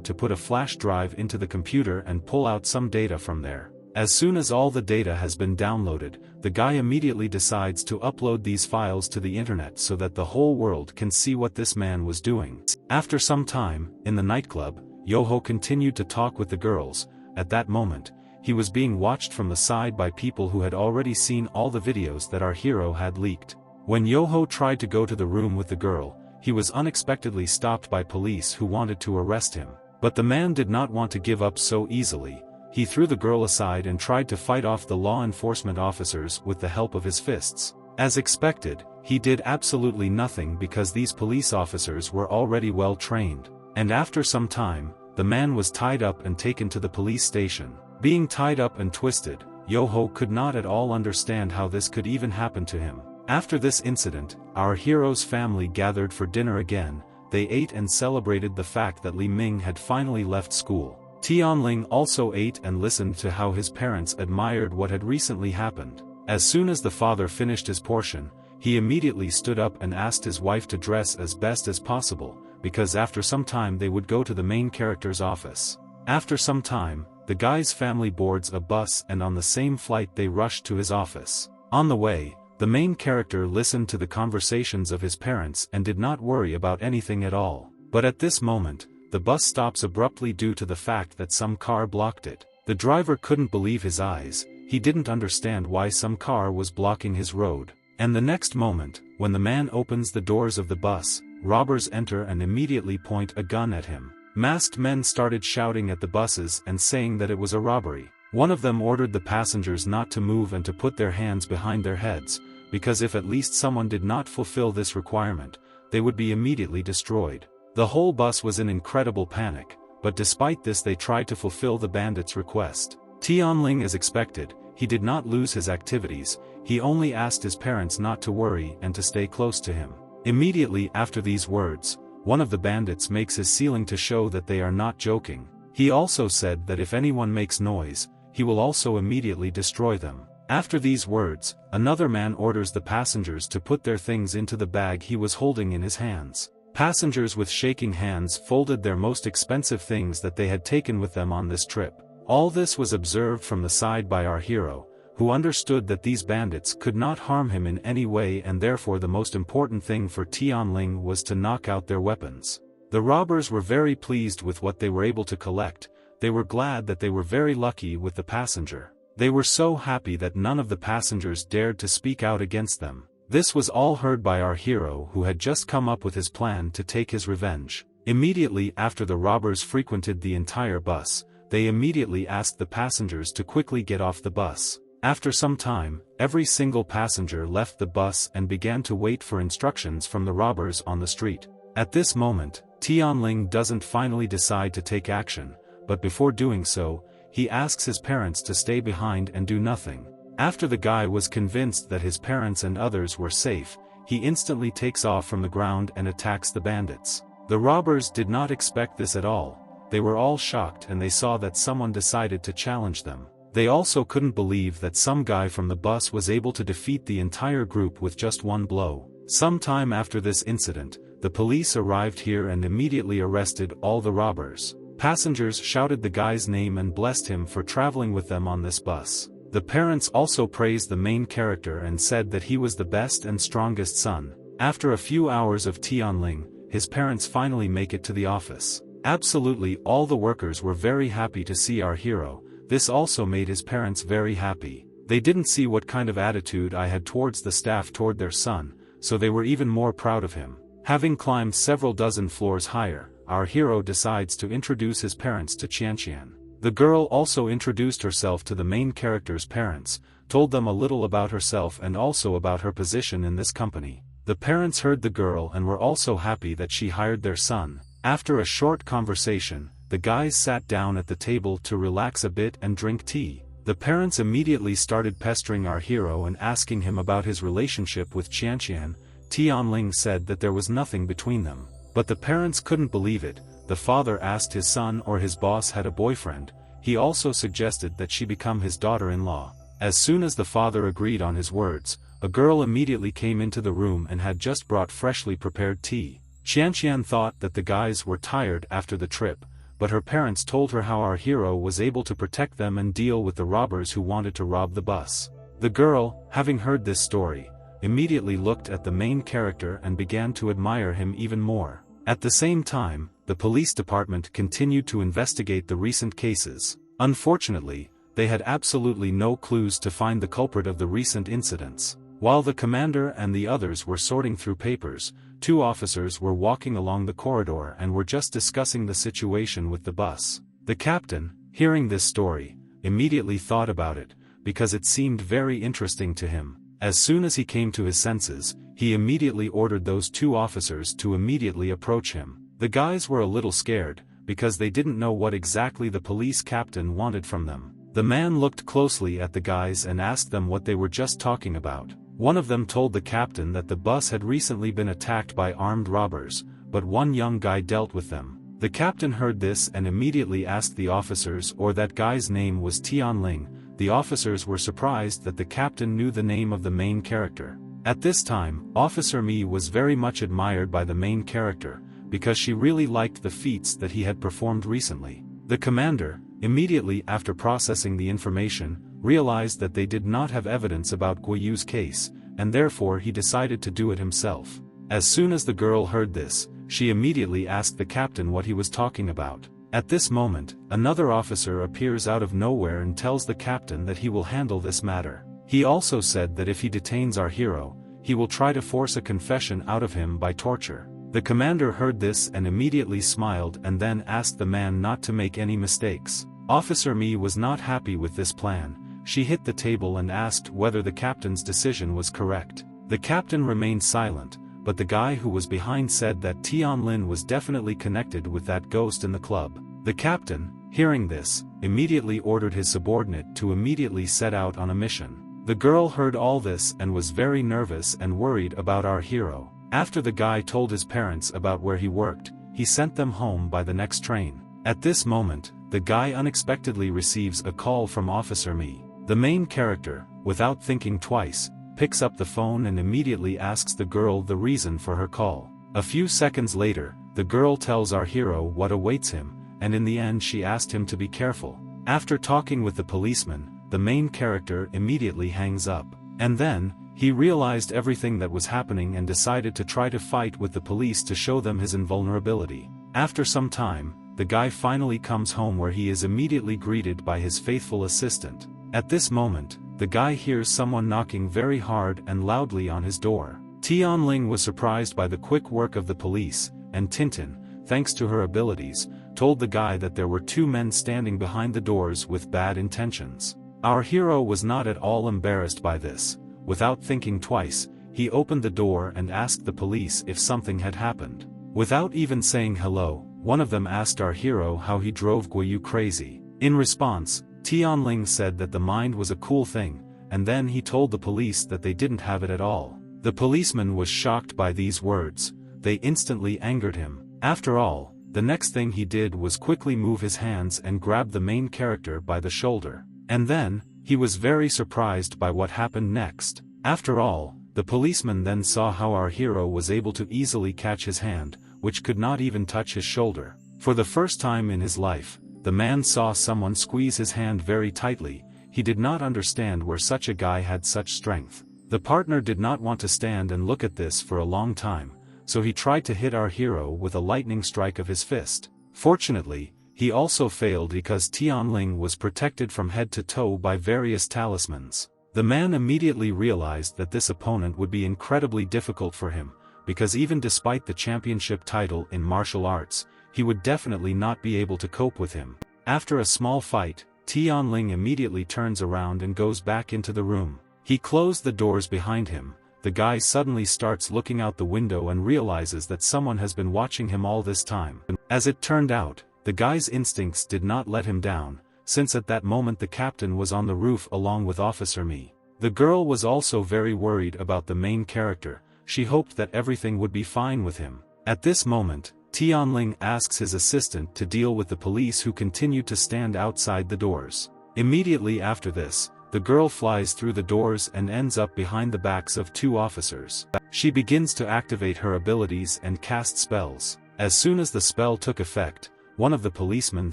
to put a flash drive into the computer and pull out some data from there. As soon as all the data has been downloaded, the guy immediately decides to upload these files to the internet so that the whole world can see what this man was doing. After some time, in the nightclub, Yo-ho continued to talk with the girls. At that moment, he was being watched from the side by people who had already seen all the videos that our hero had leaked. When Yo-ho tried to go to the room with the girl, he was unexpectedly stopped by police who wanted to arrest him. But the man did not want to give up so easily. He threw the girl aside and tried to fight off the law enforcement officers with the help of his fists. As expected, he did absolutely nothing because these police officers were already well trained. And after some time, the man was tied up and taken to the police station. Being tied up and twisted, Yo-ho could not at all understand how this could even happen to him. After this incident, our hero's family gathered for dinner again. They ate and celebrated the fact that Li Ming had finally left school. Tianling also ate and listened to how his parents admired what had recently happened. As soon as the father finished his portion, he immediately stood up and asked his wife to dress as best as possible, because after some time they would go to the main character's office. After some time, the guy's family boards a bus and on the same flight they rushed to his office. On the way, the main character listened to the conversations of his parents and did not worry about anything at all. But at this moment, the bus stops abruptly due to the fact that some car blocked it. The driver couldn't believe his eyes. He didn't understand why some car was blocking his road. And the next moment, when the man opens the doors of the bus, robbers enter and immediately point a gun at him. Masked men started shouting at the buses and saying that it was a robbery. One of them ordered the passengers not to move and to put their hands behind their heads, because if at least someone did not fulfill this requirement, they would be immediately destroyed. The whole bus was in incredible panic, but despite this they tried to fulfill the bandits' request. Tianling, as expected, he did not lose his activities. He only asked his parents not to worry and to stay close to him. Immediately after these words, one of the bandits makes his ceiling to show that they are not joking. He also said that if anyone makes noise, he will also immediately destroy them. After these words, another man orders the passengers to put their things into the bag he was holding in his hands. Passengers with shaking hands folded their most expensive things that they had taken with them on this trip. All this was observed from the side by our hero, who understood that these bandits could not harm him in any way, and therefore the most important thing for Tianling was to knock out their weapons. The robbers were very pleased with what they were able to collect. They were glad that they were very lucky with the passenger. They were so happy that none of the passengers dared to speak out against them. This was all heard by our hero, who had just come up with his plan to take his revenge. Immediately after the robbers frequented the entire bus, they immediately asked the passengers to quickly get off the bus. After some time, every single passenger left the bus and began to wait for instructions from the robbers on the street. At this moment, Tianling doesn't finally decide to take action, but before doing so, he asks his parents to stay behind and do nothing. After the guy was convinced that his parents and others were safe, he instantly takes off from the ground and attacks the bandits. The robbers did not expect this at all. They were all shocked and they saw that someone decided to challenge them. They also couldn't believe that some guy from the bus was able to defeat the entire group with just one blow. Some time after this incident, the police arrived here and immediately arrested all the robbers. Passengers shouted the guy's name and blessed him for traveling with them on this bus. The parents also praised the main character and said that he was the best and strongest son. After a few hours of Tianling, his parents finally make it to the office. Absolutely all the workers were very happy to see our hero. This also made his parents very happy. They didn't see what kind of attitude I had towards the staff toward their son, so they were even more proud of him. Having climbed several dozen floors higher, our hero decides to introduce his parents to Qianqian. The girl also introduced herself to the main character's parents, told them a little about herself and also about her position in this company. The parents heard the girl and were also happy that she hired their son. After a short conversation, the guys sat down at the table to relax a bit and drink tea. The parents immediately started pestering our hero and asking him about his relationship with Qianqian. Tianling said that there was nothing between them. But the parents couldn't believe it. The father asked his son or his boss had a boyfriend. He also suggested that she become his daughter-in-law. As soon as the father agreed on his words, a girl immediately came into the room and had just brought freshly prepared tea. Qianqian thought that the guys were tired after the trip, but her parents told her how our hero was able to protect them and deal with the robbers who wanted to rob the bus. The girl, having heard this story, immediately looked at the main character and began to admire him even more. At the same time, the police department continued to investigate the recent cases. Unfortunately, they had absolutely no clues to find the culprit of the recent incidents. While the commander and the others were sorting through papers, 2 officers were walking along the corridor and were just discussing the situation with the bus. The captain, hearing this story, immediately thought about it, because it seemed very interesting to him. As soon as he came to his senses, he immediately ordered those 2 officers to immediately approach him. The guys were a little scared, because they didn't know what exactly the police captain wanted from them. The man looked closely at the guys and asked them what they were just talking about. One of them told the captain that the bus had recently been attacked by armed robbers, but one young guy dealt with them. The captain heard this and immediately asked the officers or that guy's name was Tianling. The officers were surprised that the captain knew the name of the main character. At this time, Officer Mi was very much admired by the main character, because she really liked the feats that he had performed recently. The commander, immediately after processing the information, realized that they did not have evidence about Guiyu's case, and therefore he decided to do it himself. As soon as the girl heard this, she immediately asked the captain what he was talking about. At this moment, another officer appears out of nowhere and tells the captain that he will handle this matter. He also said that if he detains our hero, he will try to force a confession out of him by torture. The commander heard this and immediately smiled and then asked the man not to make any mistakes. Officer Mi was not happy with this plan. She hit the table and asked whether the captain's decision was correct. The captain remained silent, but the guy who was behind said that Tianlin was definitely connected with that ghost in the club. The captain, hearing this, immediately ordered his subordinate to immediately set out on a mission. The girl heard all this and was very nervous and worried about our hero. After the guy told his parents about where he worked, he sent them home by the next train. At this moment, the guy unexpectedly receives a call from Officer Mi. The main character, without thinking twice, picks up the phone and immediately asks the girl the reason for her call. A few seconds later, the girl tells our hero what awaits him, and in the end she asked him to be careful. After talking with the policeman, the main character immediately hangs up. And then, he realized everything that was happening and decided to try to fight with the police to show them his invulnerability. After some time, the guy finally comes home where he is immediately greeted by his faithful assistant. At this moment, the guy hears someone knocking very hard and loudly on his door. Tianling was surprised by the quick work of the police, and Tintin, thanks to her abilities, told the guy that there were 2 men standing behind the doors with bad intentions. Our hero was not at all embarrassed by this. Without thinking twice, he opened the door and asked the police if something had happened. Without even saying hello, one of them asked our hero how he drove Guiyu crazy. In response, Tianling said that the mind was a cool thing, and then he told the police that they didn't have it at all. The policeman was shocked by these words. They instantly angered him. After all, the next thing he did was quickly move his hands and grab the main character by the shoulder. And then, he was very surprised by what happened next. After all, the policeman then saw how our hero was able to easily catch his hand, which could not even touch his shoulder. For the first time in his life, the man saw someone squeeze his hand very tightly. He did not understand where such a guy had such strength. The partner did not want to stand and look at this for a long time, so he tried to hit our hero with a lightning strike of his fist. Fortunately, he also failed because Tianling was protected from head to toe by various talismans. The man immediately realized that this opponent would be incredibly difficult for him, because even despite the championship title in martial arts, he would definitely not be able to cope with him. After a small fight, Tianling immediately turns around and goes back into the room. He closed the doors behind him, the guy suddenly starts looking out the window and realizes that someone has been watching him all this time. As it turned out, the guy's instincts did not let him down, since at that moment the captain was on the roof along with Officer Mi. The girl was also very worried about the main character. She hoped that everything would be fine with him. At this moment, Tianling asks his assistant to deal with the police who continued to stand outside the doors. Immediately after this, the girl flies through the doors and ends up behind the backs of two officers. She begins to activate her abilities and cast spells. As soon as the spell took effect, one of the policemen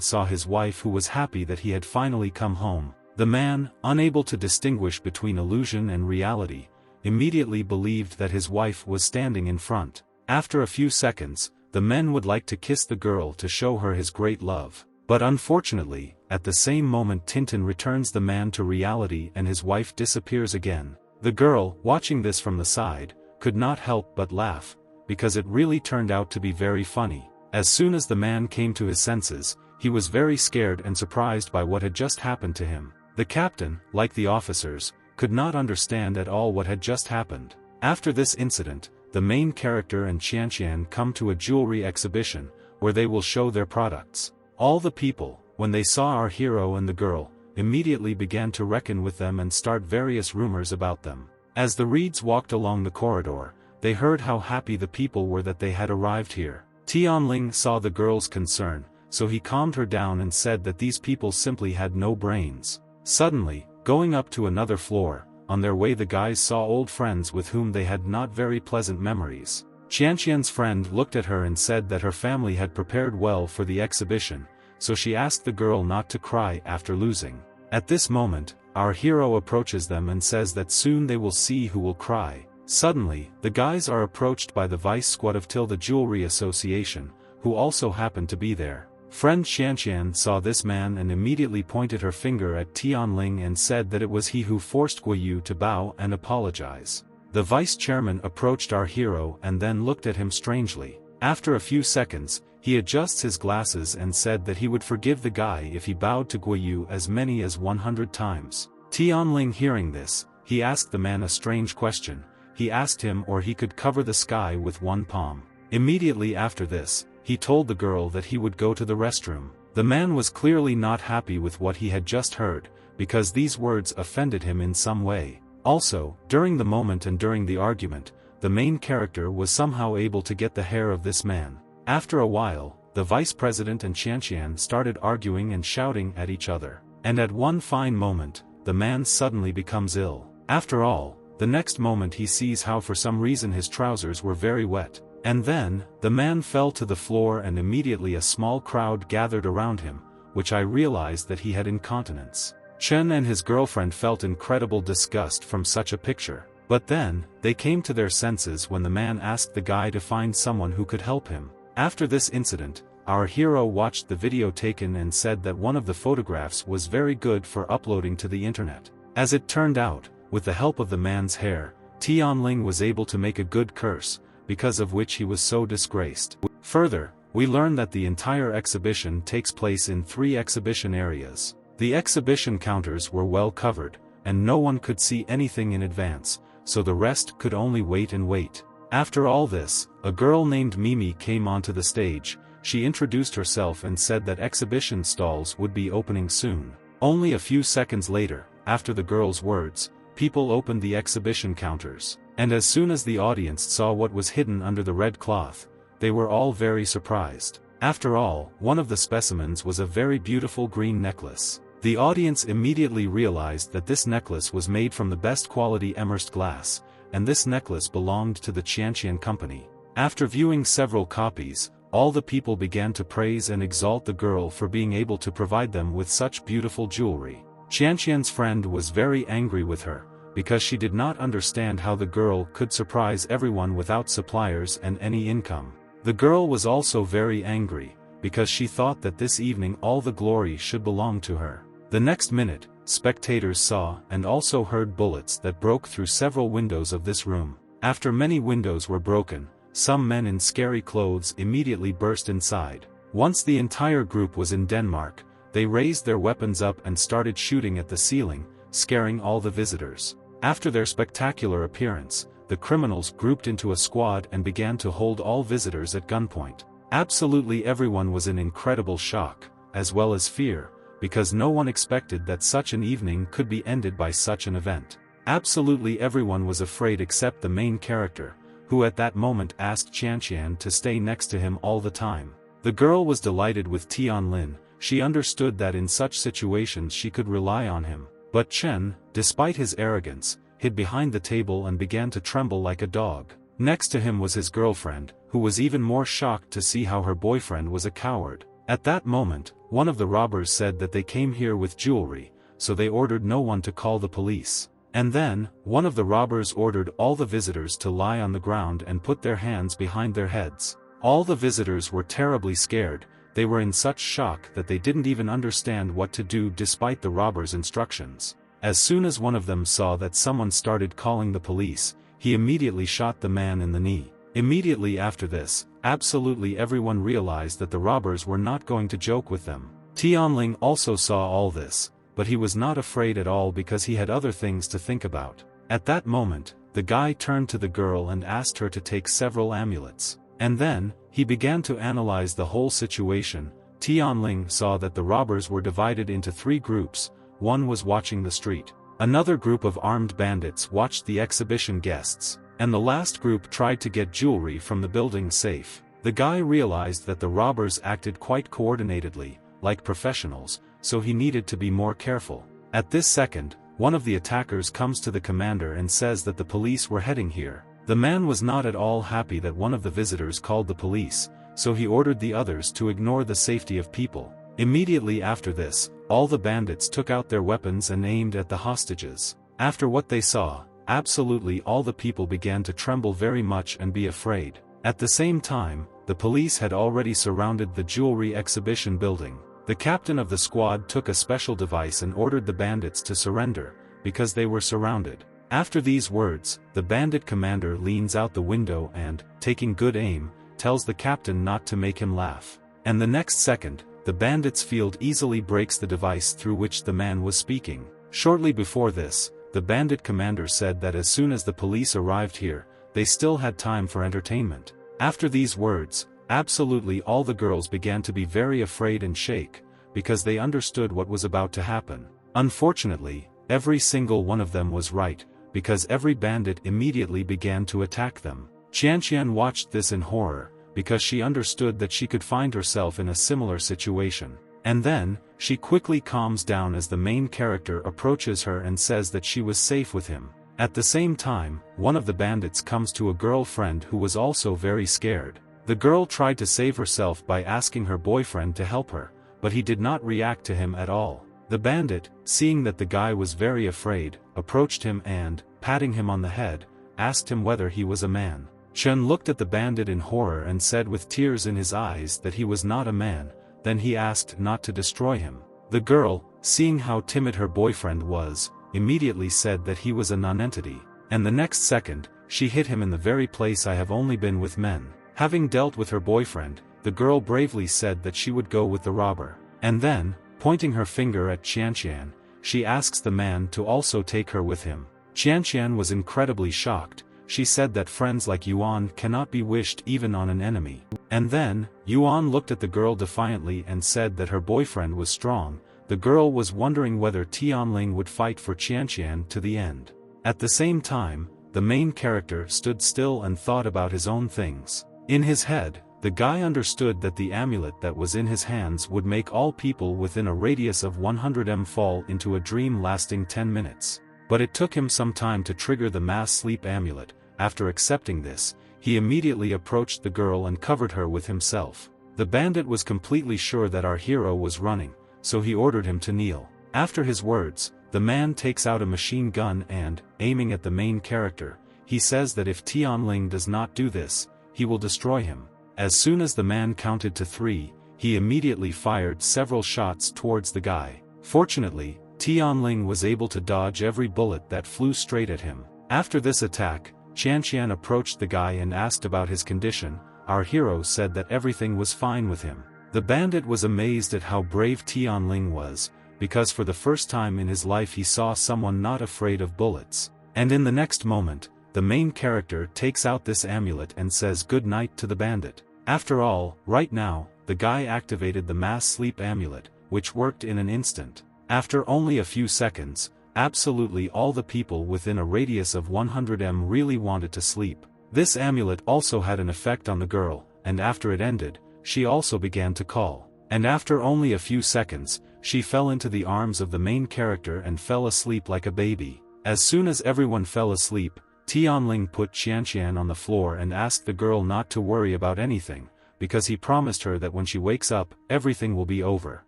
saw his wife, who was happy that he had finally come home. The man, unable to distinguish between illusion and reality, immediately believed that his wife was standing in front. After a few seconds, the man would like to kiss the girl to show her his great love. But unfortunately, at the same moment Tintin returns the man to reality and his wife disappears again. The girl, watching this from the side, could not help but laugh, because it really turned out to be very funny. As soon as the man came to his senses, he was very scared and surprised by what had just happened to him. The captain, like the officers, could not understand at all what had just happened. After this incident, the main character and Qianqian come to a jewelry exhibition, where they will show their products. All the people, when they saw our hero and the girl, immediately began to reckon with them and start various rumors about them. As the reeds walked along the corridor, they heard how happy the people were that they had arrived here. Tianling saw the girl's concern, so he calmed her down and said that these people simply had no brains. Suddenly, going up to another floor, on their way the guys saw old friends with whom they had not very pleasant memories. Qianqian's friend looked at her and said that her family had prepared well for the exhibition, so she asked the girl not to cry after losing. At this moment, our hero approaches them and says that soon they will see who will cry. Suddenly, the guys are approached by the vice squad of the Jewelry Association, who also happened to be there. Friend Qianqian saw this man and immediately pointed her finger at Tianling and said that it was he who forced Guiyu to bow and apologize. The vice chairman approached our hero and then looked at him strangely. After a few seconds, he adjusts his glasses and said that he would forgive the guy if he bowed to Guiyu as many as 100 times. Tianling hearing this, he asked the man a strange question. He asked him or he could cover the sky with one palm. Immediately after this, he told the girl that he would go to the restroom. The man was clearly not happy with what he had just heard, because these words offended him in some way. Also, during the moment and during the argument, the main character was somehow able to get the hair of this man. After a while, the vice president and Qianqian started arguing and shouting at each other. And at one fine moment, the man suddenly becomes ill. After all, the next moment he sees how for some reason his trousers were very wet. And then, the man fell to the floor and immediately a small crowd gathered around him, which I realized that he had incontinence. Chen and his girlfriend felt incredible disgust from such a picture. But then, they came to their senses when the man asked the guy to find someone who could help him. After this incident, our hero watched the video taken and said that one of the photographs was very good for uploading to the internet. As it turned out, with the help of the man's hair, Tianling was able to make a good curse, because of which he was so disgraced. Further, we learn that the entire exhibition takes place in 3 exhibition areas. The exhibition counters were well covered, and no one could see anything in advance, so the rest could only wait and wait. After all this, a girl named Mimi came onto the stage. She introduced herself and said that exhibition stalls would be opening soon. Only a few seconds later, after the girl's words, people opened the exhibition counters, and as soon as the audience saw what was hidden under the red cloth, they were all very surprised. After all, one of the specimens was a very beautiful green necklace. The audience immediately realized that this necklace was made from the best quality emersed glass, and this necklace belonged to the Qianqian company. After viewing several copies, all the people began to praise and exalt the girl for being able to provide them with such beautiful jewelry. Qianqian's friend was very angry with her, because she did not understand how the girl could surprise everyone without suppliers and any income. The girl was also very angry, because she thought that this evening all the glory should belong to her. The next minute, spectators saw and also heard bullets that broke through several windows of this room. After many windows were broken, some men in scary clothes immediately burst inside. Once the entire group was in Denmark, they raised their weapons up and started shooting at the ceiling, scaring all the visitors. After their spectacular appearance, the criminals grouped into a squad and began to hold all visitors at gunpoint. Absolutely everyone was in incredible shock, as well as fear, because no one expected that such an evening could be ended by such an event. Absolutely everyone was afraid except the main character, who at that moment asked Qianqian to stay next to him all the time. The girl was delighted with Tianling. She understood that in such situations she could rely on him. But Chen, despite his arrogance, hid behind the table and began to tremble like a dog. Next to him was his girlfriend, who was even more shocked to see how her boyfriend was a coward. At that moment, one of the robbers said that they came here with jewelry, so they ordered no one to call the police. And then, one of the robbers ordered all the visitors to lie on the ground and put their hands behind their heads. All the visitors were terribly scared. They were in such shock that they didn't even understand what to do despite the robber's instructions. As soon as one of them saw that someone started calling the police, he immediately shot the man in the knee. Immediately after this, absolutely everyone realized that the robbers were not going to joke with them. Tianling also saw all this, but he was not afraid at all because he had other things to think about. At that moment, the guy turned to the girl and asked her to take several amulets. And then, he began to analyze the whole situation. Tianling saw that the robbers were divided into 3 groups. One was watching the street. Another group of armed bandits watched the exhibition guests. And the last group tried to get jewelry from the building safe. The guy realized that the robbers acted quite coordinatedly, like professionals, so he needed to be more careful. At this second, one of the attackers comes to the commander and says that the police were heading here. The man was not at all happy that one of the visitors called the police, so he ordered the others to ignore the safety of people. Immediately after this, all the bandits took out their weapons and aimed at the hostages. After what they saw, absolutely all the people began to tremble very much and be afraid. At the same time, the police had already surrounded the jewelry exhibition building. The captain of the squad took a special device and ordered the bandits to surrender, because they were surrounded. After these words, the bandit commander leans out the window and, taking good aim, tells the captain not to make him laugh. And the next second, the bandit's field easily breaks the device through which the man was speaking. Shortly before this, the bandit commander said that as soon as the police arrived here, they still had time for entertainment. After these words, absolutely all the girls began to be very afraid and shake, because they understood what was about to happen. Unfortunately, every single one of them was right, because every bandit immediately began to attack them. Qianqian watched this in horror, because she understood that she could find herself in a similar situation. And then, she quickly calms down as the main character approaches her and says that she was safe with him. At the same time, one of the bandits comes to a girlfriend who was also very scared. The girl tried to save herself by asking her boyfriend to help her, but he did not react to him at all. The bandit, seeing that the guy was very afraid, approached him and, patting him on the head, asked him whether he was a man. Chen looked at the bandit in horror and said with tears in his eyes that he was not a man. Then he asked not to destroy him. The girl, seeing how timid her boyfriend was, immediately said that he was a nonentity. And the next second, she hit him in the very place I have only been with men. Having dealt with her boyfriend, the girl bravely said that she would go with the robber. And then, pointing her finger at Qianqian, she asks the man to also take her with him. Qianqian was incredibly shocked. She said that friends like Yuan cannot be wished even on an enemy. And then, Yuan looked at the girl defiantly and said that her boyfriend was strong. The girl was wondering whether Tianling would fight for Qianqian to the end. At the same time, the main character stood still and thought about his own things. In his head, the guy understood that the amulet that was in his hands would make all people within a radius of 100 m fall into a dream lasting 10 minutes. But it took him some time to trigger the mass sleep amulet. After accepting this, he immediately approached the girl and covered her with himself. The bandit was completely sure that our hero was running, so he ordered him to kneel. After his words, the man takes out a machine gun and, aiming at the main character, he says that if Tianling does not do this, he will destroy him. As soon as the man counted to 3, he immediately fired several shots towards the guy. Fortunately, Tianling was able to dodge every bullet that flew straight at him. After this attack, Qianqian approached the guy and asked about his condition. Our hero said that everything was fine with him. The bandit was amazed at how brave Tianling was, because for the first time in his life he saw someone not afraid of bullets. And in the next moment, the main character takes out this amulet and says good night to the bandit. After all, right now, the guy activated the mass sleep amulet, which worked in an instant. After only a few seconds, absolutely all the people within a radius of 100 m really wanted to sleep. This amulet also had an effect on the girl, and after it ended, she also began to call. And after only a few seconds, she fell into the arms of the main character and fell asleep like a baby. As soon as everyone fell asleep, Tianling put Qianqian on the floor and asked the girl not to worry about anything, because he promised her that when she wakes up, everything will be over.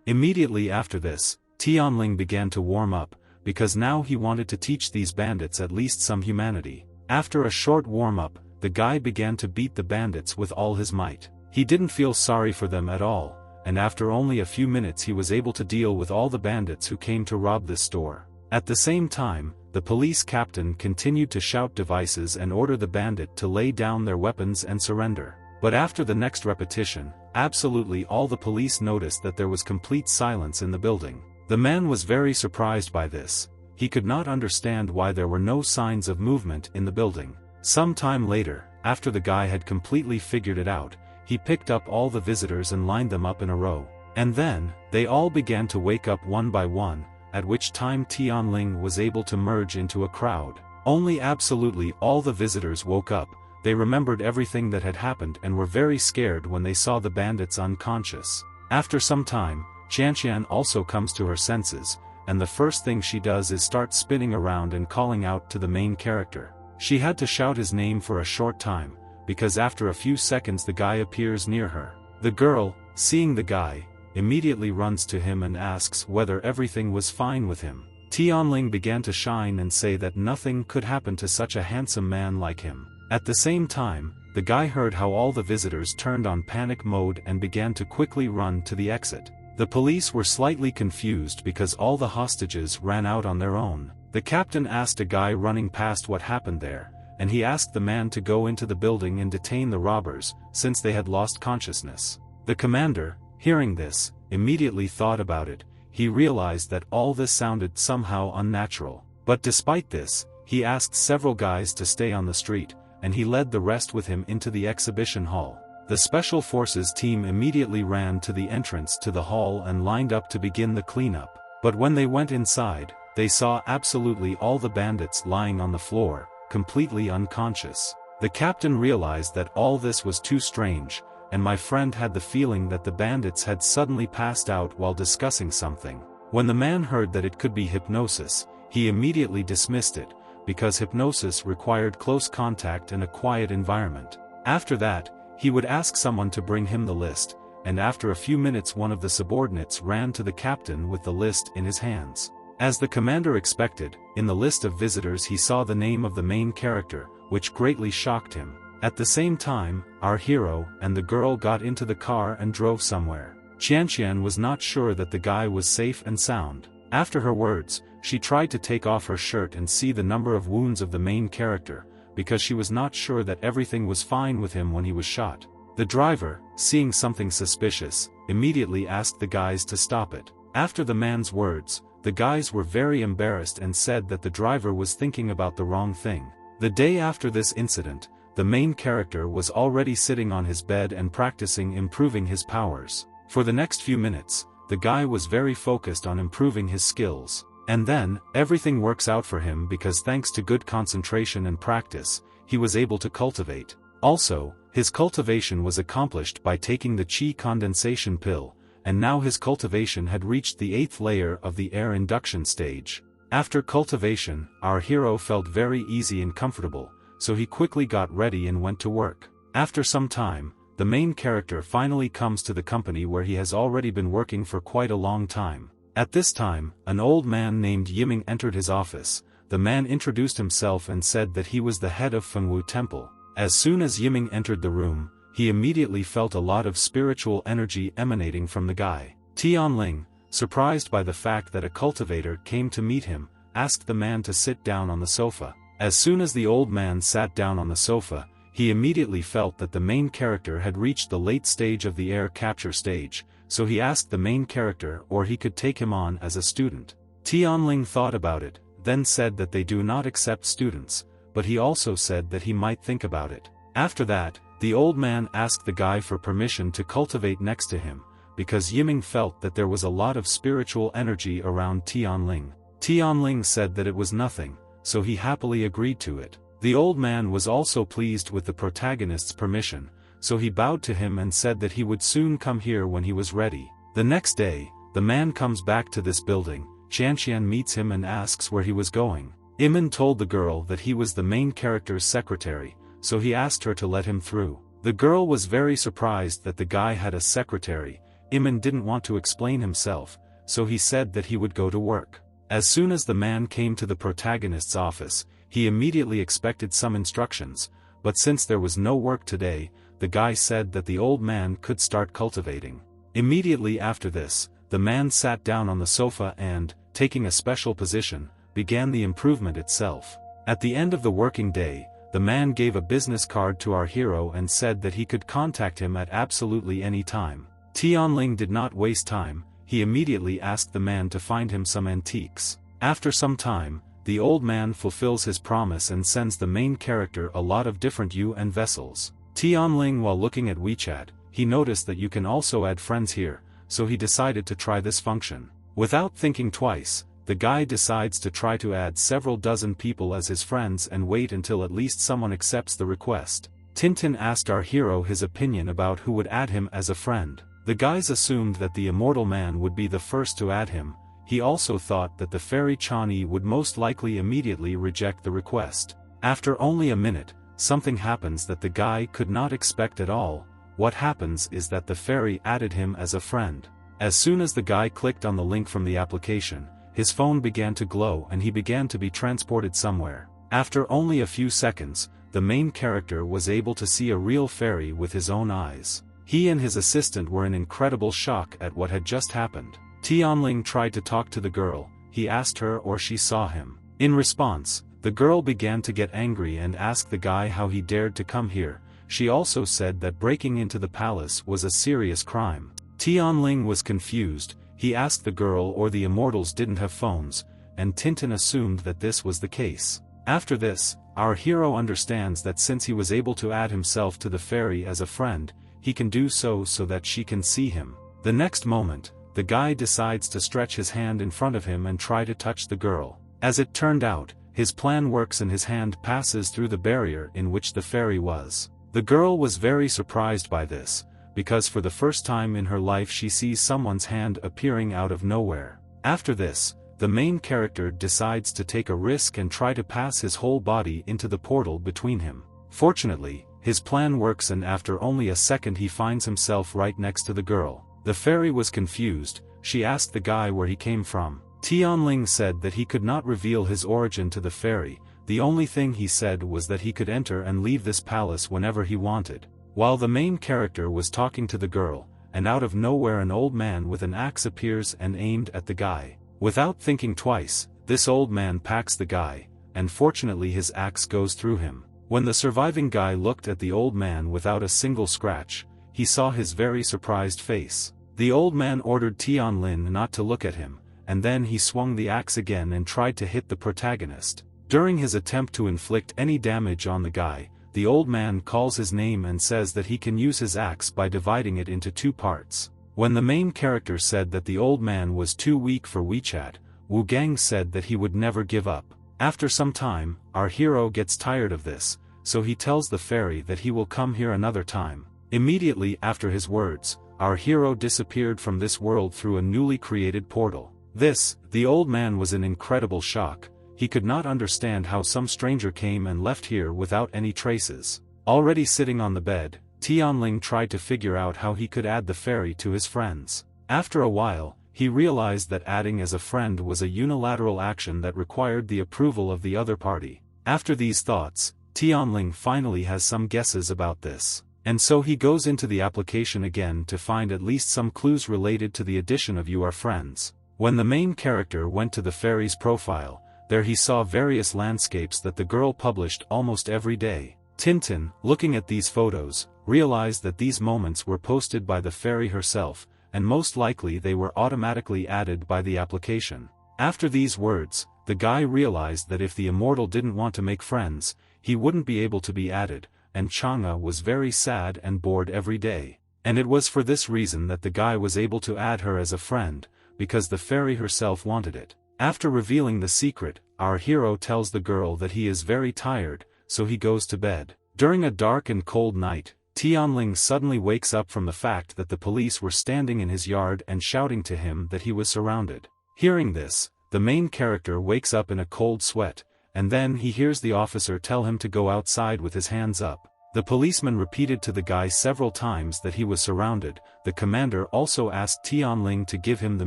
Immediately after this, Tianling began to warm up, because now he wanted to teach these bandits at least some humanity. After a short warm-up, the guy began to beat the bandits with all his might. He didn't feel sorry for them at all, and after only a few minutes he was able to deal with all the bandits who came to rob this store. At the same time, the police captain continued to shout devices and order the bandit to lay down their weapons and surrender. But after the next repetition, absolutely all the police noticed that there was complete silence in the building. The man was very surprised by this. He could not understand why there were no signs of movement in the building. Some time later, after the guy had completely figured it out, he picked up all the visitors and lined them up in a row. And then, they all began to wake up one by one, at which time Tianling was able to merge into a crowd. Only absolutely all the visitors woke up. They remembered everything that had happened and were very scared when they saw the bandits unconscious. After some time, Qianqian also comes to her senses, and the first thing she does is start spinning around and calling out to the main character. She had to shout his name for a short time, because after a few seconds the guy appears near her. The girl, seeing the guy, immediately runs to him and asks whether everything was fine with him. Tianling began to shine and say that nothing could happen to such a handsome man like him. At the same time, the guy heard how all the visitors turned on panic mode and began to quickly run to the exit. The police were slightly confused because all the hostages ran out on their own. The captain asked a guy running past what happened there, and he asked the man to go into the building and detain the robbers, since they had lost consciousness. The commander, hearing this, immediately thought about it. He realized that all this sounded somehow unnatural. But despite this, he asked several guys to stay on the street, and he led the rest with him into the exhibition hall. The Special Forces team immediately ran to the entrance to the hall and lined up to begin the cleanup. But when they went inside, they saw absolutely all the bandits lying on the floor, completely unconscious. The captain realized that all this was too strange, and my friend had the feeling that the bandits had suddenly passed out while discussing something. When the man heard that it could be hypnosis, he immediately dismissed it, because hypnosis required close contact and a quiet environment. After that, he would ask someone to bring him the list, and after a few minutes one of the subordinates ran to the captain with the list in his hands. As the commander expected, in the list of visitors he saw the name of the main character, which greatly shocked him. At the same time, our hero and the girl got into the car and drove somewhere. Qianqian was not sure that the guy was safe and sound. After her words, she tried to take off her shirt and see the number of wounds of the main character, because she was not sure that everything was fine with him when he was shot. The driver, seeing something suspicious, immediately asked the guys to stop it. After the man's words, the guys were very embarrassed and said that the driver was thinking about the wrong thing. The day after this incident, the main character was already sitting on his bed and practicing improving his powers. For the next few minutes, the guy was very focused on improving his skills. And then, everything works out for him because thanks to good concentration and practice, he was able to cultivate. Also, his cultivation was accomplished by taking the chi condensation pill, and now his cultivation had reached the 8th layer of the air induction stage. After cultivation, our hero felt very easy and comfortable, so he quickly got ready and went to work. After some time, the main character finally comes to the company where he has already been working for quite a long time. At this time, an old man named Yiming entered his office. The man introduced himself and said that he was the head of Fengwu Temple. As soon as Yiming entered the room, he immediately felt a lot of spiritual energy emanating from the guy. Tianling, surprised by the fact that a cultivator came to meet him, asked the man to sit down on the sofa. As soon as the old man sat down on the sofa, he immediately felt that the main character had reached the late stage of the air capture stage, so he asked the main character or he could take him on as a student. Tianling thought about it, then said that they do not accept students, but he also said that he might think about it. After that, the old man asked the guy for permission to cultivate next to him, because Yiming felt that there was a lot of spiritual energy around Tianling. Tianling said that it was nothing, so he happily agreed to it. The old man was also pleased with the protagonist's permission, so he bowed to him and said that he would soon come here when he was ready. The next day, the man comes back to this building. Qianqian meets him and asks where he was going. Iman told the girl that he was the main character's secretary, so he asked her to let him through. The girl was very surprised that the guy had a secretary. Iman didn't want to explain himself, so he said that he would go to work. As soon as the man came to the protagonist's office, he immediately expected some instructions, but since there was no work today, the guy said that the old man could start cultivating. Immediately after this, the man sat down on the sofa and, taking a special position, began the improvement itself. At the end of the working day, the man gave a business card to our hero and said that he could contact him at absolutely any time. Tianling did not waste time, he immediately asked the man to find him some antiques. After some time, the old man fulfills his promise and sends the main character a lot of different yuan vessels. Tianling, while looking at WeChat, he noticed that you can also add friends here, so he decided to try this function. Without thinking twice, the guy decides to try to add several dozen people as his friends and wait until at least someone accepts the request. Tintin asked our hero his opinion about who would add him as a friend. The guys assumed that the immortal man would be the first to add him. He also thought that the fairy Chani would most likely immediately reject the request. After only a minute, something happens that the guy could not expect at all. What happens is that the fairy added him as a friend. As soon as the guy clicked on the link from the application, his phone began to glow and he began to be transported somewhere. After only a few seconds, the main character was able to see a real fairy with his own eyes. He and his assistant were in incredible shock at what had just happened. Tianling tried to talk to the girl. He asked her or she saw him. In response, the girl began to get angry and asked the guy how he dared to come here. She also said that breaking into the palace was a serious crime. Tianling was confused. He asked the girl or the immortals didn't have phones, and Tintin assumed that this was the case. After this, our hero understands that since he was able to add himself to the fairy as a friend, he can do so that she can see him. The next moment, the guy decides to stretch his hand in front of him and try to touch the girl. As it turned out, his plan works and his hand passes through the barrier in which the fairy was. The girl was very surprised by this, because for the first time in her life she sees someone's hand appearing out of nowhere. After this, the main character decides to take a risk and try to pass his whole body into the portal between him. Fortunately, his plan works and after only a second he finds himself right next to the girl. The fairy was confused. She asked the guy where he came from. Tianling said that he could not reveal his origin to the fairy. The only thing he said was that he could enter and leave this palace whenever he wanted. While the main character was talking to the girl, and out of nowhere an old man with an axe appears and aimed at the guy. Without thinking twice, this old man packs the guy, and fortunately his axe goes through him. When the surviving guy looked at the old man without a single scratch, he saw his very surprised face. The old man ordered Tianlin not to look at him, and then he swung the axe again and tried to hit the protagonist. During his attempt to inflict any damage on the guy, the old man calls his name and says that he can use his axe by dividing it into two parts. When the main character said that the old man was too weak for WeChat, Wu Gang said that he would never give up. After some time, our hero gets tired of this, so he tells the fairy that he will come here another time. Immediately after his words, our hero disappeared from this world through a newly created portal. The old man was in incredible shock. He could not understand how some stranger came and left here without any traces. Already sitting on the bed, Tianling tried to figure out how he could add the fairy to his friends. After a while, he realized that adding as a friend was a unilateral action that required the approval of the other party. After these thoughts, Tianling finally has some guesses about this. And so he goes into the application again to find at least some clues related to the addition of "You Are Friends." When the main character went to the fairy's profile, there he saw various landscapes that the girl published almost every day. Tintin, looking at these photos, realized that these moments were posted by the fairy herself, and most likely they were automatically added by the application. After these words, the guy realized that if the immortal didn't want to make friends, he wouldn't be able to be added, and Chang'e was very sad and bored every day. And it was for this reason that the guy was able to add her as a friend, because the fairy herself wanted it. After revealing the secret, our hero tells the girl that he is very tired, so he goes to bed. During a dark and cold night, Tianling suddenly wakes up from the fact that the police were standing in his yard and shouting to him that he was surrounded. Hearing this, the main character wakes up in a cold sweat, and then he hears the officer tell him to go outside with his hands up. The policeman repeated to the guy several times that he was surrounded. The commander also asked Tianling to give him the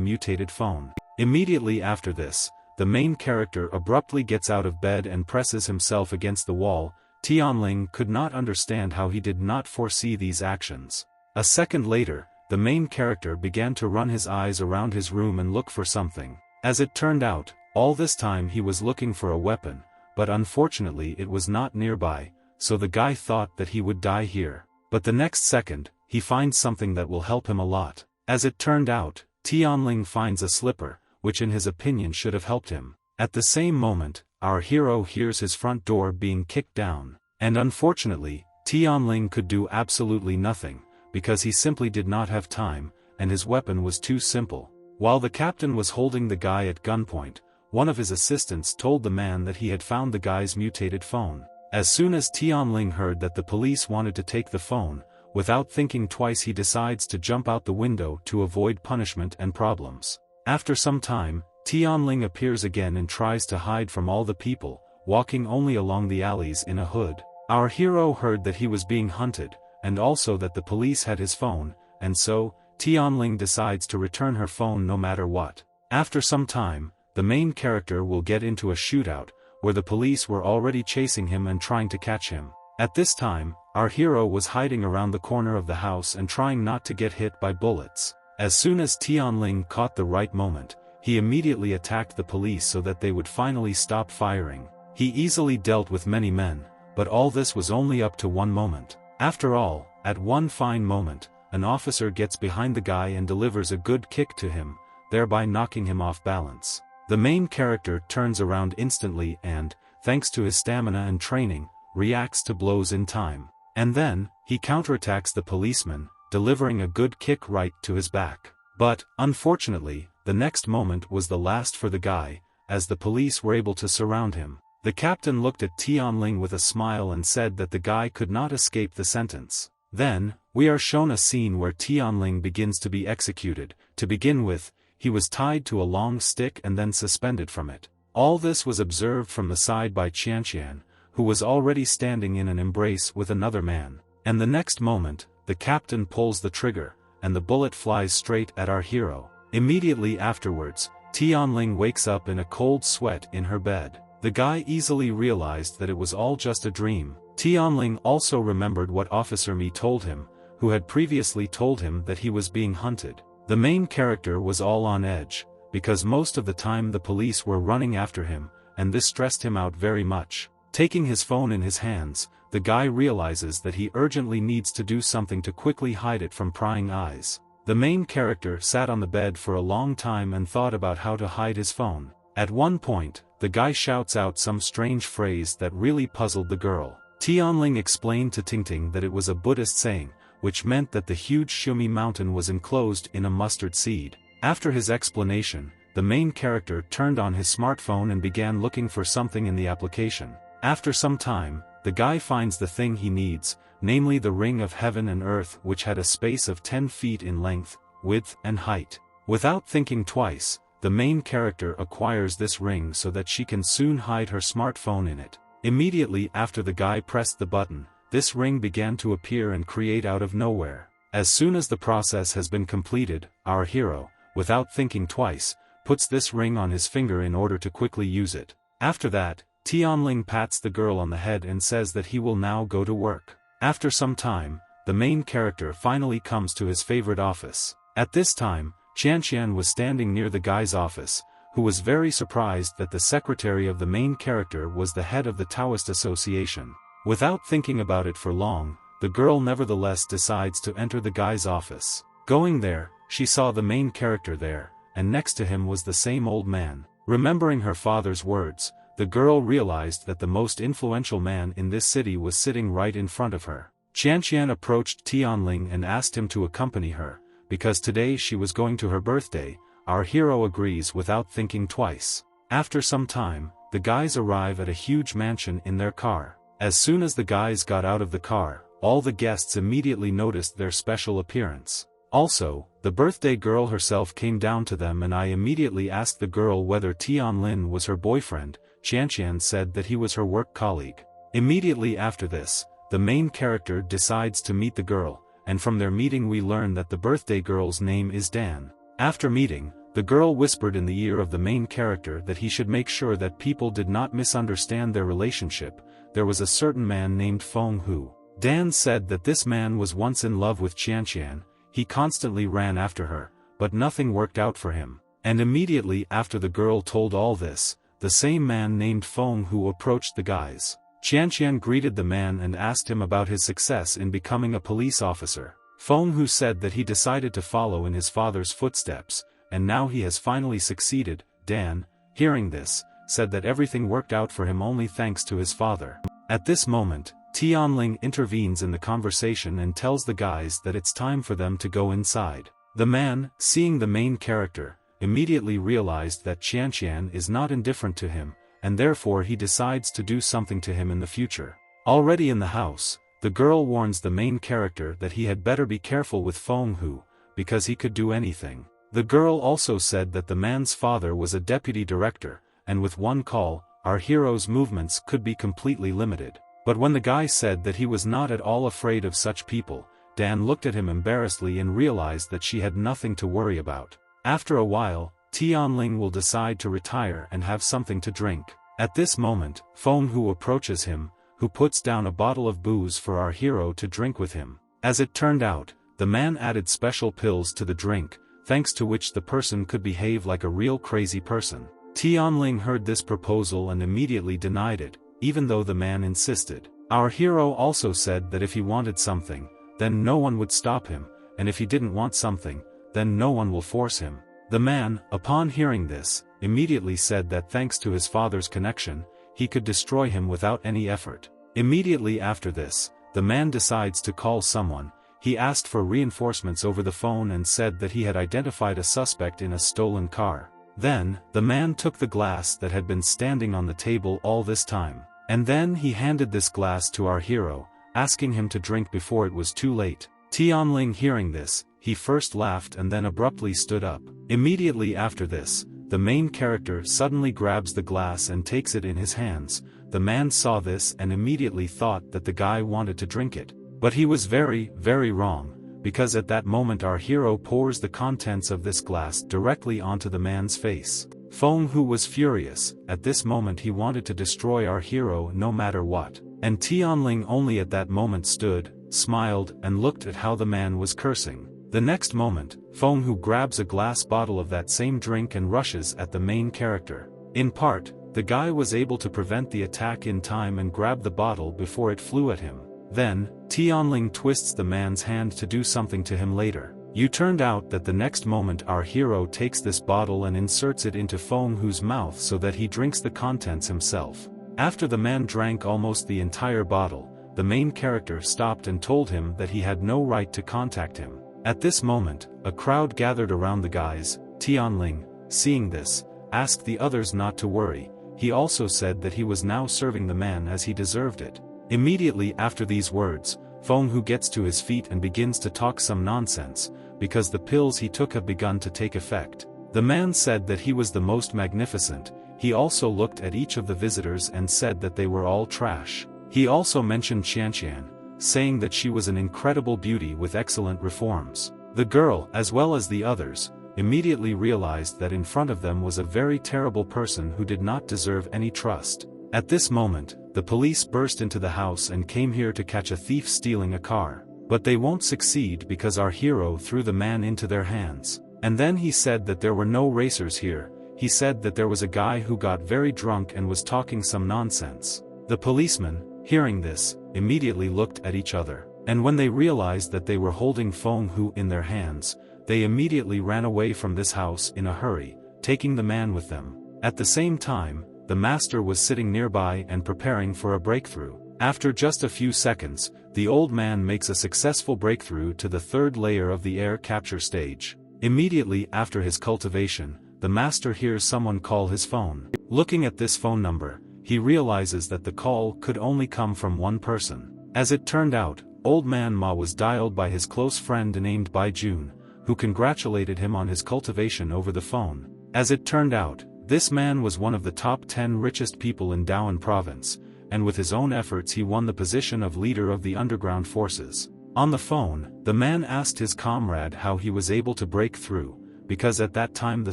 mutated phone. Immediately after this, the main character abruptly gets out of bed and presses himself against the wall. Tianling could not understand how he did not foresee these actions. A second later, the main character began to run his eyes around his room and look for something. As it turned out, all this time he was looking for a weapon, but unfortunately it was not nearby, so the guy thought that he would die here. But the next second, he finds something that will help him a lot. As it turned out, Tianling finds a slipper, which in his opinion should have helped him. At the same moment, our hero hears his front door being kicked down, and unfortunately, Tianling could do absolutely nothing, because he simply did not have time, and his weapon was too simple. While the captain was holding the guy at gunpoint, one of his assistants told the man that he had found the guy's mutated phone. As soon as Tianling heard that the police wanted to take the phone, without thinking twice he decides to jump out the window to avoid punishment and problems. After some time, Tianling appears again and tries to hide from all the people, walking only along the alleys in a hood. Our hero heard that he was being hunted, and also that the police had his phone, and so, Tianling decides to return her phone no matter what. After some time, the main character will get into a shootout, where the police were already chasing him and trying to catch him. At this time, our hero was hiding around the corner of the house and trying not to get hit by bullets. As soon as Tianling caught the right moment, he immediately attacked the police so that they would finally stop firing. He easily dealt with many men, but all this was only up to one moment. After all, at one fine moment, an officer gets behind the guy and delivers a good kick to him, thereby knocking him off balance. The main character turns around instantly and, thanks to his stamina and training, reacts to blows in time. And then, he counterattacks the policeman, delivering a good kick right to his back. But, unfortunately, the next moment was the last for the guy, as the police were able to surround him. The captain looked at Tianling with a smile and said that the guy could not escape the sentence. Then, we are shown a scene where Tianling begins to be executed. To begin with, he was tied to a long stick and then suspended from it. All this was observed from the side by Qianqian, who was already standing in an embrace with another man. And the next moment, the captain pulls the trigger, and the bullet flies straight at our hero. Immediately afterwards, Tianling wakes up in a cold sweat in her bed. The guy easily realized that it was all just a dream. Tianling also remembered what Officer Mi told him, who had previously told him that he was being hunted. The main character was all on edge, because most of the time the police were running after him, and this stressed him out very much. Taking his phone in his hands, the guy realizes that he urgently needs to do something to quickly hide it from prying eyes. The main character sat on the bed for a long time and thought about how to hide his phone. At one point, the guy shouts out some strange phrase that really puzzled the girl. Tianling explained to Tingting that it was a Buddhist saying, which meant that the huge Shumi mountain was enclosed in a mustard seed. After his explanation, the main character turned on his smartphone and began looking for something in the application. After some time, the guy finds the thing he needs, namely the ring of heaven and earth, which had a space of 10 feet in length, width and height. Without thinking twice, the main character acquires this ring so that she can soon hide her smartphone in it. Immediately after the guy pressed the button, this ring began to appear and create out of nowhere. As soon as the process has been completed, our hero, without thinking twice, puts this ring on his finger in order to quickly use it. After that, Tianling pats the girl on the head and says that he will now go to work. After some time, the main character finally comes to his favorite office. At this time, Qianqian was standing near the guy's office, who was very surprised that the secretary of the main character was the head of the Taoist Association. Without thinking about it for long, the girl nevertheless decides to enter the guy's office. Going there, she saw the main character there, and next to him was the same old man. Remembering her father's words, the girl realized that the most influential man in this city was sitting right in front of her. Qianqian approached Tianling and asked him to accompany her, because today she was going to her birthday. Our hero agrees without thinking twice. After some time, the guys arrive at a huge mansion in their car. As soon as the guys got out of the car, all the guests immediately noticed their special appearance. Also, the birthday girl herself came down to them, and I immediately asked the girl whether Tianlin was her boyfriend. Qianqian said that he was her work colleague. Immediately after this, the main character decides to meet the girl, and from their meeting we learn that the birthday girl's name is Dan. After meeting, the girl whispered in the ear of the main character that he should make sure that people did not misunderstand their relationship. There was a certain man named Feng Hu. Dan said that this man was once in love with Qianqian. He constantly ran after her, but nothing worked out for him. And immediately after the girl told all this, the same man named Feng Hu approached the guys. Qianqian greeted the man and asked him about his success in becoming a police officer. Feng Hu said that he decided to follow in his father's footsteps, and now he has finally succeeded. Dan, hearing this, said that everything worked out for him only thanks to his father. At this moment, Tianling intervenes in the conversation and tells the guys that it's time for them to go inside. The man, seeing the main character, immediately realized that Qianqian is not indifferent to him, and therefore he decides to do something to him in the future. Already in the house, the girl warns the main character that he had better be careful with Feng Hu, because he could do anything. The girl also said that the man's father was a deputy director, and with one call, our hero's movements could be completely limited. But when the guy said that he was not at all afraid of such people, Dan looked at him embarrassedly and realized that she had nothing to worry about. After a while, Tianling will decide to retire and have something to drink. At this moment, Feng Hu approaches him, who puts down a bottle of booze for our hero to drink with him. As it turned out, the man added special pills to the drink, thanks to which the person could behave like a real crazy person. Tianling heard this proposal and immediately denied it, even though the man insisted. Our hero also said that if he wanted something, then no one would stop him, and if he didn't want something, then no one will force him. The man, upon hearing this, immediately said that thanks to his father's connection, he could destroy him without any effort. Immediately after this, the man decides to call someone. He asked for reinforcements over the phone and said that he had identified a suspect in a stolen car. Then, the man took the glass that had been standing on the table all this time. And then he handed this glass to our hero, asking him to drink before it was too late. Tianling hearing this, he first laughed and then abruptly stood up. Immediately after this, the main character suddenly grabs the glass and takes it in his hands. The man saw this and immediately thought that the guy wanted to drink it. But he was very, very wrong, because at that moment our hero pours the contents of this glass directly onto the man's face. Feng Hu was furious. At this moment he wanted to destroy our hero no matter what. And Tianling only at that moment stood, smiled and looked at how the man was cursing. The next moment, Feng Hu grabs a glass bottle of that same drink and rushes at the main character. In part, the guy was able to prevent the attack in time and grab the bottle before it flew at him. Then, Tianling twists the man's hand to do something to him later. You turned out that the next moment our hero takes this bottle and inserts it into Feng Hu's mouth so that he drinks the contents himself. After the man drank almost the entire bottle, the main character stopped and told him that he had no right to contact him. At this moment, a crowd gathered around the guys. Tianling, seeing this, asked the others not to worry. He also said that he was now serving the man as he deserved it. Immediately after these words, Feng Hu gets to his feet and begins to talk some nonsense, because the pills he took have begun to take effect. The man said that he was the most magnificent. He also looked at each of the visitors and said that they were all trash. He also mentioned Qianqian, saying that she was an incredible beauty with excellent reforms. The girl, as well as the others, immediately realized that in front of them was a very terrible person who did not deserve any trust. At this moment, the police burst into the house and came here to catch a thief stealing a car. But they won't succeed because our hero threw the man into their hands. And then he said that there were no racers here. He said that there was a guy who got very drunk and was talking some nonsense. The policemen, hearing this, immediately looked at each other. And when they realized that they were holding Feng Hu in their hands, they immediately ran away from this house in a hurry, taking the man with them. At the same time, the master was sitting nearby and preparing for a breakthrough. After just a few seconds, the old man makes a successful breakthrough to the third layer of the air capture stage. Immediately after his cultivation, the master hears someone call his phone. Looking at this phone number, he realizes that the call could only come from one person. As it turned out, old man Ma was dialed by his close friend named Bai Jun, who congratulated him on his cultivation over the phone. As it turned out, this man was one of the top 10 richest people in Dawan province, and with his own efforts he won the position of leader of the underground forces. On the phone, the man asked his comrade how he was able to break through, because at that time the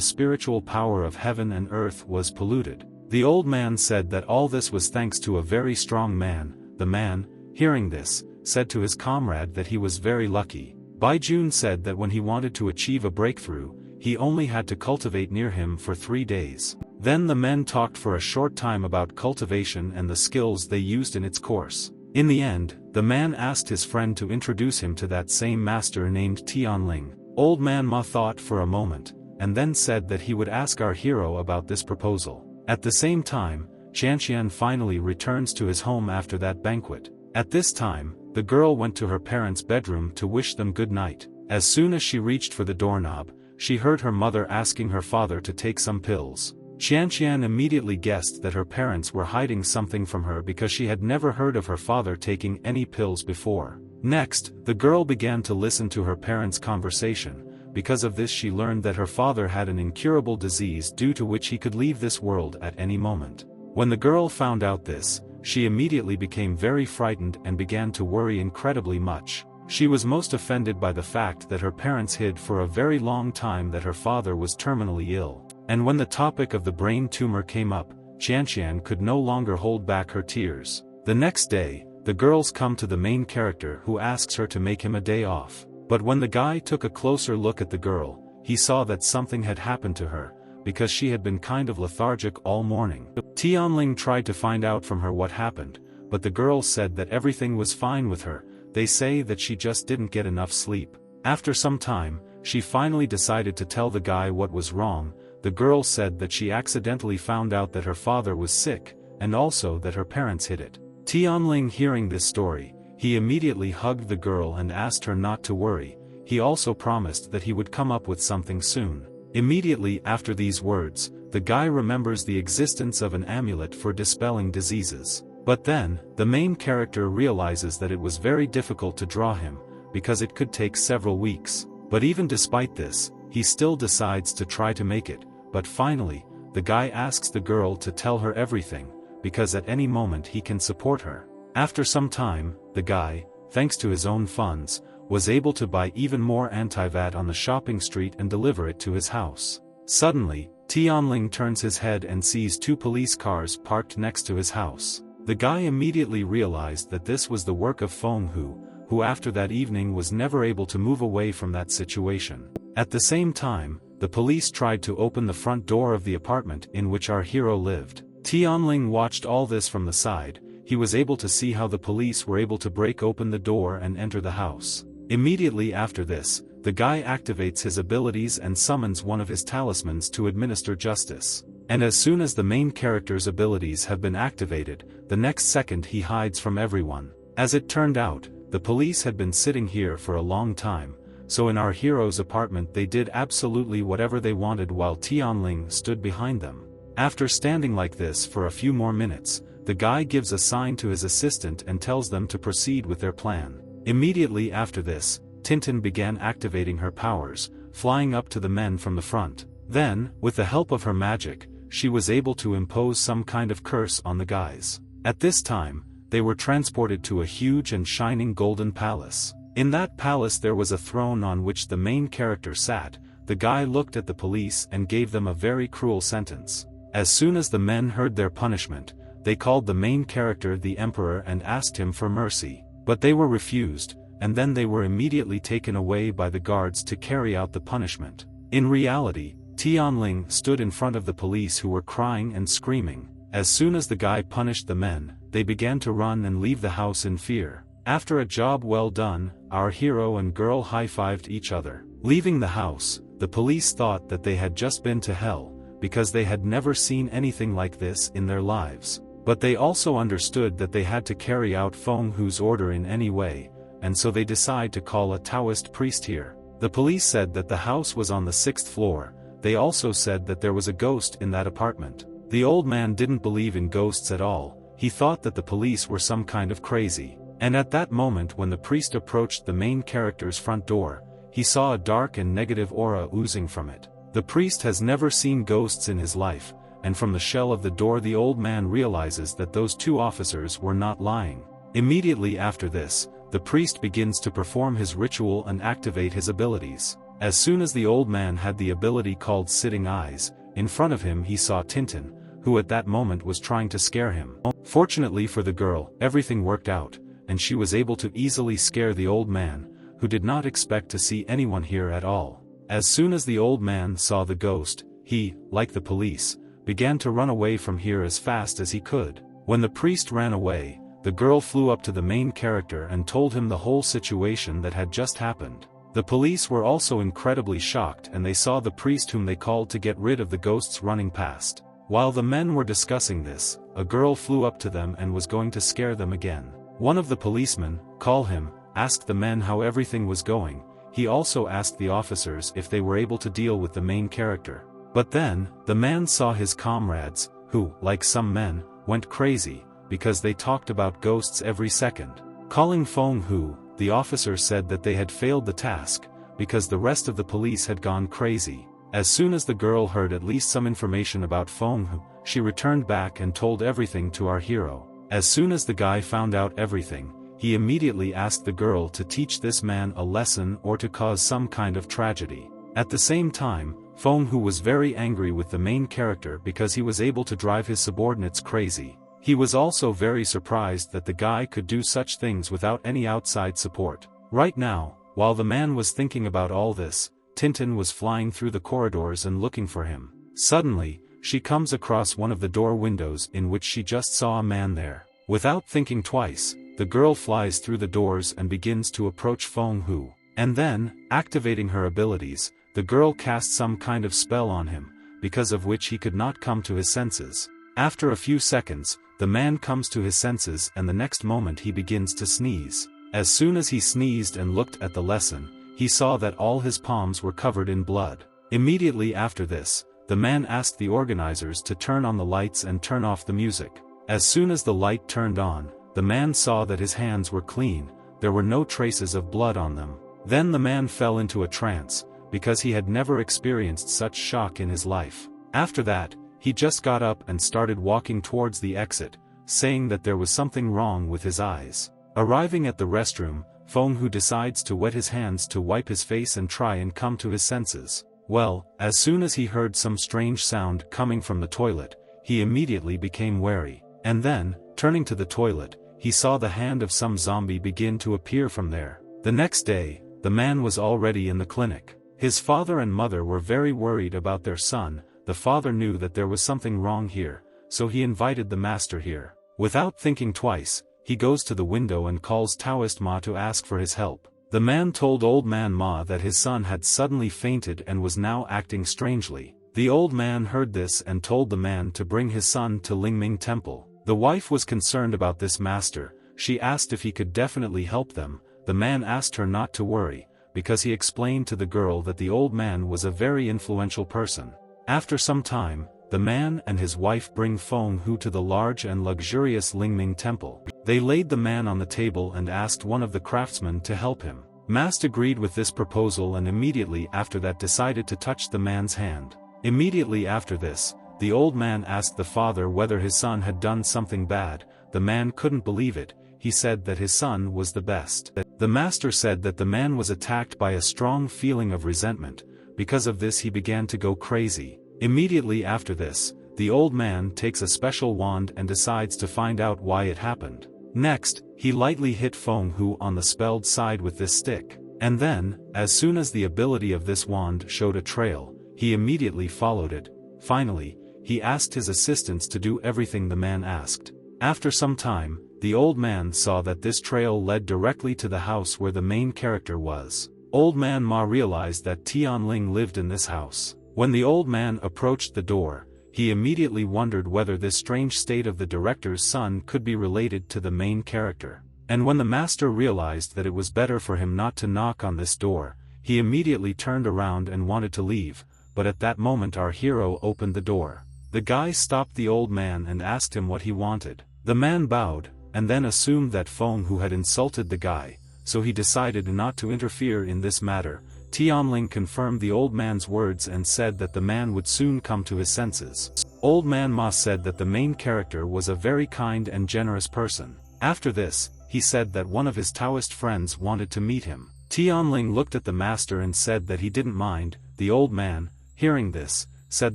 spiritual power of heaven and earth was polluted. The old man said that all this was thanks to a very strong man. The man, hearing this, said to his comrade that he was very lucky. Bai Jun said that when he wanted to achieve a breakthrough, he only had to cultivate near him for 3 days. Then the men talked for a short time about cultivation and the skills they used in its course. In the end, the man asked his friend to introduce him to that same master named Tianling. Old man Ma thought for a moment, and then said that he would ask our hero about this proposal. At the same time, Qian finally returns to his home after that banquet. At this time, the girl went to her parents' bedroom to wish them good night. As soon as she reached for the doorknob, she heard her mother asking her father to take some pills. Qian immediately guessed that her parents were hiding something from her because she had never heard of her father taking any pills before. Next, the girl began to listen to her parents' conversation. Because of this she learned that her father had an incurable disease due to which he could leave this world at any moment. When the girl found out this, she immediately became very frightened and began to worry incredibly much. She was most offended by the fact that her parents hid for a very long time that her father was terminally ill. And when the topic of the brain tumor came up, Qian could no longer hold back her tears. The next day, the girls come to the main character who asks her to make him a day off. But when the guy took a closer look at the girl, he saw that something had happened to her, because she had been kind of lethargic all morning. Tianling tried to find out from her what happened, but the girl said that everything was fine with her. They say that she just didn't get enough sleep. After some time, she finally decided to tell the guy what was wrong. The girl said that she accidentally found out that her father was sick, and also that her parents hid it. Tianling hearing this story, he immediately hugged the girl and asked her not to worry. He also promised that he would come up with something soon. Immediately after these words, the guy remembers the existence of an amulet for dispelling diseases. But then, the main character realizes that it was very difficult to draw him, because it could take several weeks. But even despite this, he still decides to try to make it. But finally, the guy asks the girl to tell her everything, because at any moment he can support her. After some time, the guy, thanks to his own funds, was able to buy even more anti-VAT on the shopping street and deliver it to his house. Suddenly, Tianling turns his head and sees 2 police cars parked next to his house. The guy immediately realized that this was the work of Feng Hu, who after that evening was never able to move away from that situation. At the same time, the police tried to open the front door of the apartment in which our hero lived. Tianling watched all this from the side. He was able to see how the police were able to break open the door and enter the house. Immediately after this, the guy activates his abilities and summons one of his talismans to administer justice. And as soon as the main character's abilities have been activated, the next second he hides from everyone. As it turned out, the police had been sitting here for a long time, so in our hero's apartment they did absolutely whatever they wanted while Tianling stood behind them. After standing like this for a few more minutes, the guy gives a sign to his assistant and tells them to proceed with their plan. Immediately after this, Tintin began activating her powers, flying up to the men from the front. Then, with the help of her magic, she was able to impose some kind of curse on the guys. At this time, they were transported to a huge and shining golden palace. In that palace there was a throne on which the main character sat. The guy looked at the police and gave them a very cruel sentence. As soon as the men heard their punishment, they called the main character the emperor and asked him for mercy. But they were refused, and then they were immediately taken away by the guards to carry out the punishment. In reality, Tianling stood in front of the police who were crying and screaming. As soon as the guy punished the men, they began to run and leave the house in fear. After a job well done, our hero and girl high-fived each other. Leaving the house, the police thought that they had just been to hell. because they had never seen anything like this in their lives. But they also understood that they had to carry out Feng Hu's order in any way, and so they decide to call a Taoist priest here. The police said that the house was on the 6th floor. They also said that there was a ghost in that apartment. The old man didn't believe in ghosts at all. He thought that the police were some kind of crazy. And at that moment when the priest approached the main character's front door, he saw a dark and negative aura oozing from it. The priest has never seen ghosts in his life, and from the shell of the door the old man realizes that those two officers were not lying. Immediately after this, the priest begins to perform his ritual and activate his abilities. As soon as the old man had the ability called Sitting Eyes, in front of him he saw Tintin, who at that moment was trying to scare him. Fortunately for the girl, everything worked out, and she was able to easily scare the old man, who did not expect to see anyone here at all. As soon as the old man saw the ghost, he, like the police, began to run away from here as fast as he could. When the priest ran away, the girl flew up to the main character and told him the whole situation that had just happened. The police were also incredibly shocked and they saw the priest whom they called to get rid of the ghosts running past. While the men were discussing this, a girl flew up to them and was going to scare them again. One of the policemen, call him, asked the men how everything was going. He also asked the officers if they were able to deal with the main character. But then, the man saw his comrades, who, like some men, went crazy, because they talked about ghosts every second. Calling Feng Hu, the officer said that they had failed the task, because the rest of the police had gone crazy. As soon as the girl heard at least some information about Feng Hu, she returned back and told everything to our hero. As soon as the guy found out everything, he immediately asked the girl to teach this man a lesson or to cause some kind of tragedy. At the same time, Feng Hu was very angry with the main character because he was able to drive his subordinates crazy. He was also very surprised that the guy could do such things without any outside support. Right now, while the man was thinking about all this, Tintin was flying through the corridors and looking for him. Suddenly, she comes across one of the door windows in which she just saw a man there. Without thinking twice, the girl flies through the doors and begins to approach Feng Hu. And then, activating her abilities, the girl casts some kind of spell on him, because of which he could not come to his senses. After a few seconds, the man comes to his senses and the next moment he begins to sneeze. As soon as he sneezed and looked at the lesson, he saw that all his palms were covered in blood. Immediately after this, the man asked the organizers to turn on the lights and turn off the music. As soon as the light turned on, the man saw that his hands were clean, there were no traces of blood on them. Then the man fell into a trance, because he had never experienced such shock in his life. After that, he just got up and started walking towards the exit, saying that there was something wrong with his eyes. Arriving at the restroom, Feng Hu decides to wet his hands to wipe his face and try and come to his senses. Well, as soon as he heard some strange sound coming from the toilet, he immediately became wary. And then, turning to the toilet, he saw the hand of some zombie begin to appear from there. The next day, the man was already in the clinic. His father and mother were very worried about their son. The father knew that there was something wrong here, so he invited the master here. Without thinking twice, he goes to the window and calls Taoist Ma to ask for his help. The man told old man Ma that his son had suddenly fainted and was now acting strangely. The old man heard this and told the man to bring his son to Lingming Temple. The wife was concerned about this master. She asked if he could definitely help them. The man asked her not to worry, because he explained to the girl that the old man was a very influential person. After some time, the man and his wife bring Feng Hu to the large and luxurious Lingming Temple. They laid the man on the table and asked one of the craftsmen to help him. Mast agreed with this proposal and immediately after that decided to touch the man's hand. Immediately after this, the old man asked the father whether his son had done something bad. The man couldn't believe it. He said that his son was the best. The master said that the man was attacked by a strong feeling of resentment. Because of this he began to go crazy. Immediately after this, the old man takes a special wand and decides to find out why it happened. Next, he lightly hit Feng Hu on the spelled side with this stick. And then, as soon as the ability of this wand showed a trail, he immediately followed it. Finally, he asked his assistants to do everything the man asked. After some time, the old man saw that this trail led directly to the house where the main character was. Old man Ma realized that Tianling lived in this house. When the old man approached the door, he immediately wondered whether this strange state of the director's son could be related to the main character. And when the master realized that it was better for him not to knock on this door, he immediately turned around and wanted to leave, but at that moment our hero opened the door. The guy stopped the old man and asked him what he wanted. The man bowed, and then assumed that Feng Hu had insulted the guy, so he decided not to interfere in this matter. Tianling confirmed the old man's words and said that the man would soon come to his senses. Old man Ma said that the main character was a very kind and generous person. After this, he said that one of his Taoist friends wanted to meet him. Tianling looked at the master and said that he didn't mind. The old man, hearing this, said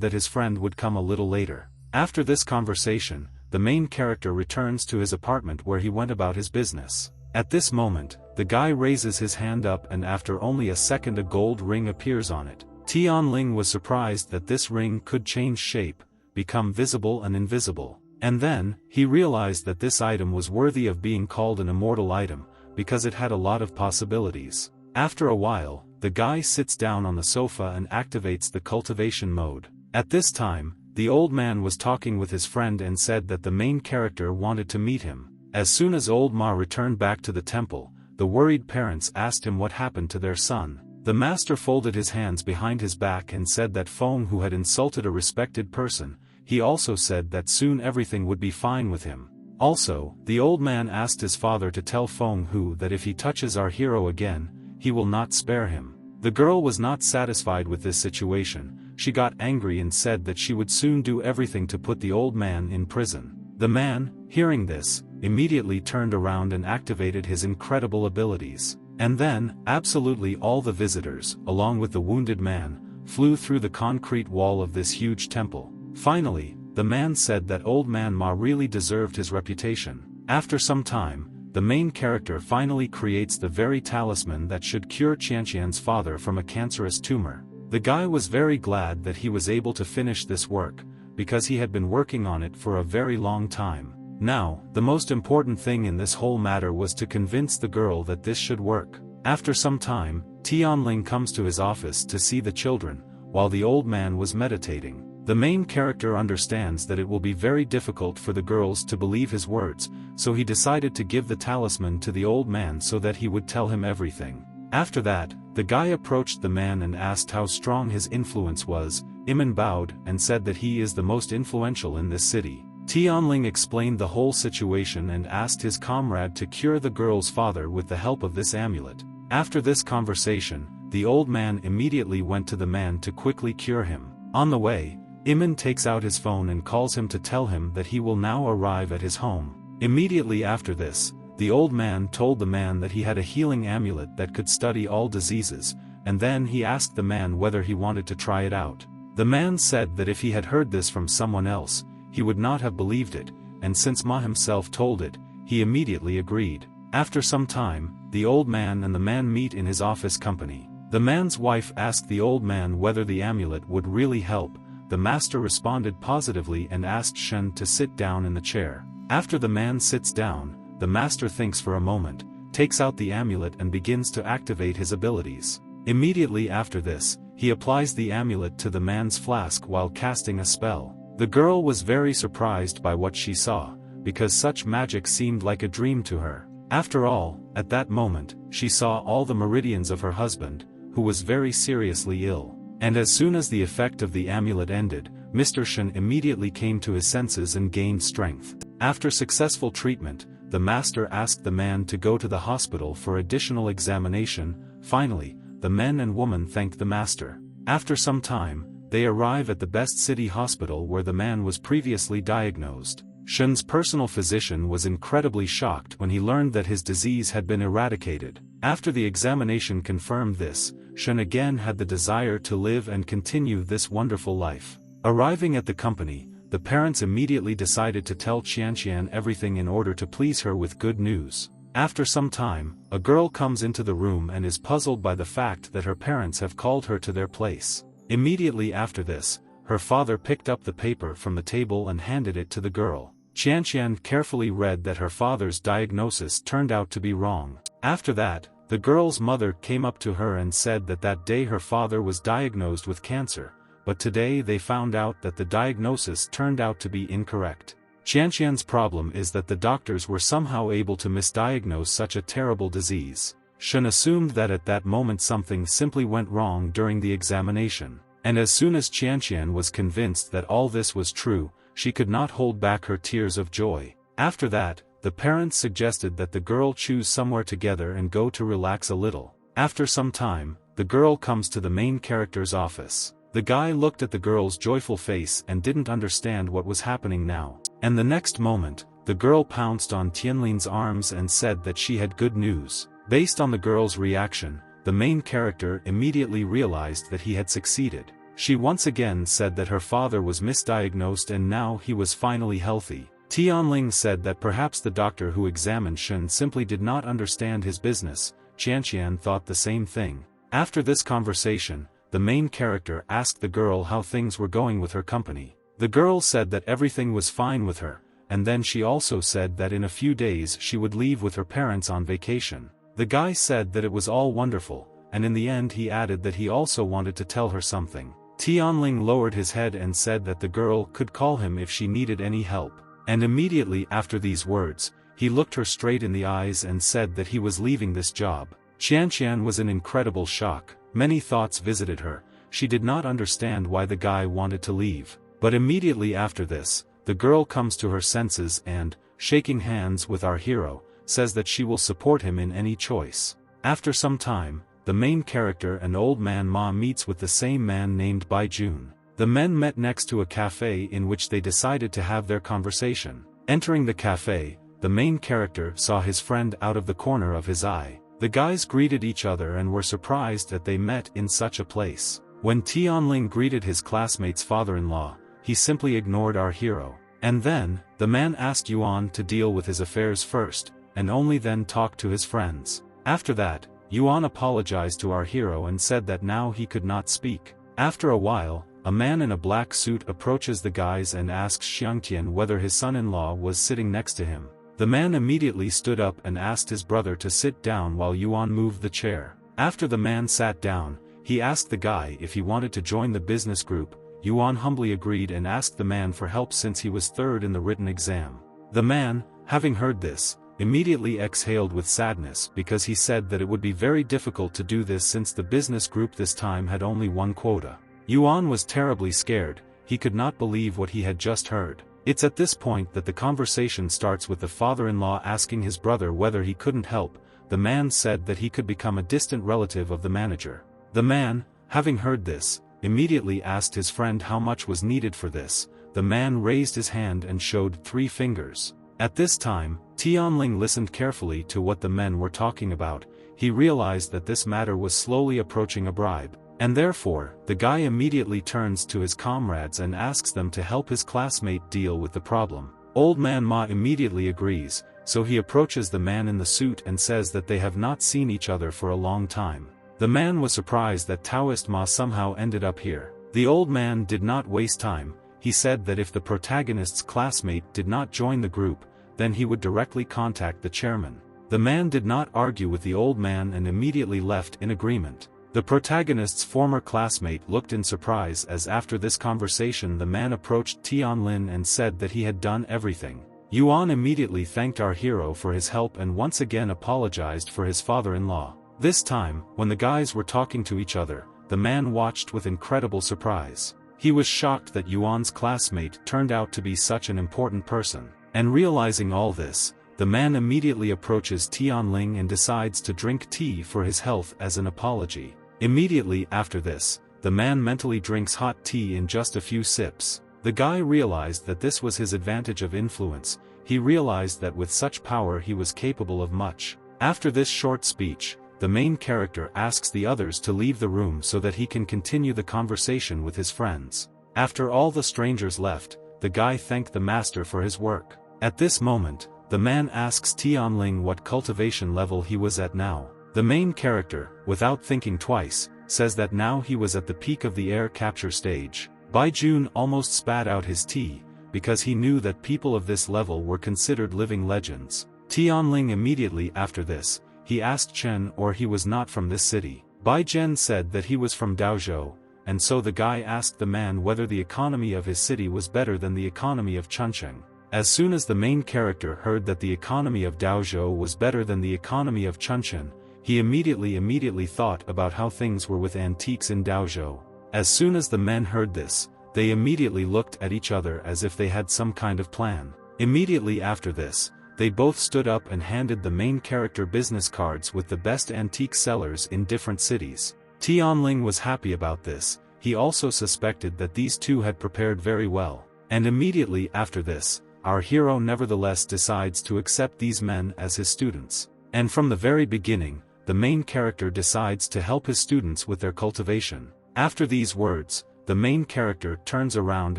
that his friend would come a little later. After this conversation, the main character returns to his apartment where he went about his business. At this moment, the guy raises his hand up and after only a second a gold ring appears on it. Tianling was surprised that this ring could change shape, become visible and invisible. And then, he realized that this item was worthy of being called an immortal item, because it had a lot of possibilities. After a while, the guy sits down on the sofa and activates the cultivation mode. At this time, the old man was talking with his friend and said that the main character wanted to meet him. As soon as old Ma returned back to the temple, the worried parents asked him what happened to their son. The master folded his hands behind his back and said that Feng Hu had insulted a respected person. He also said that soon everything would be fine with him. Also, the old man asked his father to tell Feng Hu that if he touches our hero again, he will not spare him. The girl was not satisfied with this situation. She got angry and said that she would soon do everything to put the old man in prison. The man, hearing this, immediately turned around and activated his incredible abilities. And then, absolutely all the visitors, along with the wounded man, flew through the concrete wall of this huge temple. Finally, the man said that old man Ma really deserved his reputation. After some time, the main character finally creates the very talisman that should cure Qianqian's father from a cancerous tumor. The guy was very glad that he was able to finish this work, because he had been working on it for a very long time. Now, the most important thing in this whole matter was to convince the girl that this should work. After some time, Tianling comes to his office to see the children, while the old man was meditating. The main character understands that it will be very difficult for the girls to believe his words, so he decided to give the talisman to the old man so that he would tell him everything. After that, the guy approached the man and asked how strong his influence was. Iman bowed and said that he is the most influential in this city. Tianling explained the whole situation and asked his comrade to cure the girl's father with the help of this amulet. After this conversation, the old man immediately went to the man to quickly cure him. On the way, Iman takes out his phone and calls him to tell him that he will now arrive at his home. Immediately after this, the old man told the man that he had a healing amulet that could study all diseases, and then he asked the man whether he wanted to try it out. The man said that if he had heard this from someone else, he would not have believed it, and since Ma himself told it, he immediately agreed. After some time, the old man and the man meet in his office company. The man's wife asked the old man whether the amulet would really help. The master responded positively and asked Shen to sit down in the chair. After the man sits down, the master thinks for a moment, takes out the amulet and begins to activate his abilities. Immediately after this, he applies the amulet to the man's flask while casting a spell. The girl was very surprised by what she saw, because such magic seemed like a dream to her. After all, at that moment, she saw all the meridians of her husband, who was very seriously ill. And as soon as the effect of the amulet ended, Mr. Shen immediately came to his senses and gained strength. After successful treatment, the master asked the man to go to the hospital for additional examination. Finally, the men and woman thanked the master. After some time, they arrive at the best city hospital where the man was previously diagnosed. Shen's personal physician was incredibly shocked when he learned that his disease had been eradicated. After the examination confirmed this, Shen again had the desire to live and continue this wonderful life. Arriving at the company, the parents immediately decided to tell Qianqian everything in order to please her with good news. After some time, a girl comes into the room and is puzzled by the fact that her parents have called her to their place. Immediately after this, her father picked up the paper from the table and handed it to the girl. Qianqian carefully read that her father's diagnosis turned out to be wrong. After that, the girl's mother came up to her and said that that day her father was diagnosed with cancer, but today they found out that the diagnosis turned out to be incorrect. Qianqian's problem is that the doctors were somehow able to misdiagnose such a terrible disease. Shen assumed that at that moment something simply went wrong during the examination, and as soon as Qianqian was convinced that all this was true, she could not hold back her tears of joy. After that, the parents suggested that the girl choose somewhere together and go to relax a little. After some time, the girl comes to the main character's office. The guy looked at the girl's joyful face and didn't understand what was happening now. And the next moment, the girl pounced on Tianling's arms and said that she had good news. Based on the girl's reaction, the main character immediately realized that he had succeeded. She once again said that her father was misdiagnosed and now he was finally healthy. Tianling said that perhaps the doctor who examined Shen simply did not understand his business. Qianqian thought the same thing. After this conversation, the main character asked the girl how things were going with her company. The girl said that everything was fine with her, and then she also said that in a few days she would leave with her parents on vacation. The guy said that it was all wonderful, and in the end he added that he also wanted to tell her something. Tianling lowered his head and said that the girl could call him if she needed any help. And immediately after these words, he looked her straight in the eyes and said that he was leaving this job. Qianqian was in incredible shock. Many thoughts visited her. She did not understand why the guy wanted to leave. But immediately after this, the girl comes to her senses and, shaking hands with our hero, says that she will support him in any choice. After some time, the main character and old man Ma meets with the same man named Bai Jun. The men met next to a cafe in which they decided to have their conversation. Entering the cafe, the main character saw his friend out of the corner of his eye. The guys greeted each other and were surprised that they met in such a place. When Tianling greeted his classmate's father-in-law, he simply ignored our hero. And then, the man asked Yuan to deal with his affairs first, and only then talk to his friends. After that, Yuan apologized to our hero and said that now he could not speak. After a while, a man in a black suit approaches the guys and asks Xiangtian whether his son-in-law was sitting next to him. The man immediately stood up and asked his brother to sit down while Yuan moved the chair. After the man sat down, he asked the guy if he wanted to join the business group. Yuan humbly agreed and asked the man for help since he was third in the written exam. The man, having heard this, immediately exhaled with sadness because he said that it would be very difficult to do this since the business group this time had only one quota. Yuan was terribly scared. He could not believe what he had just heard. It's at this point that the conversation starts with the father-in-law asking his brother whether he couldn't help. The man said that he could become a distant relative of the manager. The man, having heard this, immediately asked his friend how much was needed for this. The man raised his hand and showed 3 fingers. At this time, Tianling listened carefully to what the men were talking about. He realized that this matter was slowly approaching a bribe. And therefore, the guy immediately turns to his comrades and asks them to help his classmate deal with the problem. Old man Ma immediately agrees, so he approaches the man in the suit and says that they have not seen each other for a long time. The man was surprised that Taoist Ma somehow ended up here. The old man did not waste time. He said that if the protagonist's classmate did not join the group, then he would directly contact the chairman. The man did not argue with the old man and immediately left in agreement. The protagonist's former classmate looked in surprise as after this conversation the man approached Tianlin and said that he had done everything. Yuan immediately thanked our hero for his help and once again apologized for his father-in-law. This time, when the guys were talking to each other, the man watched with incredible surprise. He was shocked that Yuan's classmate turned out to be such an important person. And realizing all this, the man immediately approaches Tianling and decides to drink tea for his health as an apology. Immediately after this, the man mentally drinks hot tea in just a few sips. The guy realized that this was his advantage of influence. He realized that with such power he was capable of much. After this short speech, the main character asks the others to leave the room so that he can continue the conversation with his friends. After all the strangers left, the guy thanked the master for his work. At this moment, the man asks Tianling what cultivation level he was at now. The main character, without thinking twice, says that now he was at the peak of the air capture stage. Bai Jun almost spat out his tea, because he knew that people of this level were considered living legends. Tianling immediately after this, he asked Chen or he was not from this city. Bai Zhen said that he was from Daozhou, and so the guy asked the man whether the economy of his city was better than the economy of Chuncheng. As soon as the main character heard that the economy of Daozhou was better than the economy of Chuncheon, he immediately thought about how things were with antiques in Daozhou. As soon as the men heard this, they immediately looked at each other as if they had some kind of plan. Immediately after this, they both stood up and handed the main character business cards with the best antique sellers in different cities. Tianling was happy about this. He also suspected that these two had prepared very well. And immediately after this, our hero nevertheless decides to accept these men as his students. And from the very beginning, the main character decides to help his students with their cultivation. After these words, the main character turns around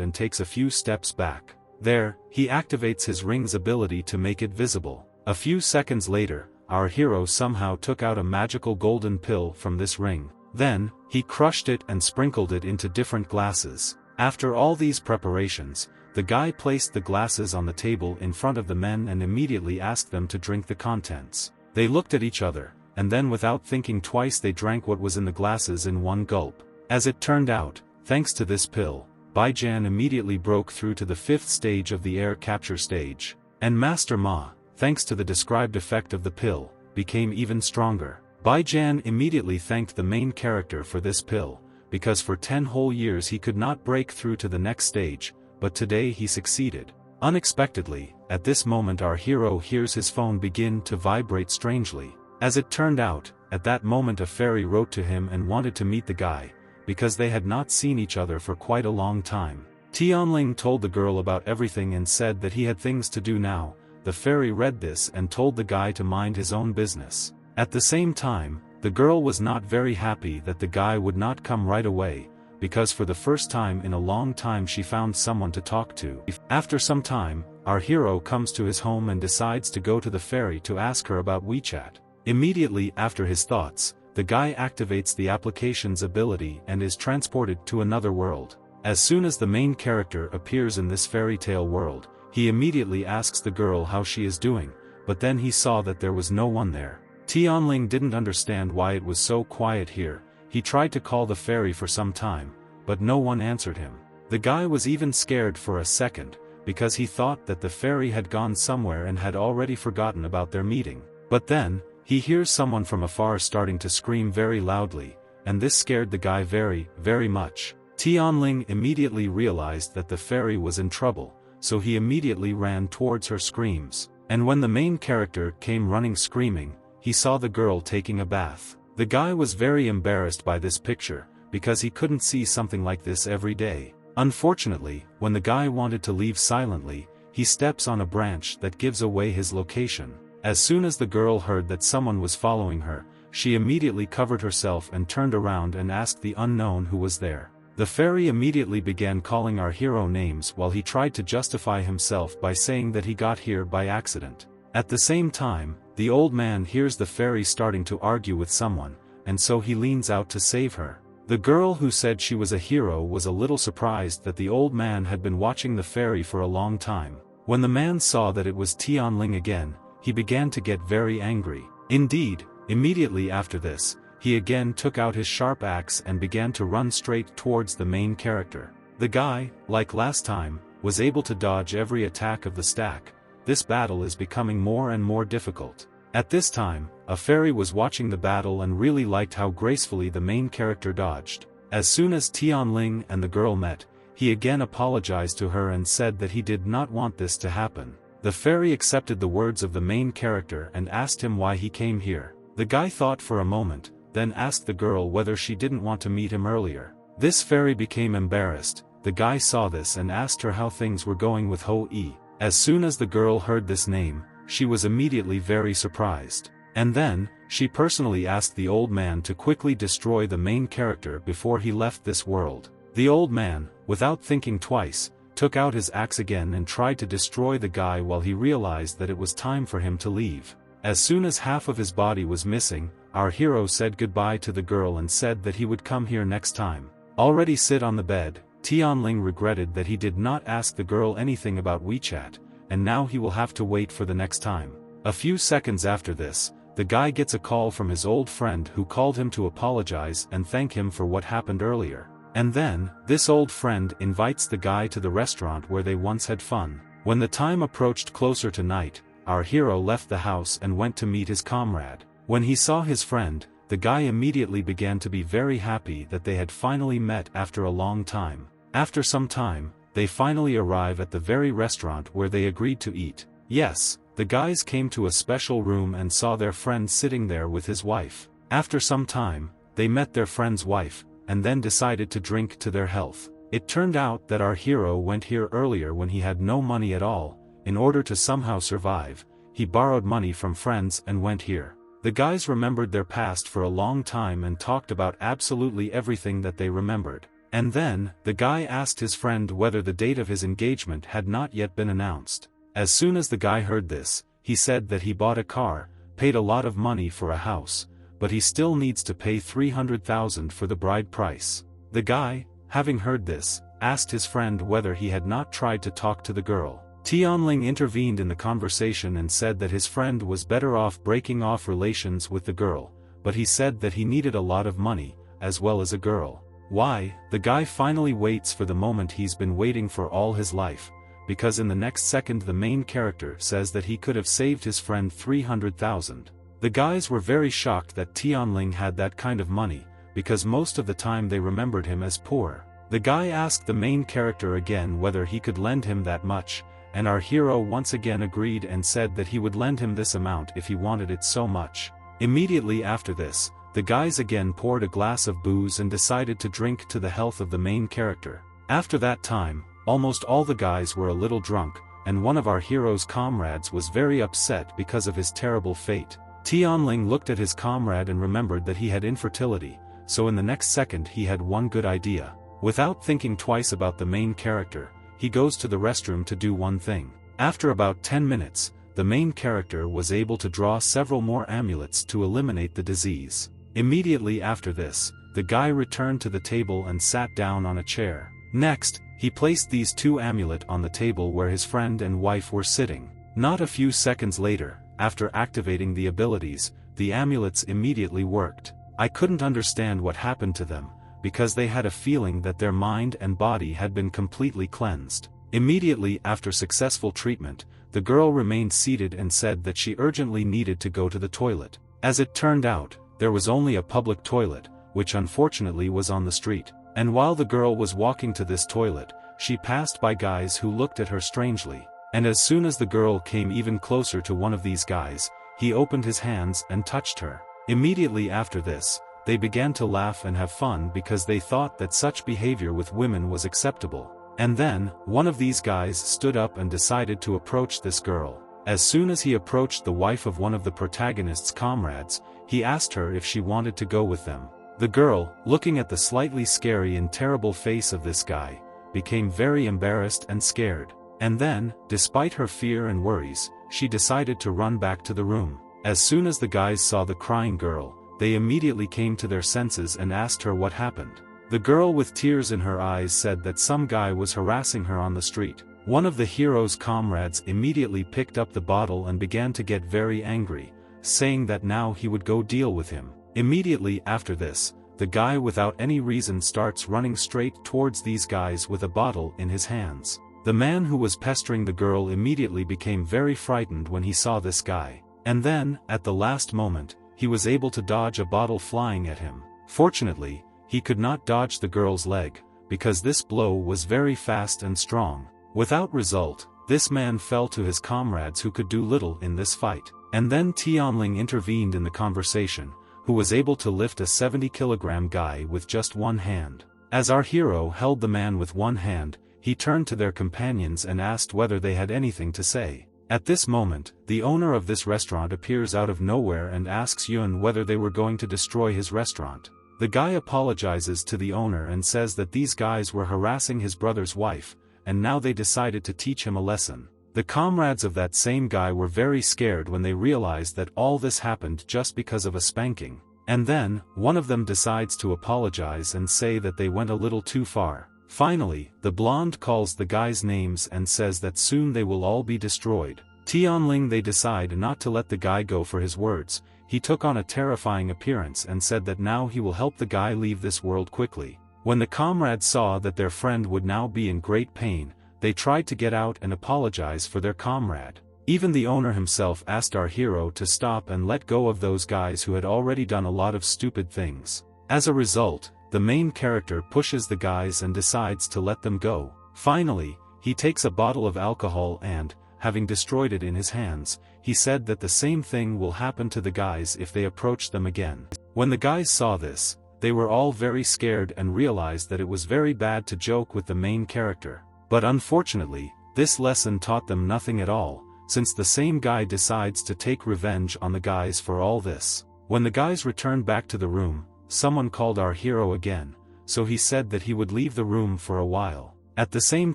and takes a few steps back. There, he activates his ring's ability to make it visible. A few seconds later, our hero somehow took out a magical golden pill from this ring. Then, he crushed it and sprinkled it into different glasses. After all these preparations, the guy placed the glasses on the table in front of the men and immediately asked them to drink the contents. They looked at each other, and then without thinking twice they drank what was in the glasses in one gulp. As it turned out, thanks to this pill, Baijian immediately broke through to the 5th stage of the air capture stage. And Master Ma, thanks to the described effect of the pill, became even stronger. Baijian immediately thanked the main character for this pill, because for 10 whole years he could not break through to the next stage, but today he succeeded. Unexpectedly, at this moment our hero hears his phone begin to vibrate strangely. As it turned out, at that moment a fairy wrote to him and wanted to meet the guy, because they had not seen each other for quite a long time. Tianling told the girl about everything and said that he had things to do now. The fairy read this and told the guy to mind his own business. At the same time, the girl was not very happy that the guy would not come right away, because for the first time in a long time she found someone to talk to. After some time, our hero comes to his home and decides to go to the fairy to ask her about WeChat. Immediately after his thoughts, the guy activates the application's ability and is transported to another world. As soon as the main character appears in this fairy tale world, he immediately asks the girl how she is doing, but then he saw that there was no one there. Tianling didn't understand why it was so quiet here. He tried to call the fairy for some time, but no one answered him. The guy was even scared for a second, because he thought that the fairy had gone somewhere and had already forgotten about their meeting. But then, he hears someone from afar starting to scream very loudly, and this scared the guy very much. Tianling immediately realized that the fairy was in trouble, so he immediately ran towards her screams. And when the main character came running screaming, he saw the girl taking a bath. The guy was very embarrassed by this picture, because he couldn't see something like this every day. Unfortunately, when the guy wanted to leave silently, he steps on a branch that gives away his location. As soon as the girl heard that someone was following her, she immediately covered herself and turned around and asked the unknown who was there. The fairy immediately began calling our hero names while he tried to justify himself by saying that he got here by accident. At the same time, the old man hears the fairy starting to argue with someone, and so he leans out to save her. The girl who said she was a hero was a little surprised that the old man had been watching the fairy for a long time. When the man saw that it was Tianling again, he began to get very angry. Indeed, immediately after this, he again took out his sharp axe and began to run straight towards the main character. The guy, like last time, was able to dodge every attack of the stack. This battle is becoming more and more difficult. At this time, a fairy was watching the battle and really liked how gracefully the main character dodged. As soon as Tianling and the girl met, he again apologized to her and said that he did not want this to happen. The fairy accepted the words of the main character and asked him why he came here. The guy thought for a moment, then asked the girl whether she didn't want to meet him earlier. This fairy became embarrassed. The guy saw this and asked her how things were going with Ho-E. As soon as the girl heard this name, she was immediately very surprised. And then, she personally asked the old man to quickly destroy the main character before he left this world. The old man, without thinking twice, took out his axe again and tried to destroy the guy while he realized that it was time for him to leave. As soon as half of his body was missing, our hero said goodbye to the girl and said that he would come here next time. Already sit on the bed, Tianling regretted that he did not ask the girl anything about WeChat, and now he will have to wait for the next time. A few seconds after this, the guy gets a call from his old friend who called him to apologize and thank him for what happened earlier. And then, this old friend invites the guy to the restaurant where they once had fun. When the time approached closer to night, our hero left the house and went to meet his comrade. When he saw his friend, the guy immediately began to be very happy that they had finally met after a long time. After some time, they finally arrive at the very restaurant where they agreed to eat. Yes, the guys came to a special room and saw their friend sitting there with his wife. After some time, they met their friend's wife, and then decided to drink to their health. It turned out that our hero went here earlier when he had no money at all. In order to somehow survive, he borrowed money from friends and went here. The guys remembered their past for a long time and talked about absolutely everything that they remembered. And then, the guy asked his friend whether the date of his engagement had not yet been announced. As soon as the guy heard this, he said that he bought a car, paid a lot of money for a house, but he still needs to pay 300,000 for the bride price. The guy, having heard this, asked his friend whether he had not tried to talk to the girl. Tianling intervened in the conversation and said that his friend was better off breaking off relations with the girl, but he said that he needed a lot of money, as well as a girl. Why? The guy finally waits for the moment he's been waiting for all his life, because in the next second the main character says that he could have saved his friend 300,000. The guys were very shocked that Tianling had that kind of money, because most of the time they remembered him as poor. The guy asked the main character again whether he could lend him that much, and our hero once again agreed and said that he would lend him this amount if he wanted it so much. Immediately after this, the guys again poured a glass of booze and decided to drink to the health of the main character. After that time, almost all the guys were a little drunk, and one of our hero's comrades was very upset because of his terrible fate. Tianling looked at his comrade and remembered that he had infertility, so in the next second he had one good idea. Without thinking twice about the main character, he goes to the restroom to do one thing. After about 10 minutes, the main character was able to draw several more amulets to eliminate the disease. Immediately after this, the guy returned to the table and sat down on a chair. Next, he placed these two amulets on the table where his friend and wife were sitting. Not a few seconds later, after activating the abilities, the amulets immediately worked. I couldn't understand what happened to them, because they had a feeling that their mind and body had been completely cleansed. Immediately after successful treatment, the girl remained seated and said that she urgently needed to go to the toilet. As it turned out, there was only a public toilet, which unfortunately was on the street. And while the girl was walking to this toilet, she passed by guys who looked at her strangely. And as soon as the girl came even closer to one of these guys, he opened his hands and touched her. Immediately after this, they began to laugh and have fun because they thought that such behavior with women was acceptable. And then, one of these guys stood up and decided to approach this girl. As soon as he approached the wife of one of the protagonist's comrades, he asked her if she wanted to go with them. The girl, looking at the slightly scary and terrible face of this guy, became very embarrassed and scared. And then, despite her fear and worries, she decided to run back to the room. As soon as the guys saw the crying girl, they immediately came to their senses and asked her what happened. The girl with tears in her eyes said that some guy was harassing her on the street. One of the hero's comrades immediately picked up the bottle and began to get very angry, saying that now he would go deal with him. Immediately after this, the guy without any reason starts running straight towards these guys with a bottle in his hands. The man who was pestering the girl immediately became very frightened when he saw this guy. And then, at the last moment, he was able to dodge a bottle flying at him. Fortunately, he could not dodge the girl's leg, because this blow was very fast and strong. Without result, this man fell to his comrades who could do little in this fight. And then Tianling intervened in the conversation, who was able to lift a 70-kilogram guy with just one hand. As our hero held the man with one hand, he turned to their companions and asked whether they had anything to say. At this moment, the owner of this restaurant appears out of nowhere and asks Yun whether they were going to destroy his restaurant. The guy apologizes to the owner and says that these guys were harassing his brother's wife, and now they decided to teach him a lesson. The comrades of that same guy were very scared when they realized that all this happened just because of a spanking. And then, one of them decides to apologize and say that they went a little too far. Finally, the blonde calls the guys names and says that soon they will all be destroyed. Tianling they decide not to let the guy go for his words. He took on a terrifying appearance and said that now he will help the guy leave this world quickly. When the comrades saw that their friend would now be in great pain, they tried to get out and apologize for their comrade. Even the owner himself asked our hero to stop and let go of those guys who had already done a lot of stupid things. As a result, the main character pushes the guys and decides to let them go. Finally, he takes a bottle of alcohol and, having destroyed it in his hands, he said that the same thing will happen to the guys if they approach them again. When the guys saw this, they were all very scared and realized that it was very bad to joke with the main character. But unfortunately, this lesson taught them nothing at all, since the same guy decides to take revenge on the guys for all this. When the guys returned back to the room, someone called our hero again, so he said that he would leave the room for a while. At the same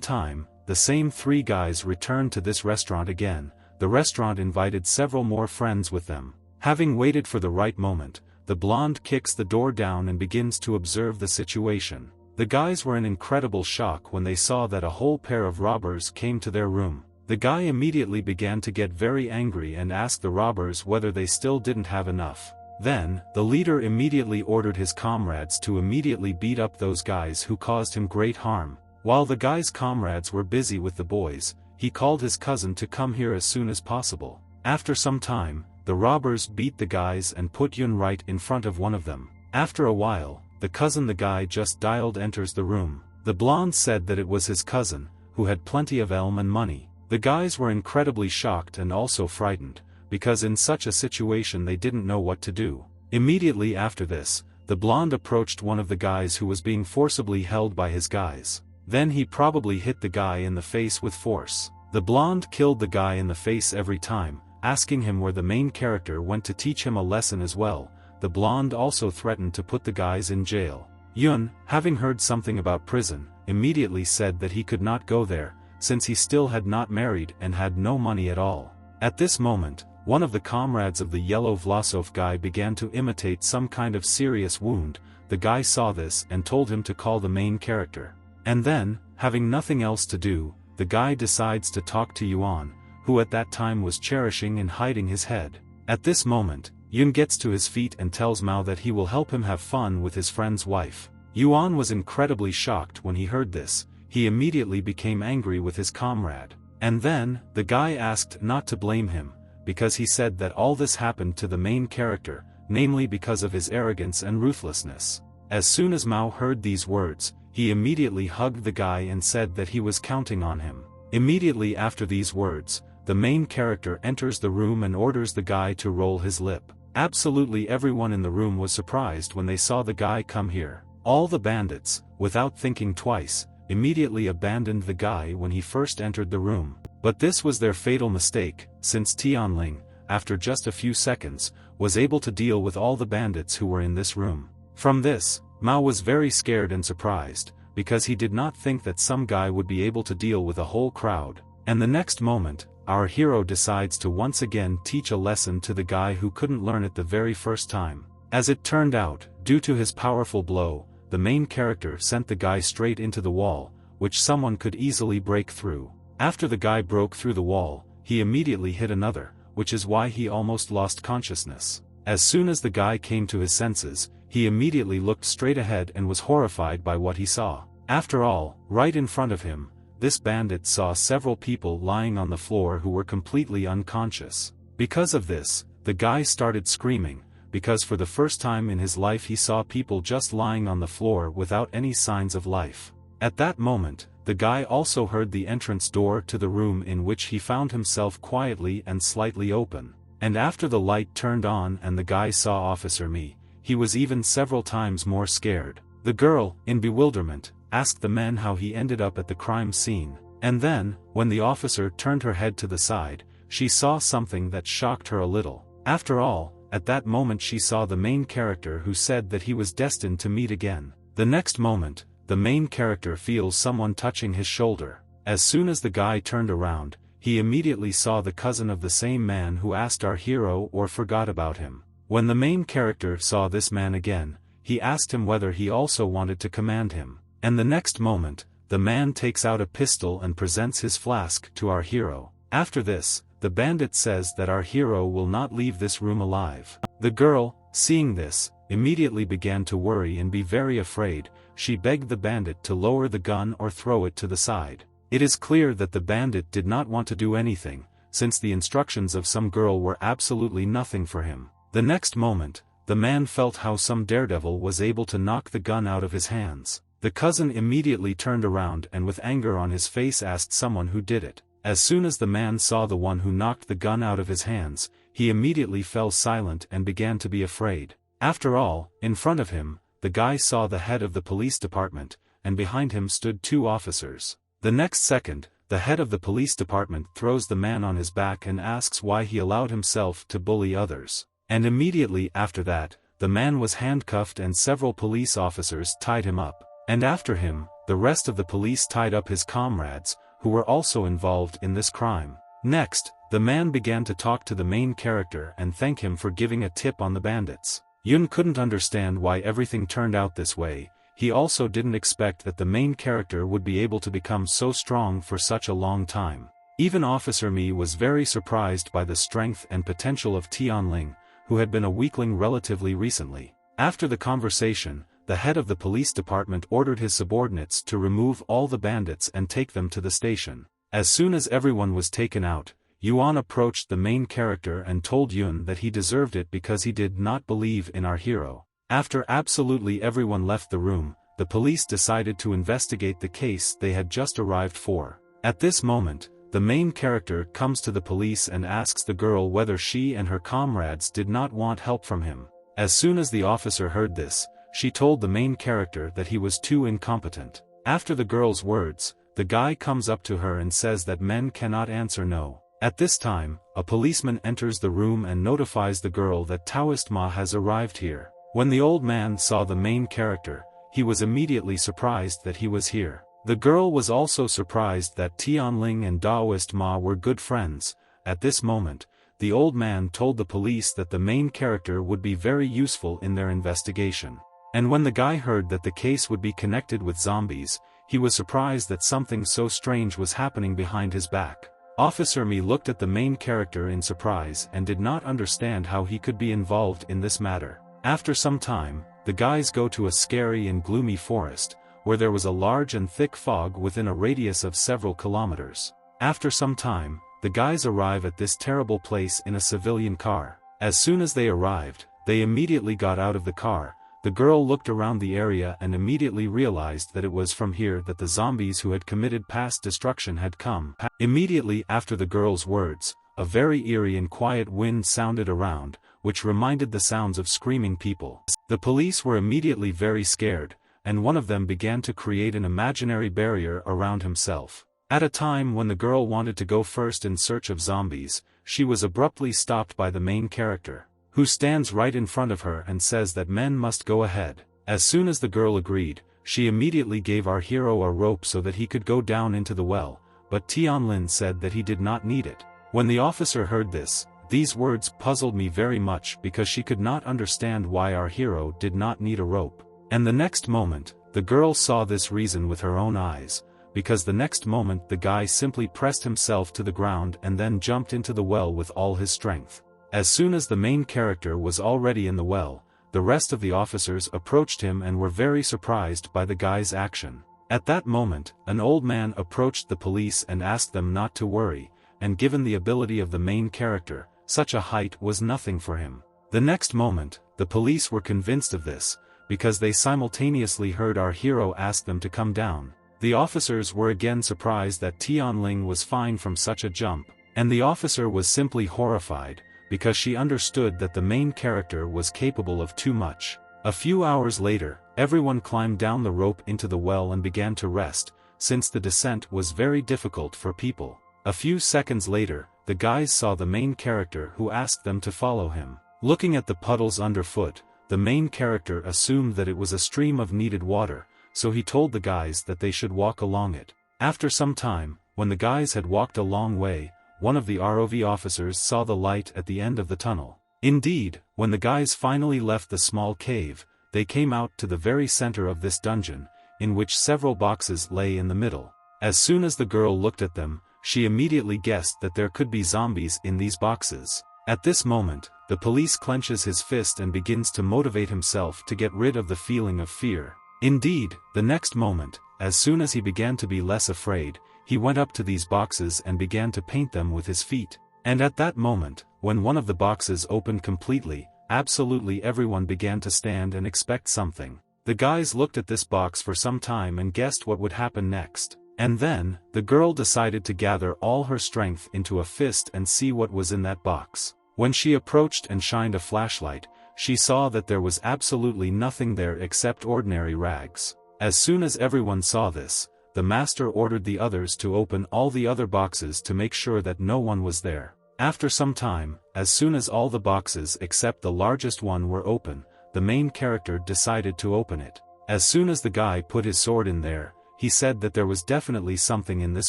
time, the same three guys returned to this restaurant again. The restaurant invited several more friends with them. Having waited for the right moment, the blonde kicks the door down and begins to observe the situation. The guys were in incredible shock when they saw that a whole pair of robbers came to their room. The guy immediately began to get very angry and asked the robbers whether they still didn't have enough. Then, the leader immediately ordered his comrades to immediately beat up those guys who caused him great harm. While the guy's comrades were busy with the boys, he called his cousin to come here as soon as possible. After some time, the robbers beat the guys and put Yun right in front of one of them. After a while, the cousin the guy just dialed enters the room. The blonde said that it was his cousin, who had plenty of elm and money. The guys were incredibly shocked and also frightened, because in such a situation they didn't know what to do. Immediately after this, the blonde approached one of the guys who was being forcibly held by his guys. Then he probably hit the guy in the face with force. The blonde killed the guy in the face every time, asking him where the main character went to teach him a lesson as well. The blonde also threatened to put the guys in jail. Yun, having heard something about prison, immediately said that he could not go there, since he still had not married and had no money at all. At this moment, one of the comrades of the yellow Vlasov guy began to imitate some kind of serious wound. The guy saw this and told him to call the main character. And then, having nothing else to do, the guy decides to talk to Yuan, who at that time was cherishing and hiding his head. At this moment, Yun gets to his feet and tells Mao that he will help him have fun with his friend's wife. Yuan was incredibly shocked when he heard this. He immediately became angry with his comrade. And then, the guy asked not to blame him, because he said that all this happened to the main character, namely because of his arrogance and ruthlessness. As soon as Mao heard these words, he immediately hugged the guy and said that he was counting on him. Immediately after these words, the main character enters the room and orders the guy to roll his lip. Absolutely everyone in the room was surprised when they saw the guy come here. All the bandits, without thinking twice, immediately abandoned the guy when he first entered the room. But this was their fatal mistake, since Tianling, after just a few seconds, was able to deal with all the bandits who were in this room. From this, Mao was very scared and surprised, because he did not think that some guy would be able to deal with a whole crowd. And the next moment, our hero decides to once again teach a lesson to the guy who couldn't learn it the very first time. As it turned out, due to his powerful blow, the main character sent the guy straight into the wall, which someone could easily break through. After the guy broke through the wall, he immediately hit another, which is why he almost lost consciousness. As soon as the guy came to his senses, he immediately looked straight ahead and was horrified by what he saw. After all, right in front of him, this bandit saw several people lying on the floor who were completely unconscious. Because of this, the guy started screaming, because for the first time in his life he saw people just lying on the floor without any signs of life. At that moment, the guy also heard the entrance door to the room in which he found himself quietly and slightly open. And after the light turned on and the guy saw Officer Mi, he was even several times more scared. The girl, in bewilderment, asked the men how he ended up at the crime scene. And then, when the officer turned her head to the side, she saw something that shocked her a little. After all, at that moment she saw the main character who said that he was destined to meet again. The next moment, the main character feels someone touching his shoulder. As soon as the guy turned around, he immediately saw the cousin of the same man who asked our hero or forgot about him. When the main character saw this man again, he asked him whether he also wanted to command him. And the next moment, the man takes out a pistol and presents his flask to our hero. After this, the bandit says that our hero will not leave this room alive. The girl, seeing this, immediately began to worry and be very afraid. She begged the bandit to lower the gun or throw it to the side. It is clear that the bandit did not want to do anything, since the instructions of some girl were absolutely nothing for him. The next moment, the man felt how some daredevil was able to knock the gun out of his hands. The cousin immediately turned around and with anger on his face asked someone who did it. As soon as the man saw the one who knocked the gun out of his hands, he immediately fell silent and began to be afraid. After all, in front of him, the guy saw the head of the police department, and behind him stood 2 officers. The next second, the head of the police department throws the man on his back and asks why he allowed himself to bully others. And immediately after that, the man was handcuffed and several police officers tied him up. And after him, the rest of the police tied up his comrades, who were also involved in this crime. Next, the man began to talk to the main character and thank him for giving a tip on the bandits. Yun couldn't understand why everything turned out this way. He also didn't expect that the main character would be able to become so strong for such a long time. Even Officer Mi was very surprised by the strength and potential of Tianling, who had been a weakling relatively recently. After the conversation, the head of the police department ordered his subordinates to remove all the bandits and take them to the station. As soon as everyone was taken out, Yuan approached the main character and told Yun that he deserved it because he did not believe in our hero. After absolutely everyone left the room, the police decided to investigate the case they had just arrived for. At this moment, the main character comes to the police and asks the girl whether she and her comrades did not want help from him. As soon as the officer heard this, she told the main character that he was too incompetent. After the girl's words, the guy comes up to her and says that men cannot answer no. At this time, a policeman enters the room and notifies the girl that Taoist Ma has arrived here. When the old man saw the main character, he was immediately surprised that he was here. The girl was also surprised that Tianling and Taoist Ma were good friends. At this moment, the old man told the police that the main character would be very useful in their investigation. And when the guy heard that the case would be connected with zombies, he was surprised that something so strange was happening behind his back. Officer Mi looked at the main character in surprise and did not understand how he could be involved in this matter. After some time, the guys go to a scary and gloomy forest, where there was a large and thick fog within a radius of several kilometers. After some time, the guys arrive at this terrible place in a civilian car. As soon as they arrived, they immediately got out of the car. The girl looked around the area and immediately realized that it was from here that the zombies who had committed past destruction had come. Immediately after the girl's words, a very eerie and quiet wind sounded around, which reminded the sounds of screaming people. The police were immediately very scared, and one of them began to create an imaginary barrier around himself. At a time when the girl wanted to go first in search of zombies, she was abruptly stopped by the main character, who stands right in front of her and says that men must go ahead. As soon as the girl agreed, she immediately gave our hero a rope so that he could go down into the well, but Tianlin said that he did not need it. When the officer heard this, these words puzzled me very much because she could not understand why our hero did not need a rope. And the next moment, the girl saw this reason with her own eyes, because the next moment the guy simply pressed himself to the ground and then jumped into the well with all his strength. As soon as the main character was already in the well, the rest of the officers approached him and were very surprised by the guy's action. At that moment, an old man approached the police and asked them not to worry, and given the ability of the main character, such a height was nothing for him. The next moment, the police were convinced of this, because they simultaneously heard our hero ask them to come down. The officers were again surprised that Tianling was fine from such a jump, and the officer was simply horrified, because she understood that the main character was capable of too much. A few hours later, everyone climbed down the rope into the well and began to rest, since the descent was very difficult for people. A few seconds later, the guys saw the main character who asked them to follow him. Looking at the puddles underfoot, the main character assumed that it was a stream of needed water, so he told the guys that they should walk along it. After some time, when the guys had walked a long way, one of the ROV officers saw the light at the end of the tunnel. Indeed, when the guys finally left the small cave, they came out to the very center of this dungeon, in which several boxes lay in the middle. As soon as the girl looked at them, she immediately guessed that there could be zombies in these boxes. At this moment, the police clenches his fist and begins to motivate himself to get rid of the feeling of fear. Indeed, the next moment, as soon as he began to be less afraid, he went up to these boxes and began to paint them with his feet. And at that moment, when one of the boxes opened completely, absolutely everyone began to stand and expect something. The guys looked at this box for some time and guessed what would happen next. And then, the girl decided to gather all her strength into a fist and see what was in that box. When she approached and shined a flashlight, she saw that there was absolutely nothing there except ordinary rags. As soon as everyone saw this, the master ordered the others to open all the other boxes to make sure that no one was there. After some time, as soon as all the boxes except the largest one were open, the main character decided to open it. As soon as the guy put his sword in there, he said that there was definitely something in this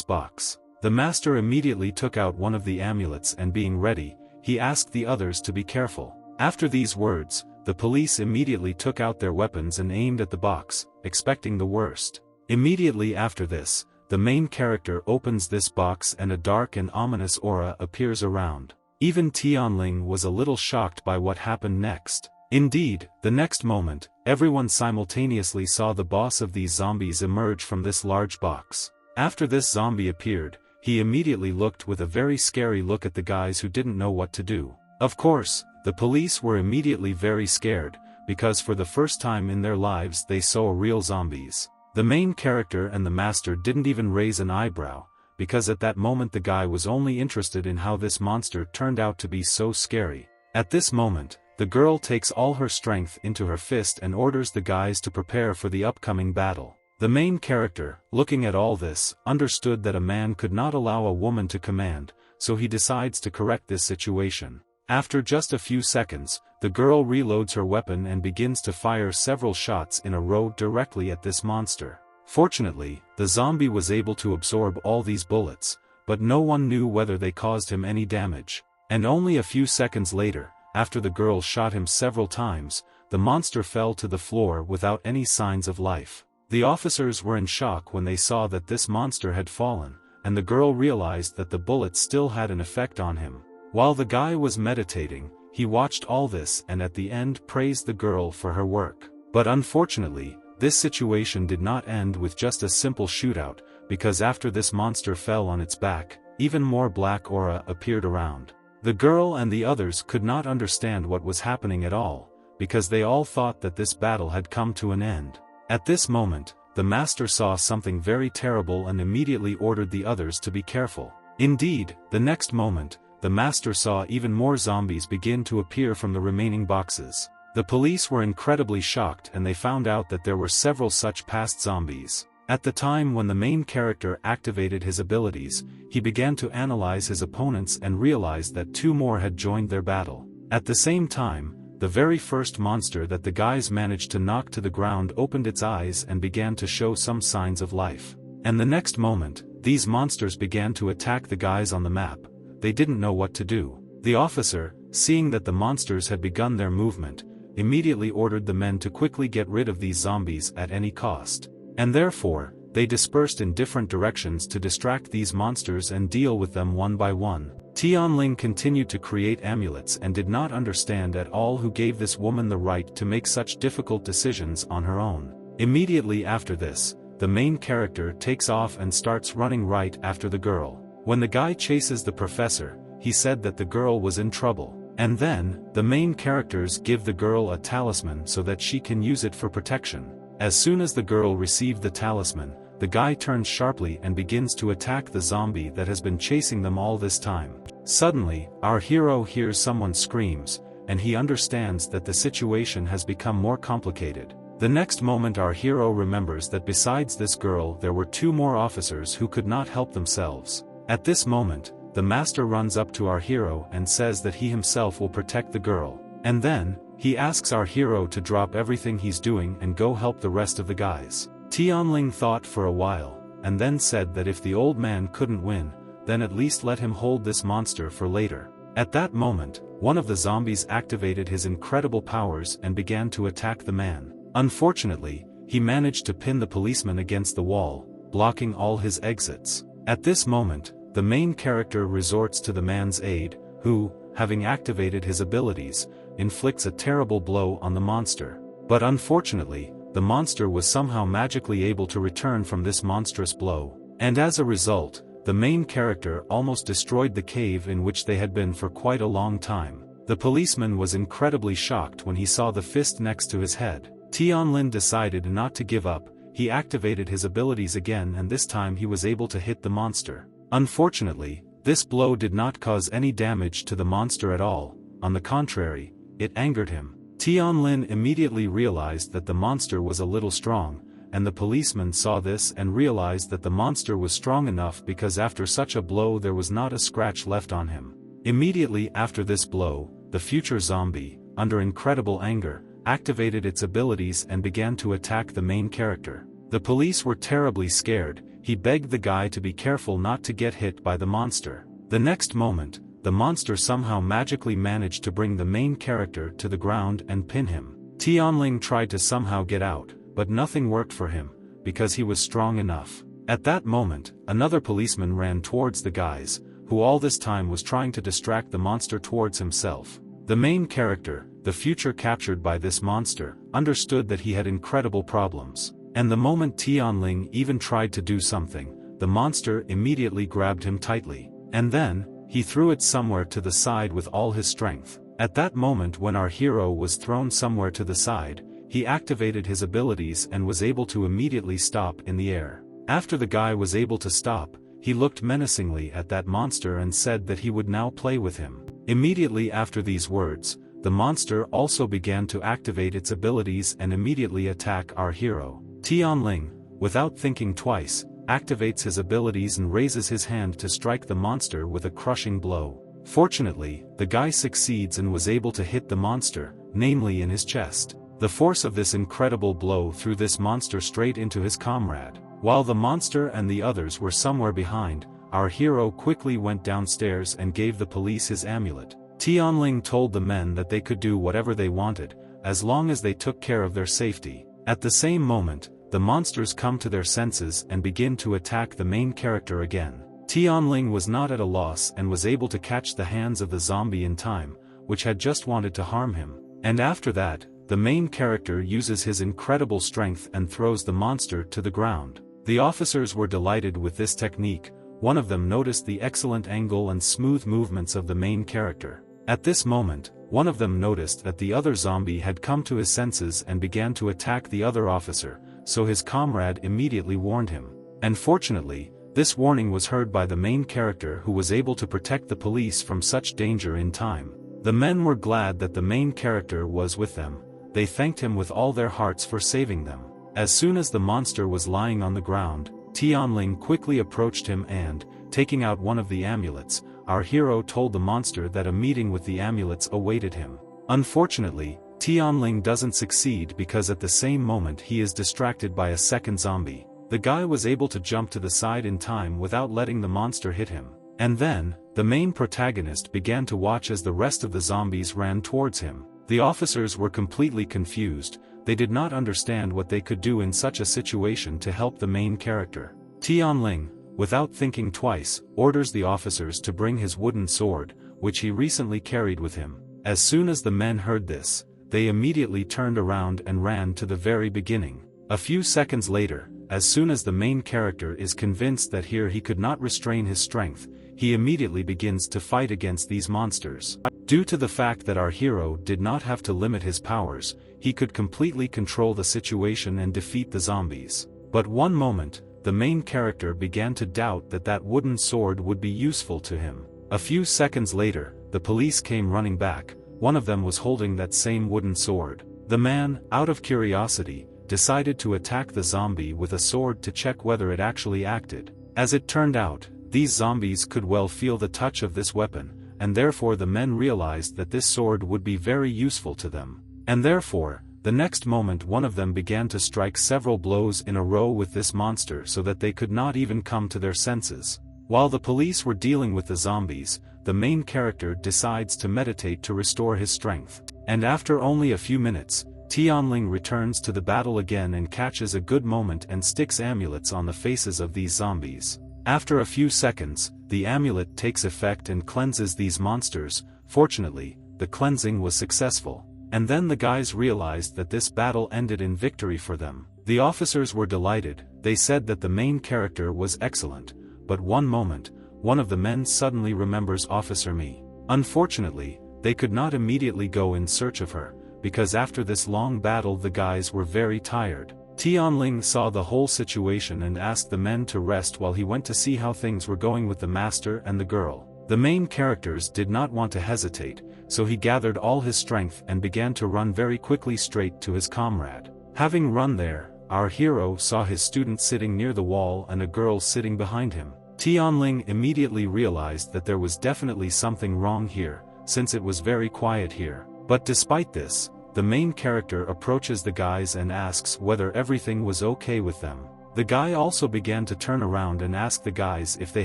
box. The master immediately took out one of the amulets and being ready, he asked the others to be careful. After these words, the police immediately took out their weapons and aimed at the box, expecting the worst. Immediately after this, the main character opens this box and a dark and ominous aura appears around. Even Tianling was a little shocked by what happened next. Indeed, the next moment, everyone simultaneously saw the boss of these zombies emerge from this large box. After this zombie appeared, he immediately looked with a very scary look at the guys who didn't know what to do. Of course, the police were immediately very scared, because for the first time in their lives they saw real zombies. The main character and the master didn't even raise an eyebrow, because at that moment the guy was only interested in how this monster turned out to be so scary. At this moment, the girl takes all her strength into her fist and orders the guys to prepare for the upcoming battle. The main character, looking at all this, understood that a man could not allow a woman to command, so he decides to correct this situation. After just a few seconds, the girl reloads her weapon and begins to fire several shots in a row directly at this monster. Fortunately, the zombie was able to absorb all these bullets, but no one knew whether they caused him any damage. And only a few seconds later, after the girl shot him several times, the monster fell to the floor without any signs of life. The officers were in shock when they saw that this monster had fallen, and the girl realized that the bullets still had an effect on him. While the guy was meditating, he watched all this and at the end praised the girl for her work. But unfortunately, this situation did not end with just a simple shootout, because after this monster fell on its back, even more black aura appeared around. The girl and the others could not understand what was happening at all, because they all thought that this battle had come to an end. At this moment, the master saw something very terrible and immediately ordered the others to be careful. Indeed, the next moment, the master saw even more zombies begin to appear from the remaining boxes. The police were incredibly shocked and they found out that there were several such past zombies. At the time when the main character activated his abilities, he began to analyze his opponents and realized that two more had joined their battle. At the same time, the very first monster that the guys managed to knock to the ground opened its eyes and began to show some signs of life. And the next moment, these monsters began to attack the guys on the map. They didn't know what to do. The officer, seeing that the monsters had begun their movement, immediately ordered the men to quickly get rid of these zombies at any cost. And therefore, they dispersed in different directions to distract these monsters and deal with them one by one. Tianling continued to create amulets and did not understand at all who gave this woman the right to make such difficult decisions on her own. Immediately after this, the main character takes off and starts running right after the girl. When the guy chases the professor, he said that the girl was in trouble. And then, the main characters give the girl a talisman so that she can use it for protection. As soon as the girl received the talisman, the guy turns sharply and begins to attack the zombie that has been chasing them all this time. Suddenly, our hero hears someone screams, and he understands that the situation has become more complicated. The next moment our hero remembers that besides this girl there were two more officers who could not help themselves. At this moment, the master runs up to our hero and says that he himself will protect the girl. And then, he asks our hero to drop everything he's doing and go help the rest of the guys. Tianling thought for a while, and then said that if the old man couldn't win, then at least let him hold this monster for later. At that moment, one of the zombies activated his incredible powers and began to attack the man. Unfortunately, he managed to pin the policeman against the wall, blocking all his exits. At this moment, the main character resorts to the man's aid, who, having activated his abilities, inflicts a terrible blow on the monster. But unfortunately, the monster was somehow magically able to return from this monstrous blow. And as a result, the main character almost destroyed the cave in which they had been for quite a long time. The policeman was incredibly shocked when he saw the fist next to his head. Tianling decided not to give up. He activated his abilities again, and this time he was able to hit the monster. Unfortunately, this blow did not cause any damage to the monster at all. On the contrary, it angered him. Tianling immediately realized that the monster was a little strong, and the policeman saw this and realized that the monster was strong enough because after such a blow there was not a scratch left on him. Immediately after this blow, the future zombie, under incredible anger, activated its abilities and began to attack the main character. The police were terribly scared. He begged the guy to be careful not to get hit by the monster. The next moment, the monster somehow magically managed to bring the main character to the ground and pin him. Tianling tried to somehow get out, but nothing worked for him, because he was strong enough. At that moment, another policeman ran towards the guys, who all this time was trying to distract the monster towards himself. The main character, the future captured by this monster, understood that he had incredible problems. And the moment Tianling even tried to do something, the monster immediately grabbed him tightly. And then, he threw it somewhere to the side with all his strength. At that moment when our hero was thrown somewhere to the side, he activated his abilities and was able to immediately stop in the air. After the guy was able to stop, he looked menacingly at that monster and said that he would now play with him. Immediately after these words, the monster also began to activate its abilities and immediately attack our hero. Tianling, without thinking twice, activates his abilities and raises his hand to strike the monster with a crushing blow. Fortunately, the guy succeeds and was able to hit the monster, namely in his chest. The force of this incredible blow threw this monster straight into his comrade. While the monster and the others were somewhere behind, our hero quickly went downstairs and gave the police his amulet. Tianling told the men that they could do whatever they wanted, as long as they took care of their safety. At the same moment, the monsters come to their senses and begin to attack the main character again. Tianling was not at a loss and was able to catch the hands of the zombie in time, which had just wanted to harm him. And after that, the main character uses his incredible strength and throws the monster to the ground. The officers were delighted with this technique. One of them noticed the excellent angle and smooth movements of the main character. At this moment, one of them noticed that the other zombie had come to his senses and began to attack the other officer, so his comrade immediately warned him. And fortunately, this warning was heard by the main character, who was able to protect the police from such danger in time. The men were glad that the main character was with them. They thanked him with all their hearts for saving them. As soon as the monster was lying on the ground, Tianling quickly approached him and, taking out one of the amulets, our hero told the monster that a meeting with the amulets awaited him. Unfortunately, Tianling doesn't succeed because at the same moment he is distracted by a second zombie. The guy was able to jump to the side in time without letting the monster hit him. And then, the main protagonist began to watch as the rest of the zombies ran towards him. The officers were completely confused. They did not understand what they could do in such a situation to help the main character. Tianling, without thinking twice, orders the officers to bring his wooden sword, which he recently carried with him. As soon as the men heard this, they immediately turned around and ran to the very beginning. A few seconds later, as soon as the main character is convinced that here he could not restrain his strength, he immediately begins to fight against these monsters. Due to the fact that our hero did not have to limit his powers, he could completely control the situation and defeat the zombies. But one moment, the main character began to doubt that that wooden sword would be useful to him. A few seconds later, the police came running back. One of them was holding that same wooden sword. The man, out of curiosity, decided to attack the zombie with a sword to check whether it actually acted. As it turned out, these zombies could well feel the touch of this weapon, and therefore the men realized that this sword would be very useful to them. And therefore, the next moment one of them began to strike several blows in a row with this monster so that they could not even come to their senses. While the police were dealing with the zombies, the main character decides to meditate to restore his strength. And after only a few minutes, Tianling returns to the battle again and catches a good moment and sticks amulets on the faces of these zombies. After a few seconds, the amulet takes effect and cleanses these monsters. Fortunately, the cleansing was successful. And then the guys realized that this battle ended in victory for them. The officers were delighted. They said that the main character was excellent. But one moment, one of the men suddenly remembers Officer Mi. Unfortunately, they could not immediately go in search of her, because after this long battle the guys were very tired. Tianling saw the whole situation and asked the men to rest while he went to see how things were going with the master and the girl. The main characters did not want to hesitate, so he gathered all his strength and began to run very quickly straight to his comrade. Having run there, our hero saw his student sitting near the wall and a girl sitting behind him. Tianling immediately realized that there was definitely something wrong here, since it was very quiet here. But despite this, the main character approaches the guys and asks whether everything was okay with them. The guy also began to turn around and ask the guys if they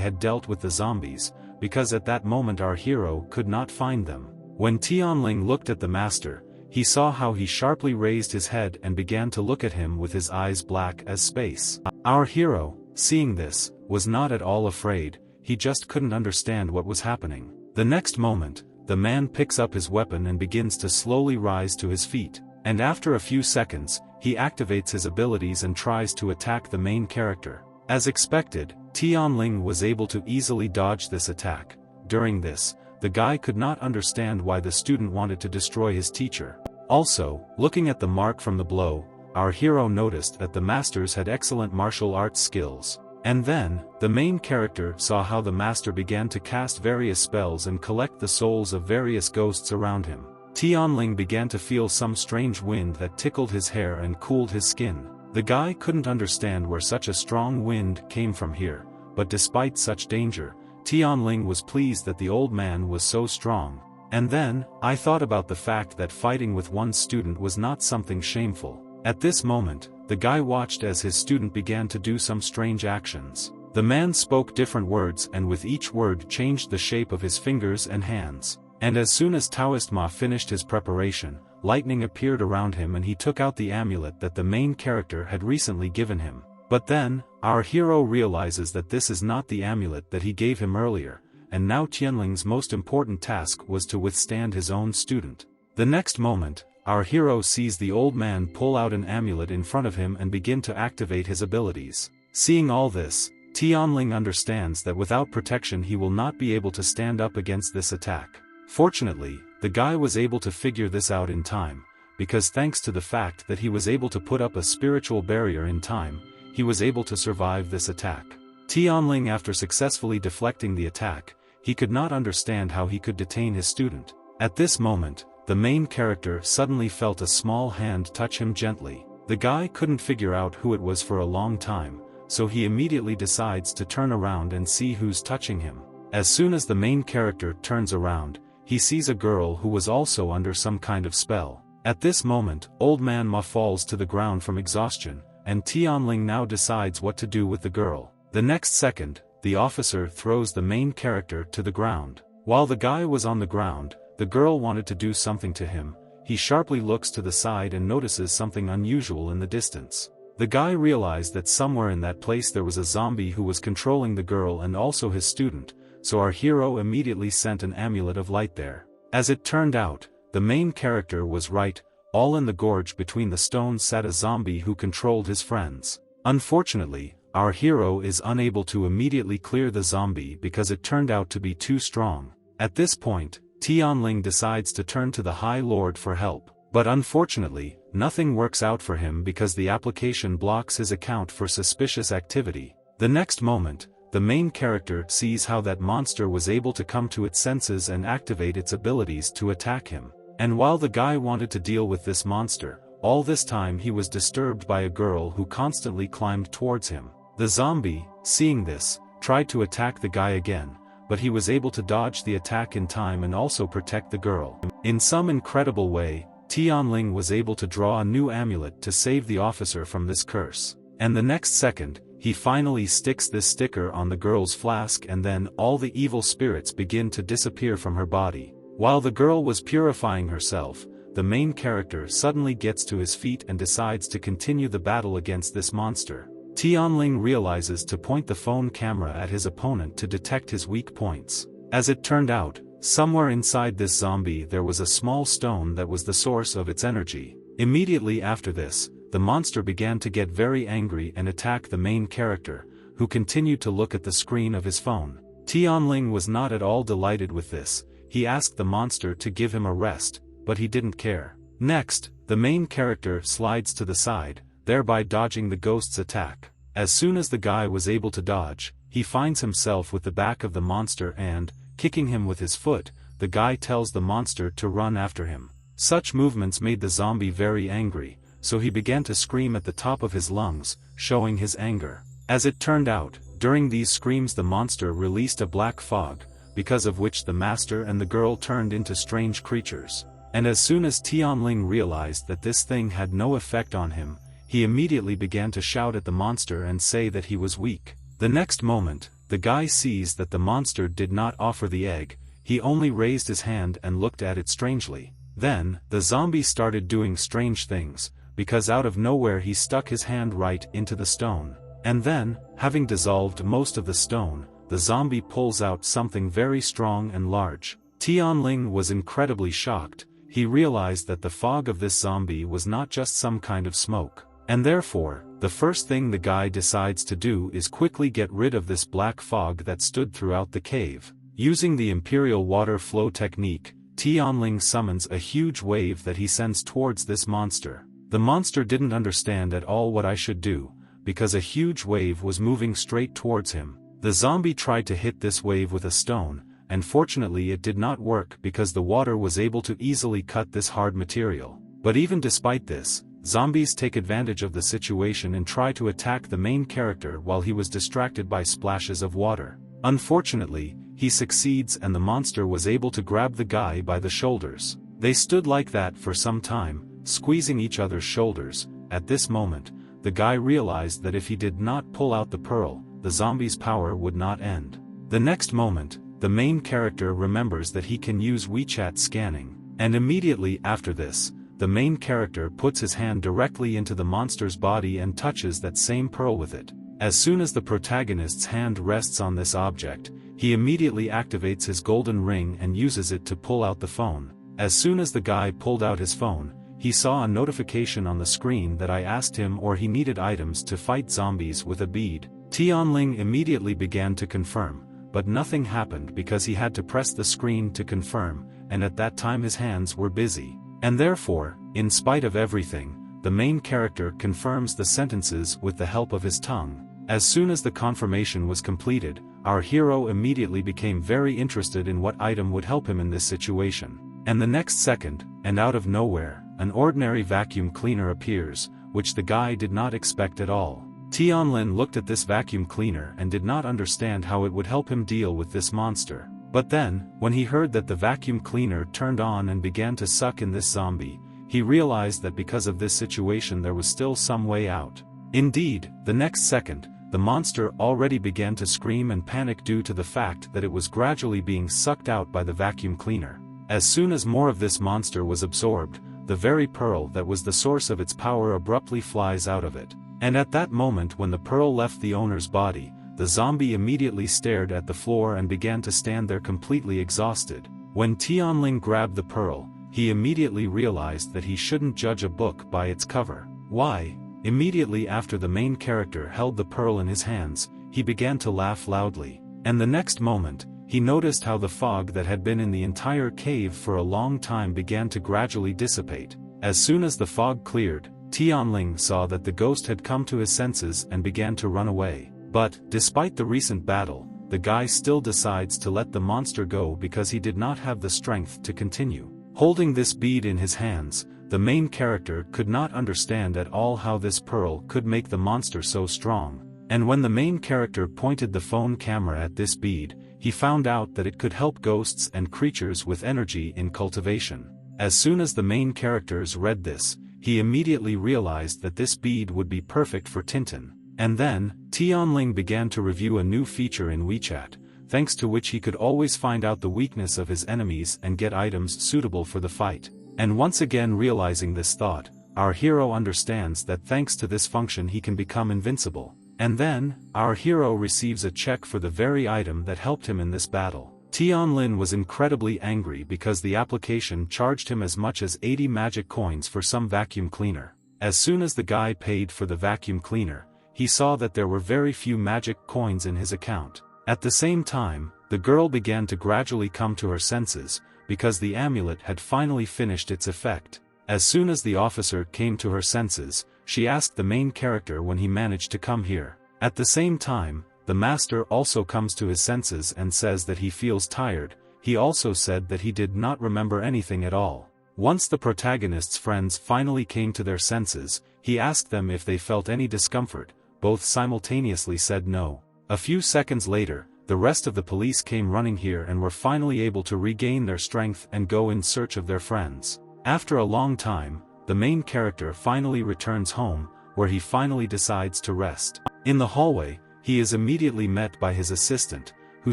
had dealt with the zombies, because at that moment our hero could not find them. When Tianling looked at the master, he saw how he sharply raised his head and began to look at him with his eyes black as space. Our hero, seeing this, was not at all afraid, he just couldn't understand what was happening. The next moment, the man picks up his weapon and begins to slowly rise to his feet, and after a few seconds, he activates his abilities and tries to attack the main character. As expected, Tianling was able to easily dodge this attack. During this, the guy could not understand why the student wanted to destroy his teacher. Also, looking at the mark from the blow, our hero noticed that the masters had excellent martial arts skills. And then, the main character saw how the master began to cast various spells and collect the souls of various ghosts around him. Tianling began to feel some strange wind that tickled his hair and cooled his skin. The guy couldn't understand where such a strong wind came from here, but despite such danger, Tianling was pleased that the old man was so strong. And then, I thought about the fact that fighting with one's student was not something shameful. At this moment, the guy watched as his student began to do some strange actions. The man spoke different words and with each word changed the shape of his fingers and hands. And as soon as Taoist Ma finished his preparation, lightning appeared around him and he took out the amulet that the main character had recently given him. But then, our hero realizes that this is not the amulet that he gave him earlier, and now Tianling's most important task was to withstand his own student. The next moment, our hero sees the old man pull out an amulet in front of him and begin to activate his abilities. Seeing all this, Tianling understands that without protection he will not be able to stand up against this attack. Fortunately, the guy was able to figure this out in time, because thanks to the fact that he was able to put up a spiritual barrier in time, he was able to survive this attack. Tianling, after successfully deflecting the attack, he could not understand how he could detain his student. At this moment, the main character suddenly felt a small hand touch him gently. The guy couldn't figure out who it was for a long time, so he immediately decides to turn around and see who's touching him. As soon as the main character turns around, he sees a girl who was also under some kind of spell. At this moment, Old Man Ma falls to the ground from exhaustion, and Tianling now decides what to do with the girl. The next second, the officer throws the main character to the ground. While the guy was on the ground, the girl wanted to do something to him. He sharply looks to the side and notices something unusual in the distance. The guy realized that somewhere in that place there was a zombie who was controlling the girl and also his student, so our hero immediately sent an amulet of light there. As it turned out, the main character was right, all in the gorge between the stones sat a zombie who controlled his friends. Unfortunately, our hero is unable to immediately clear the zombie because it turned out to be too strong. At this point, Tianling decides to turn to the High Lord for help, but unfortunately, nothing works out for him because the application blocks his account for suspicious activity. The next moment, the main character sees how that monster was able to come to its senses and activate its abilities to attack him. And while the guy wanted to deal with this monster, all this time he was disturbed by a girl who constantly climbed towards him. The zombie, seeing this, tried to attack the guy again, but he was able to dodge the attack in time and also protect the girl. In some incredible way, Tianling was able to draw a new amulet to save the officer from this curse. And the next second, he finally sticks this sticker on the girl's flask and then all the evil spirits begin to disappear from her body. While the girl was purifying herself, the main character suddenly gets to his feet and decides to continue the battle against this monster. Tianling realizes to point the phone camera at his opponent to detect his weak points. As it turned out, Somewhere inside this zombie there was a small stone that was the source of its energy. Immediately after this, the monster began to get very angry and attack the main character, who continued to look at the screen of his phone. Tianling was not at all delighted with this. He asked the monster to give him a rest, but he didn't care. Next, the main character slides to the side, thereby dodging the ghost's attack. As soon as the guy was able to dodge, he finds himself with the back of the monster and, kicking him with his foot, the guy tells the monster to run after him. Such movements made the zombie very angry, so he began to scream at the top of his lungs, showing his anger. As it turned out, during these screams the monster released a black fog, because of which the master and the girl turned into strange creatures. And as soon as Tianling realized that this thing had no effect on him, he immediately began to shout at the monster and say that he was weak. The next moment, the guy sees that the monster did not offer the egg, he only raised his hand and looked at it strangely. Then, the zombie started doing strange things, because out of nowhere he stuck his hand right into the stone. And then, having dissolved most of the stone, the zombie pulls out something very strong and large. Tianling was incredibly shocked. He realized that the fog of this zombie was not just some kind of smoke. And therefore, the first thing the guy decides to do is quickly get rid of this black fog that stood throughout the cave. Using the imperial water flow technique, Tianling summons a huge wave that he sends towards this monster. The monster didn't understand at all what I should do, because a huge wave was moving straight towards him. The zombie tried to hit this wave with a stone, and fortunately it did not work because the water was able to easily cut this hard material. But even despite this, zombies take advantage of the situation and try to attack the main character while he was distracted by splashes of water. Unfortunately, he succeeds and the monster was able to grab the guy by the shoulders. They stood like that for some time, squeezing each other's shoulders. At this moment, the guy realized that if he did not pull out the pearl, the zombie's power would not end. The next moment, the main character remembers that he can use WeChat scanning, and immediately after this, the main character puts his hand directly into the monster's body and touches that same pearl with it. As soon as the protagonist's hand rests on this object, he immediately activates his golden ring and uses it to pull out the phone. As soon as the guy pulled out his phone, he saw a notification on the screen that I asked him or he needed items to fight zombies with a bead. Tianling immediately began to confirm, but nothing happened because he had to press the screen to confirm, and at that time his hands were busy. And therefore, in spite of everything, the main character confirms the sentences with the help of his tongue. As soon as the confirmation was completed, our hero immediately became very interested in what item would help him in this situation. And the next second, and out of nowhere, an ordinary vacuum cleaner appears, which the guy did not expect at all. Tianlin looked at this vacuum cleaner and did not understand how it would help him deal with this monster. But then, when he heard that the vacuum cleaner turned on and began to suck in this zombie, he realized that because of this situation there was still some way out. Indeed, the next second, the monster already began to scream and panic due to the fact that it was gradually being sucked out by the vacuum cleaner. As soon as more of this monster was absorbed, the very pearl that was the source of its power abruptly flies out of it. And at that moment when the pearl left the owner's body, the zombie immediately stared at the floor and began to stand there completely exhausted. When Tianling grabbed the pearl, he immediately realized that he shouldn't judge a book by its cover. Why? Immediately after the main character held the pearl in his hands, he began to laugh loudly. And the next moment, he noticed how the fog that had been in the entire cave for a long time began to gradually dissipate. As soon as the fog cleared, Tianling saw that the ghost had come to his senses and began to run away. But, despite the recent battle, the guy still decides to let the monster go because he did not have the strength to continue. Holding this bead in his hands, the main character could not understand at all how this pearl could make the monster so strong. And when the main character pointed the phone camera at this bead, he found out that it could help ghosts and creatures with energy in cultivation. As soon as the main characters read this, he immediately realized that this bead would be perfect for Tintin. And then, Tianling began to review a new feature in WeChat, thanks to which he could always find out the weakness of his enemies and get items suitable for the fight. And once again realizing this thought, our hero understands that thanks to this function he can become invincible. And then, our hero receives a check for the very item that helped him in this battle. Tianlin was incredibly angry because the application charged him as much as 80 magic coins for some vacuum cleaner. As soon as the guy paid for the vacuum cleaner, he saw that there were very few magic coins in his account. At the same time, the girl began to gradually come to her senses, because the amulet had finally finished its effect. As soon as the officer came to her senses, she asked the main character when he managed to come here. At the same time, the master also comes to his senses and says that he feels tired. He also said that he did not remember anything at all. Once the protagonist's friends finally came to their senses, he asked them if they felt any discomfort. Both simultaneously said no. A few seconds later, the rest of the police came running here and were finally able to regain their strength and go in search of their friends. After a long time, the main character finally returns home, where he finally decides to rest. In the hallway, he is immediately met by his assistant, who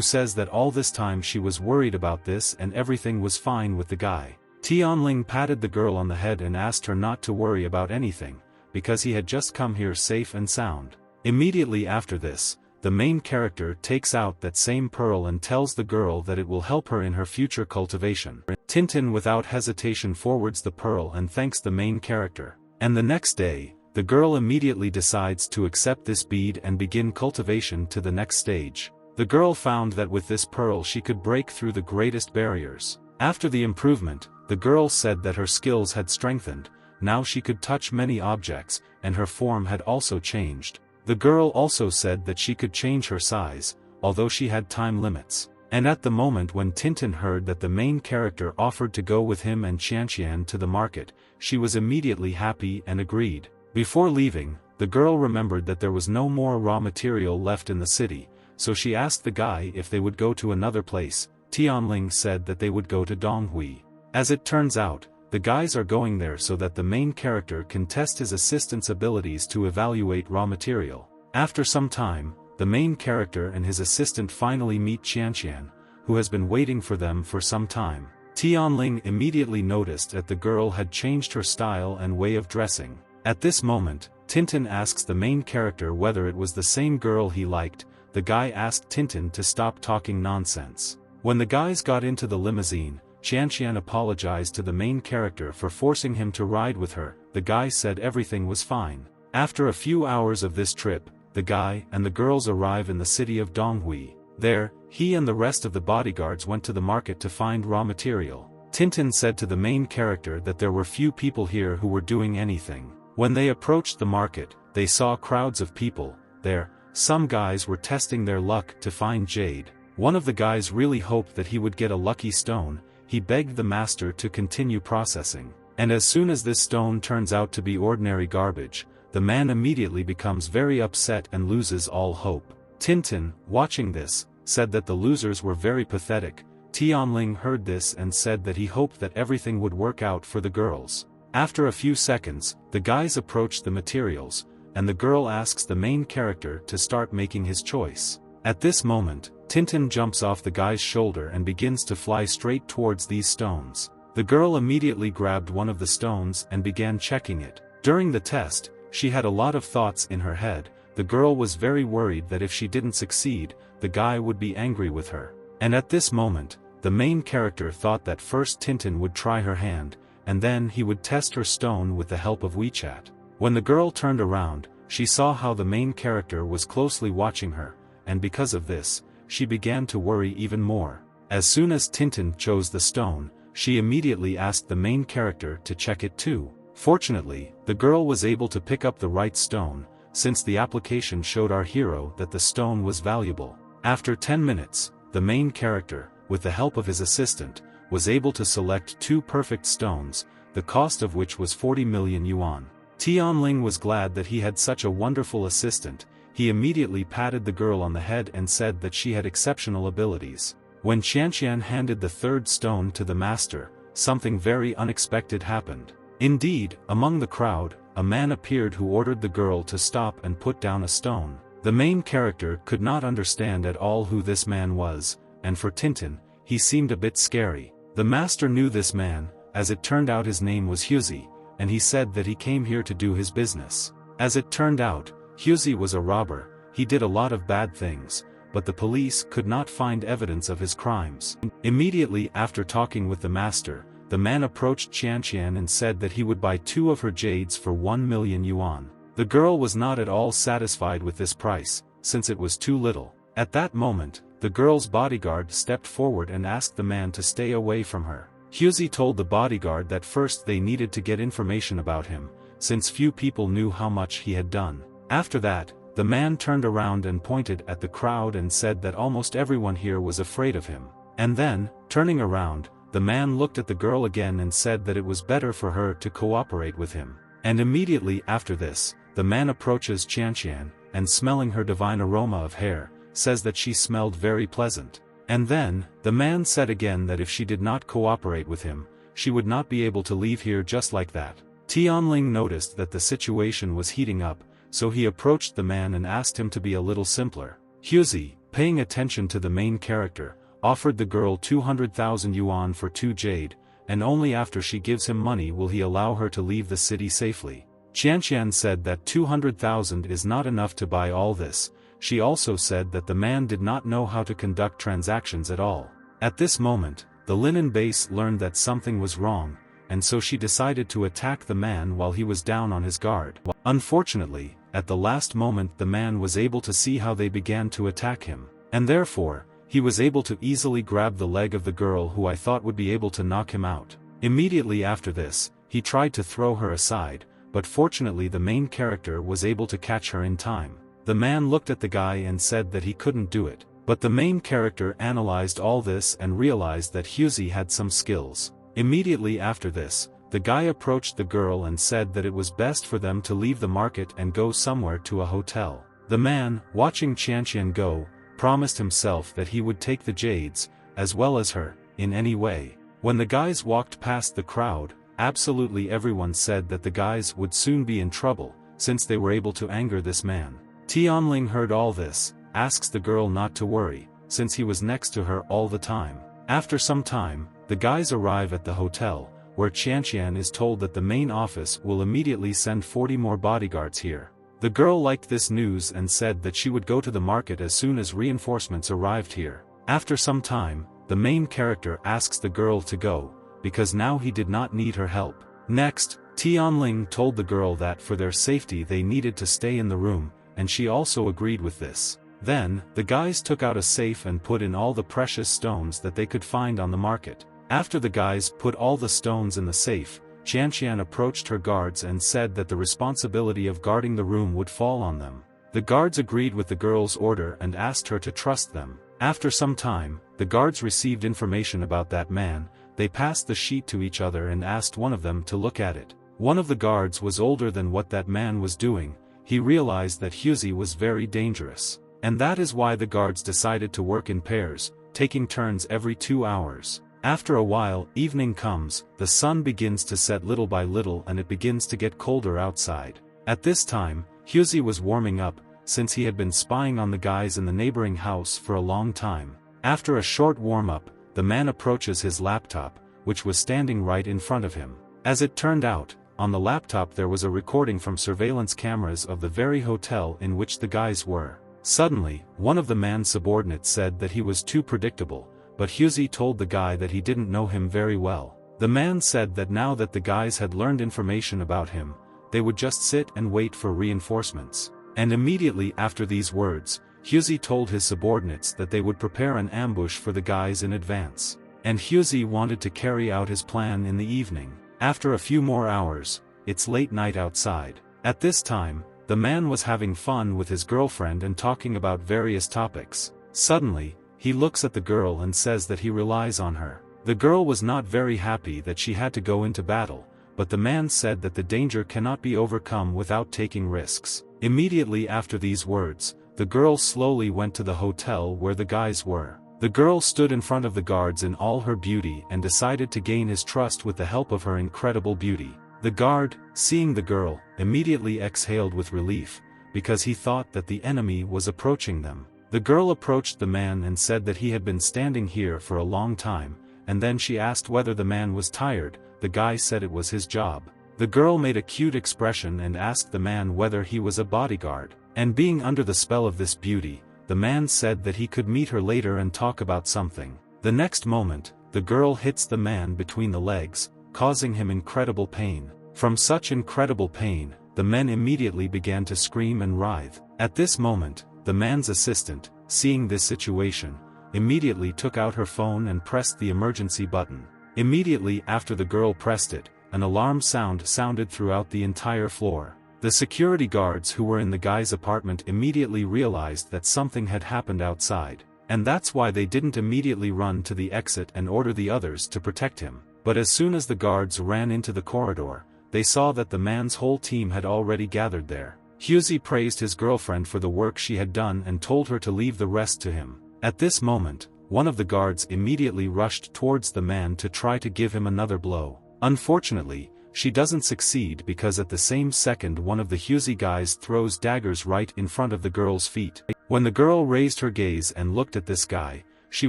says that all this time she was worried about this and everything was fine with the guy. Tianling patted the girl on the head and asked her not to worry about anything, because he had just come here safe and sound. Immediately after this, the main character takes out that same pearl and tells the girl that it will help her in her future cultivation. Tintin without hesitation forwards the pearl and thanks the main character. And the next day, the girl immediately decides to accept this bead and begin cultivation to the next stage. The girl found that with this pearl she could break through the greatest barriers. After the improvement, the girl said that her skills had strengthened, now she could touch many objects, and her form had also changed. The girl also said that she could change her size, although she had time limits. And at the moment when Tintin heard that the main character offered to go with him and Qianqian to the market, she was immediately happy and agreed. Before leaving, the girl remembered that there was no more raw material left in the city, so she asked the guy if they would go to another place. Tianling said that they would go to Donghui. As it turns out, the guys are going there so that the main character can test his assistant's abilities to evaluate raw material. After some time, the main character and his assistant finally meet Qianqian, who has been waiting for them for some time. Tianling immediately noticed that the girl had changed her style and way of dressing. At this moment, Tintin asks the main character whether it was the same girl he liked. The guy asked Tintin to stop talking nonsense. When the guys got into the limousine, Qianqian apologized to the main character for forcing him to ride with her. The guy said everything was fine. After a few hours of this trip, the guy and the girls arrive in the city of Donghui. There, he and the rest of the bodyguards went to the market to find raw material. Tintin said to the main character that there were few people here who were doing anything. When they approached the market, they saw crowds of people. There, some guys were testing their luck to find Jade. One of the guys really hoped that he would get a lucky stone. He begged the master to continue processing. And as soon as this stone turns out to be ordinary garbage, the man immediately becomes very upset and loses all hope. Tintin, watching this, said that the losers were very pathetic. Tianling heard this and said that he hoped that everything would work out for the girls. After a few seconds, the guys approach the materials, and the girl asks the main character to start making his choice. At this moment, Tintin jumps off the guy's shoulder and begins to fly straight towards these stones. The girl immediately grabbed one of the stones and began checking it. During the test, she had a lot of thoughts in her head. The girl was very worried that if she didn't succeed, the guy would be angry with her. And at this moment, the main character thought that first Tintin would try her hand, and then he would test her stone with the help of WeChat. When the girl turned around, she saw how the main character was closely watching her, and because of this, she began to worry even more. As soon as Tintin chose the stone, she immediately asked the main character to check it too. Fortunately, the girl was able to pick up the right stone, since the application showed our hero that the stone was valuable. After 10 minutes, the main character, with the help of his assistant, was able to select 2 perfect stones, the cost of which was 40 million yuan. Tianling was glad that he had such a wonderful assistant. He immediately patted the girl on the head and said that she had exceptional abilities. When Qianqian handed the 3rd stone to the master, something very unexpected happened. Indeed, among the crowd, a man appeared who ordered the girl to stop and put down a stone. The main character could not understand at all who this man was, and for Tintin, he seemed a bit scary. The master knew this man, as it turned out his name was Yussi, and he said that he came here to do his business. As it turned out, Yussi was a robber. He did a lot of bad things, but the police could not find evidence of his crimes. Immediately after talking with the master, the man approached Qianqian and said that he would buy 2 of her jades for 1 million yuan. The girl was not at all satisfied with this price, since it was too little. At that moment, the girl's bodyguard stepped forward and asked the man to stay away from her. Yussi told the bodyguard that first they needed to get information about him, since few people knew how much he had done. After that, the man turned around and pointed at the crowd and said that almost everyone here was afraid of him. And then, turning around, the man looked at the girl again and said that it was better for her to cooperate with him. And immediately after this, the man approaches Qianqian, and smelling her divine aroma of hair, says that she smelled very pleasant. And then, the man said again that if she did not cooperate with him, she would not be able to leave here just like that. Tianling noticed that the situation was heating up, so he approached the man and asked him to be a little simpler. Yussi, paying attention to the main character, offered the girl 200,000 yuan for 2 jade, and only after she gives him money will he allow her to leave the city safely. Qianqian said that 200,000 is not enough to buy all this. She also said that the man did not know how to conduct transactions at all. At this moment, the linen base learned that something was wrong, and so she decided to attack the man while he was down on his guard. Unfortunately, at the last moment the man was able to see how they began to attack him, and therefore, he was able to easily grab the leg of the girl who I thought would be able to knock him out. Immediately after this, he tried to throw her aside, but fortunately the main character was able to catch her in time. The man looked at the guy and said that he couldn't do it, but the main character analyzed all this and realized that Yussi had some skills. Immediately after this, the guy approached the girl and said that it was best for them to leave the market and go somewhere to a hotel. The man, watching Qianqian go, promised himself that he would take the jades, as well as her, in any way. When the guys walked past the crowd, absolutely everyone said that the guys would soon be in trouble, since they were able to anger this man. Tianling heard all this, asks the girl not to worry, since he was next to her all the time. After some time, the guys arrive at the hotel, where Qianqian is told that the main office will immediately send 40 more bodyguards here. The girl liked this news and said that she would go to the market as soon as reinforcements arrived here. After some time, the main character asks the girl to go, because now he did not need her help. Next, Tianling told the girl that for their safety they needed to stay in the room, and she also agreed with this. Then, the guys took out a safe and put in all the precious stones that they could find on the market. After the guys put all the stones in the safe, Qianqian approached her guards and said that the responsibility of guarding the room would fall on them. The guards agreed with the girl's order and asked her to trust them. After some time, the guards received information about that man. They passed the sheet to each other and asked one of them to look at it. One of the guards was older than what that man was doing. He realized that Yussi was very dangerous. And that is why the guards decided to work in pairs, taking turns every 2 hours. After a while, evening comes, the sun begins to set little by little and it begins to get colder outside. At this time, Yussi was warming up, since he had been spying on the guys in the neighboring house for a long time. After a short warm-up, the man approaches his laptop, which was standing right in front of him. As it turned out, on the laptop there was a recording from surveillance cameras of the very hotel in which the guys were. Suddenly, one of the man's subordinates said that he was too predictable, but Yussi told the guy that he didn't know him very well. The man said that now that the guys had learned information about him, they would just sit and wait for reinforcements. And immediately after these words, Yussi told his subordinates that they would prepare an ambush for the guys in advance. And Yussi wanted to carry out his plan in the evening. After a few more hours, it's late night outside. At this time, the man was having fun with his girlfriend and talking about various topics. Suddenly, he looks at the girl and says that he relies on her. The girl was not very happy that she had to go into battle, but the man said that the danger cannot be overcome without taking risks. Immediately after these words, the girl slowly went to the hotel where the guys were. The girl stood in front of the guards in all her beauty and decided to gain his trust with the help of her incredible beauty. The guard, seeing the girl, immediately exhaled with relief, because he thought that the enemy was approaching them. The girl approached the man and said that he had been standing here for a long time, and then she asked whether the man was tired. The guy said it was his job. The girl made a cute expression and asked the man whether he was a bodyguard. And being under the spell of this beauty, the man said that he could meet her later and talk about something. The next moment, the girl hits the man between the legs, causing him incredible pain. From such incredible pain, the men immediately began to scream and writhe. At this moment, the man's assistant, seeing this situation, immediately took out her phone and pressed the emergency button. Immediately after the girl pressed it, an alarm sound sounded throughout the entire floor. The security guards who were in the guy's apartment immediately realized that something had happened outside, and that's why they didn't immediately run to the exit and order the others to protect him. But as soon as the guards ran into the corridor, they saw that the man's whole team had already gathered there. Yussi praised his girlfriend for the work she had done and told her to leave the rest to him. At this moment, one of the guards immediately rushed towards the man to try to give him another blow. Unfortunately, she doesn't succeed because at the same second one of the Yussi guys throws daggers right in front of the girl's feet. When the girl raised her gaze and looked at this guy, she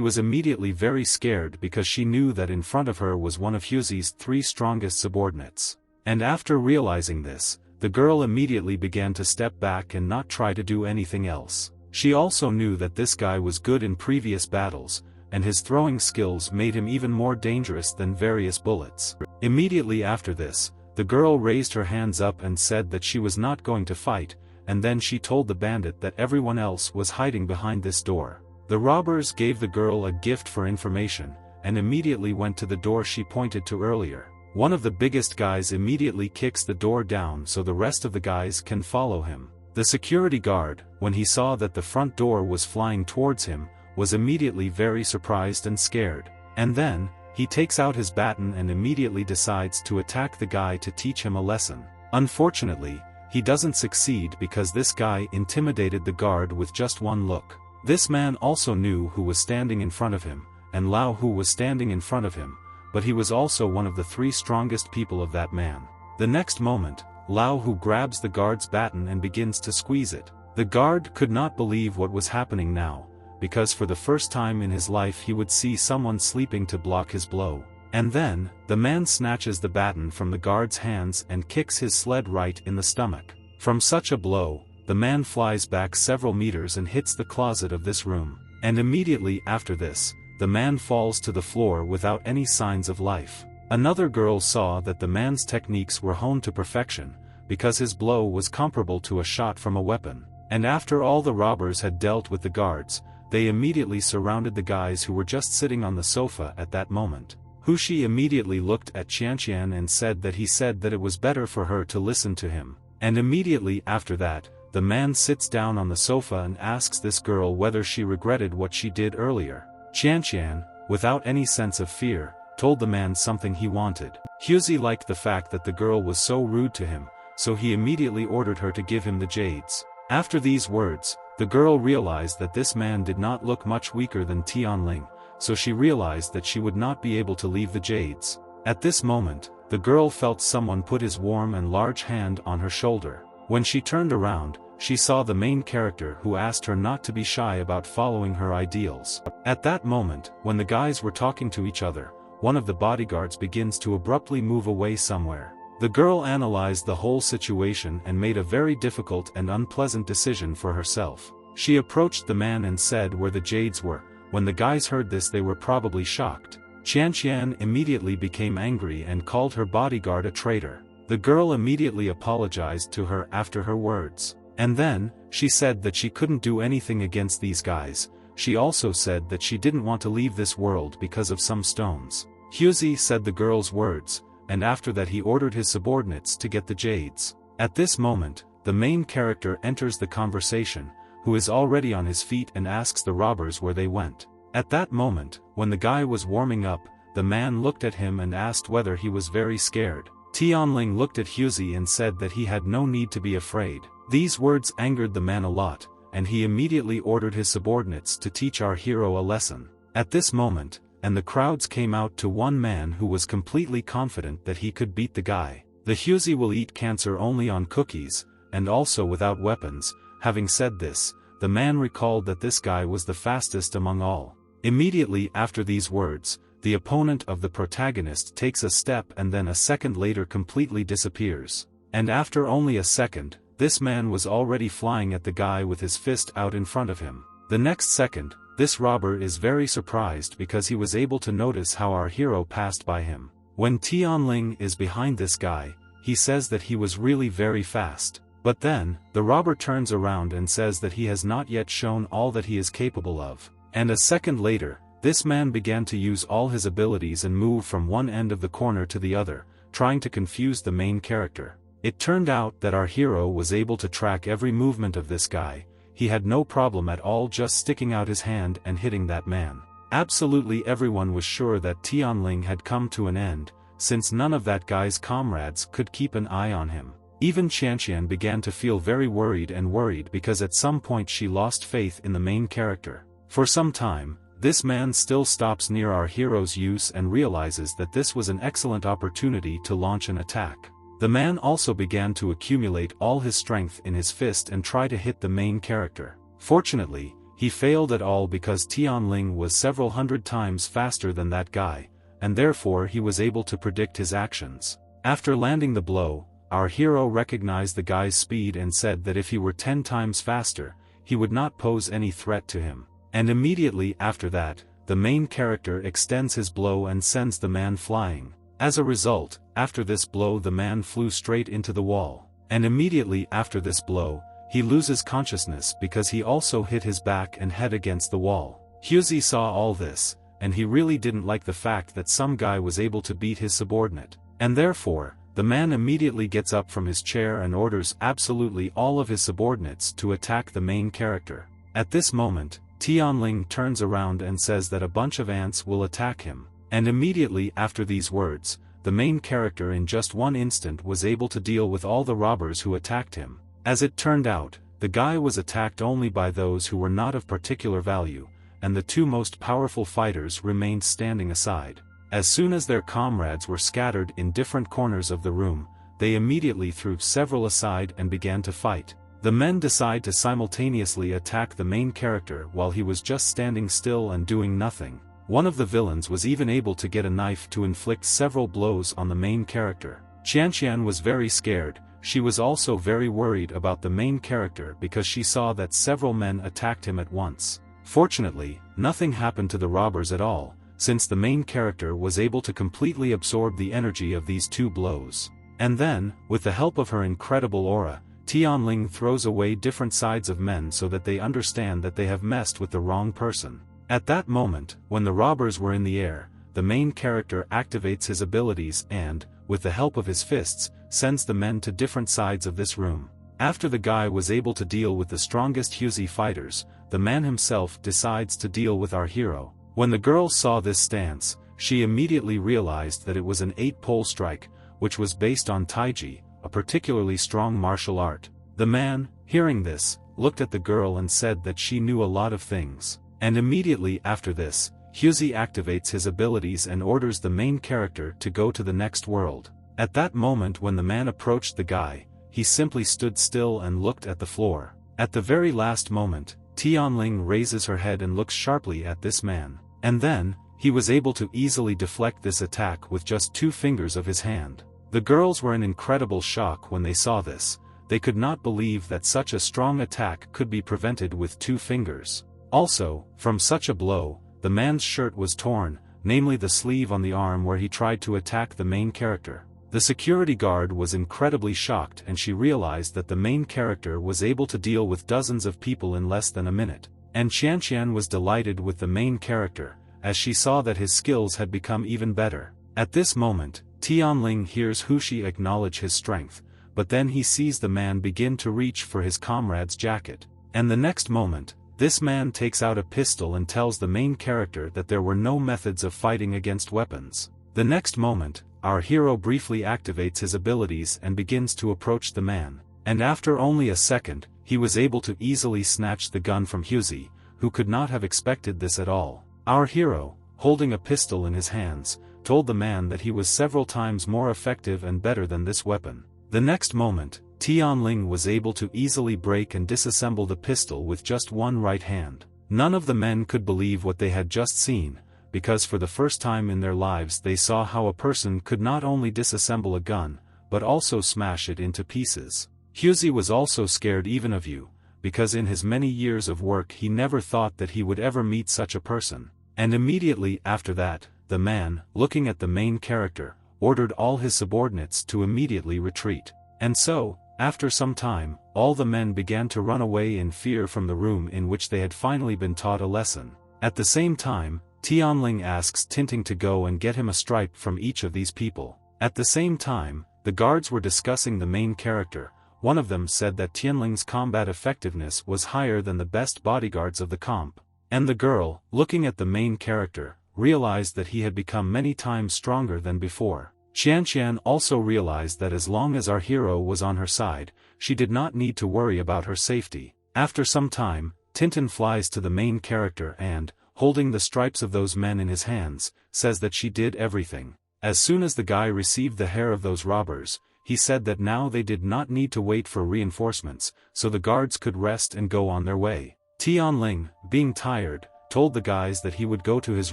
was immediately very scared because she knew that in front of her was one of Yussi's 3 strongest subordinates. And after realizing this, the girl immediately began to step back and not try to do anything else. She also knew that this guy was good in previous battles, and his throwing skills made him even more dangerous than various bullets. Immediately after this, the girl raised her hands up and said that she was not going to fight, and then she told the bandit that everyone else was hiding behind this door. The robbers gave the girl a gift for information, and immediately went to the door she pointed to earlier. One of the biggest guys immediately kicks the door down so the rest of the guys can follow him. The security guard, when he saw that the front door was flying towards him, was immediately very surprised and scared. And then, he takes out his baton and immediately decides to attack the guy to teach him a lesson. Unfortunately, he doesn't succeed because this guy intimidated the guard with just one look. This man also knew who was standing in front of him, and Lao who was standing in front of him, but he was also one of the 3 strongest people of that man. The next moment, Lao Hu grabs the guard's baton and begins to squeeze it. The guard could not believe what was happening now, because for the first time in his life he would see someone sleeping to block his blow. And then, the man snatches the baton from the guard's hands and kicks his sled right in the stomach. From such a blow, the man flies back several meters and hits the closet of this room. And immediately after this, the man falls to the floor without any signs of life. Another girl saw that the man's techniques were honed to perfection, because his blow was comparable to a shot from a weapon. And after all the robbers had dealt with the guards, they immediately surrounded the guys who were just sitting on the sofa at that moment. Hushi immediately looked at Qianqian and said that he said that it was better for her to listen to him. And immediately after that, the man sits down on the sofa and asks this girl whether she regretted what she did earlier. Qianqian, without any sense of fear, told the man something he wanted. Yussi liked the fact that the girl was so rude to him, so he immediately ordered her to give him the jades. After these words, the girl realized that this man did not look much weaker than Tianling, so she realized that she would not be able to leave the jades. At this moment, the girl felt someone put his warm and large hand on her shoulder. When she turned around, she saw the main character who asked her not to be shy about following her ideals. At that moment, when the guys were talking to each other, one of the bodyguards begins to abruptly move away somewhere. The girl analyzed the whole situation and made a very difficult and unpleasant decision for herself. She approached the man and said where the jades were. When the guys heard this, they were probably shocked. Qianqian immediately became angry and called her bodyguard a traitor. The girl immediately apologized to her after her words. And then, she said that she couldn't do anything against these guys. She also said that she didn't want to leave this world because of some stones. Yussi said the girl's words, and after that he ordered his subordinates to get the jades. At this moment, the main character enters the conversation, who is already on his feet and asks the robbers where they went. At that moment, when the guy was warming up, the man looked at him and asked whether he was very scared. Tianling looked at Yussi and said that he had no need to be afraid. These words angered the man a lot, and he immediately ordered his subordinates to teach our hero a lesson. At this moment, and the crowds came out to one man who was completely confident that he could beat the guy. The Yussi will eat cancer only on cookies, and also without weapons. Having said this, the man recalled that this guy was the fastest among all. Immediately after these words, the opponent of the protagonist takes a step and then a second later completely disappears. And after only a second, this man was already flying at the guy with his fist out in front of him. The next second, this robber is very surprised because he was able to notice how our hero passed by him. When Tianling is behind this guy, he says that he was really very fast. But then, the robber turns around and says that he has not yet shown all that he is capable of. And a second later, this man began to use all his abilities and move from one end of the corner to the other, trying to confuse the main character. It turned out that our hero was able to track every movement of this guy. He had no problem at all just sticking out his hand and hitting that man. Absolutely everyone was sure that Tianling had come to an end, since none of that guy's comrades could keep an eye on him. Even Chanan began to feel very worried because at some point she lost faith in the main character. For some time, this man still stops near our hero's use and realizes that this was an excellent opportunity to launch an attack. The man also began to accumulate all his strength in his fist and try to hit the main character. Fortunately, he failed at all because Tianling was several hundred times faster than that guy, and therefore he was able to predict his actions. After landing the blow, our hero recognized the guy's speed and said that if he were 10 times faster, he would not pose any threat to him. And immediately after that, the main character extends his blow and sends the man flying. As a result, after this blow the man flew straight into the wall. And immediately after this blow, he loses consciousness because he also hit his back and head against the wall. Yussi saw all this, and he really didn't like the fact that some guy was able to beat his subordinate. And therefore, the man immediately gets up from his chair and orders absolutely all of his subordinates to attack the main character. At this moment, Tianling turns around and says that a bunch of ants will attack him. And immediately after these words, the main character in just one instant was able to deal with all the robbers who attacked him. As it turned out, the guy was attacked only by those who were not of particular value, and the two most powerful fighters remained standing aside. As soon as their comrades were scattered in different corners of the room, they immediately threw several aside and began to fight. The men decide to simultaneously attack the main character while he was just standing still and doing nothing. One of the villains was even able to get a knife to inflict several blows on the main character. Chanan was very scared. She was also very worried about the main character because she saw that several men attacked him at once. Fortunately, nothing happened to the robbers at all, since the main character was able to completely absorb the energy of these two blows. And then, with the help of her incredible aura, Tianling throws away different sides of men so that they understand that they have messed with the wrong person. At that moment, when the robbers were in the air, the main character activates his abilities and, with the help of his fists, sends the men to different sides of this room. After the guy was able to deal with the strongest Yussi fighters, the man himself decides to deal with our hero. When the girl saw this stance, she immediately realized that it was an 8-pole strike, which was based on Taiji, a particularly strong martial art. The man, hearing this, looked at the girl and said that she knew a lot of things. And immediately after this, Yussi activates his abilities and orders the main character to go to the next world. At that moment when the man approached the guy, he simply stood still and looked at the floor. At the very last moment, Tianling raises her head and looks sharply at this man. And then, he was able to easily deflect this attack with just 2 fingers of his hand. The girls were in incredible shock when they saw this. They could not believe that such a strong attack could be prevented with 2 fingers. Also, from such a blow, the man's shirt was torn, namely the sleeve on the arm where he tried to attack the main character. The security guard was incredibly shocked and she realized that the main character was able to deal with dozens of people in less than a minute. And Chanan was delighted with the main character, as she saw that his skills had become even better. At this moment, Tianling hears Yussi acknowledge his strength, but then he sees the man begin to reach for his comrade's jacket. And the next moment, this man takes out a pistol and tells the main character that there were no methods of fighting against weapons. The next moment, our hero briefly activates his abilities and begins to approach the man. And after only a second, he was able to easily snatch the gun from Yussi, who could not have expected this at all. Our hero, holding a pistol in his hands, told the man that he was several times more effective and better than this weapon. The next moment, Tianling was able to easily break and disassemble the pistol with just one right hand. None of the men could believe what they had just seen, because for the first time in their lives they saw how a person could not only disassemble a gun, but also smash it into pieces. Yussi was also scared even of you, because in his many years of work he never thought that he would ever meet such a person. And immediately after that, the man, looking at the main character, ordered all his subordinates to immediately retreat. And so, after some time, all the men began to run away in fear from the room in which they had finally been taught a lesson. At the same time, Tianling asks Tinting to go and get him a stripe from each of these people. At the same time, the guards were discussing the main character. One of them said that Tianling's combat effectiveness was higher than the best bodyguards of the comp. And the girl, looking at the main character, realized that he had become many times stronger than before. Qianqian also realized that as long as our hero was on her side, she did not need to worry about her safety. After some time, Tintin flies to the main character and, holding the stripes of those men in his hands, says that she did everything. As soon as the guy received the hair of those robbers, he said that now they did not need to wait for reinforcements, so the guards could rest and go on their way. Tianling, being tired, told the guys that he would go to his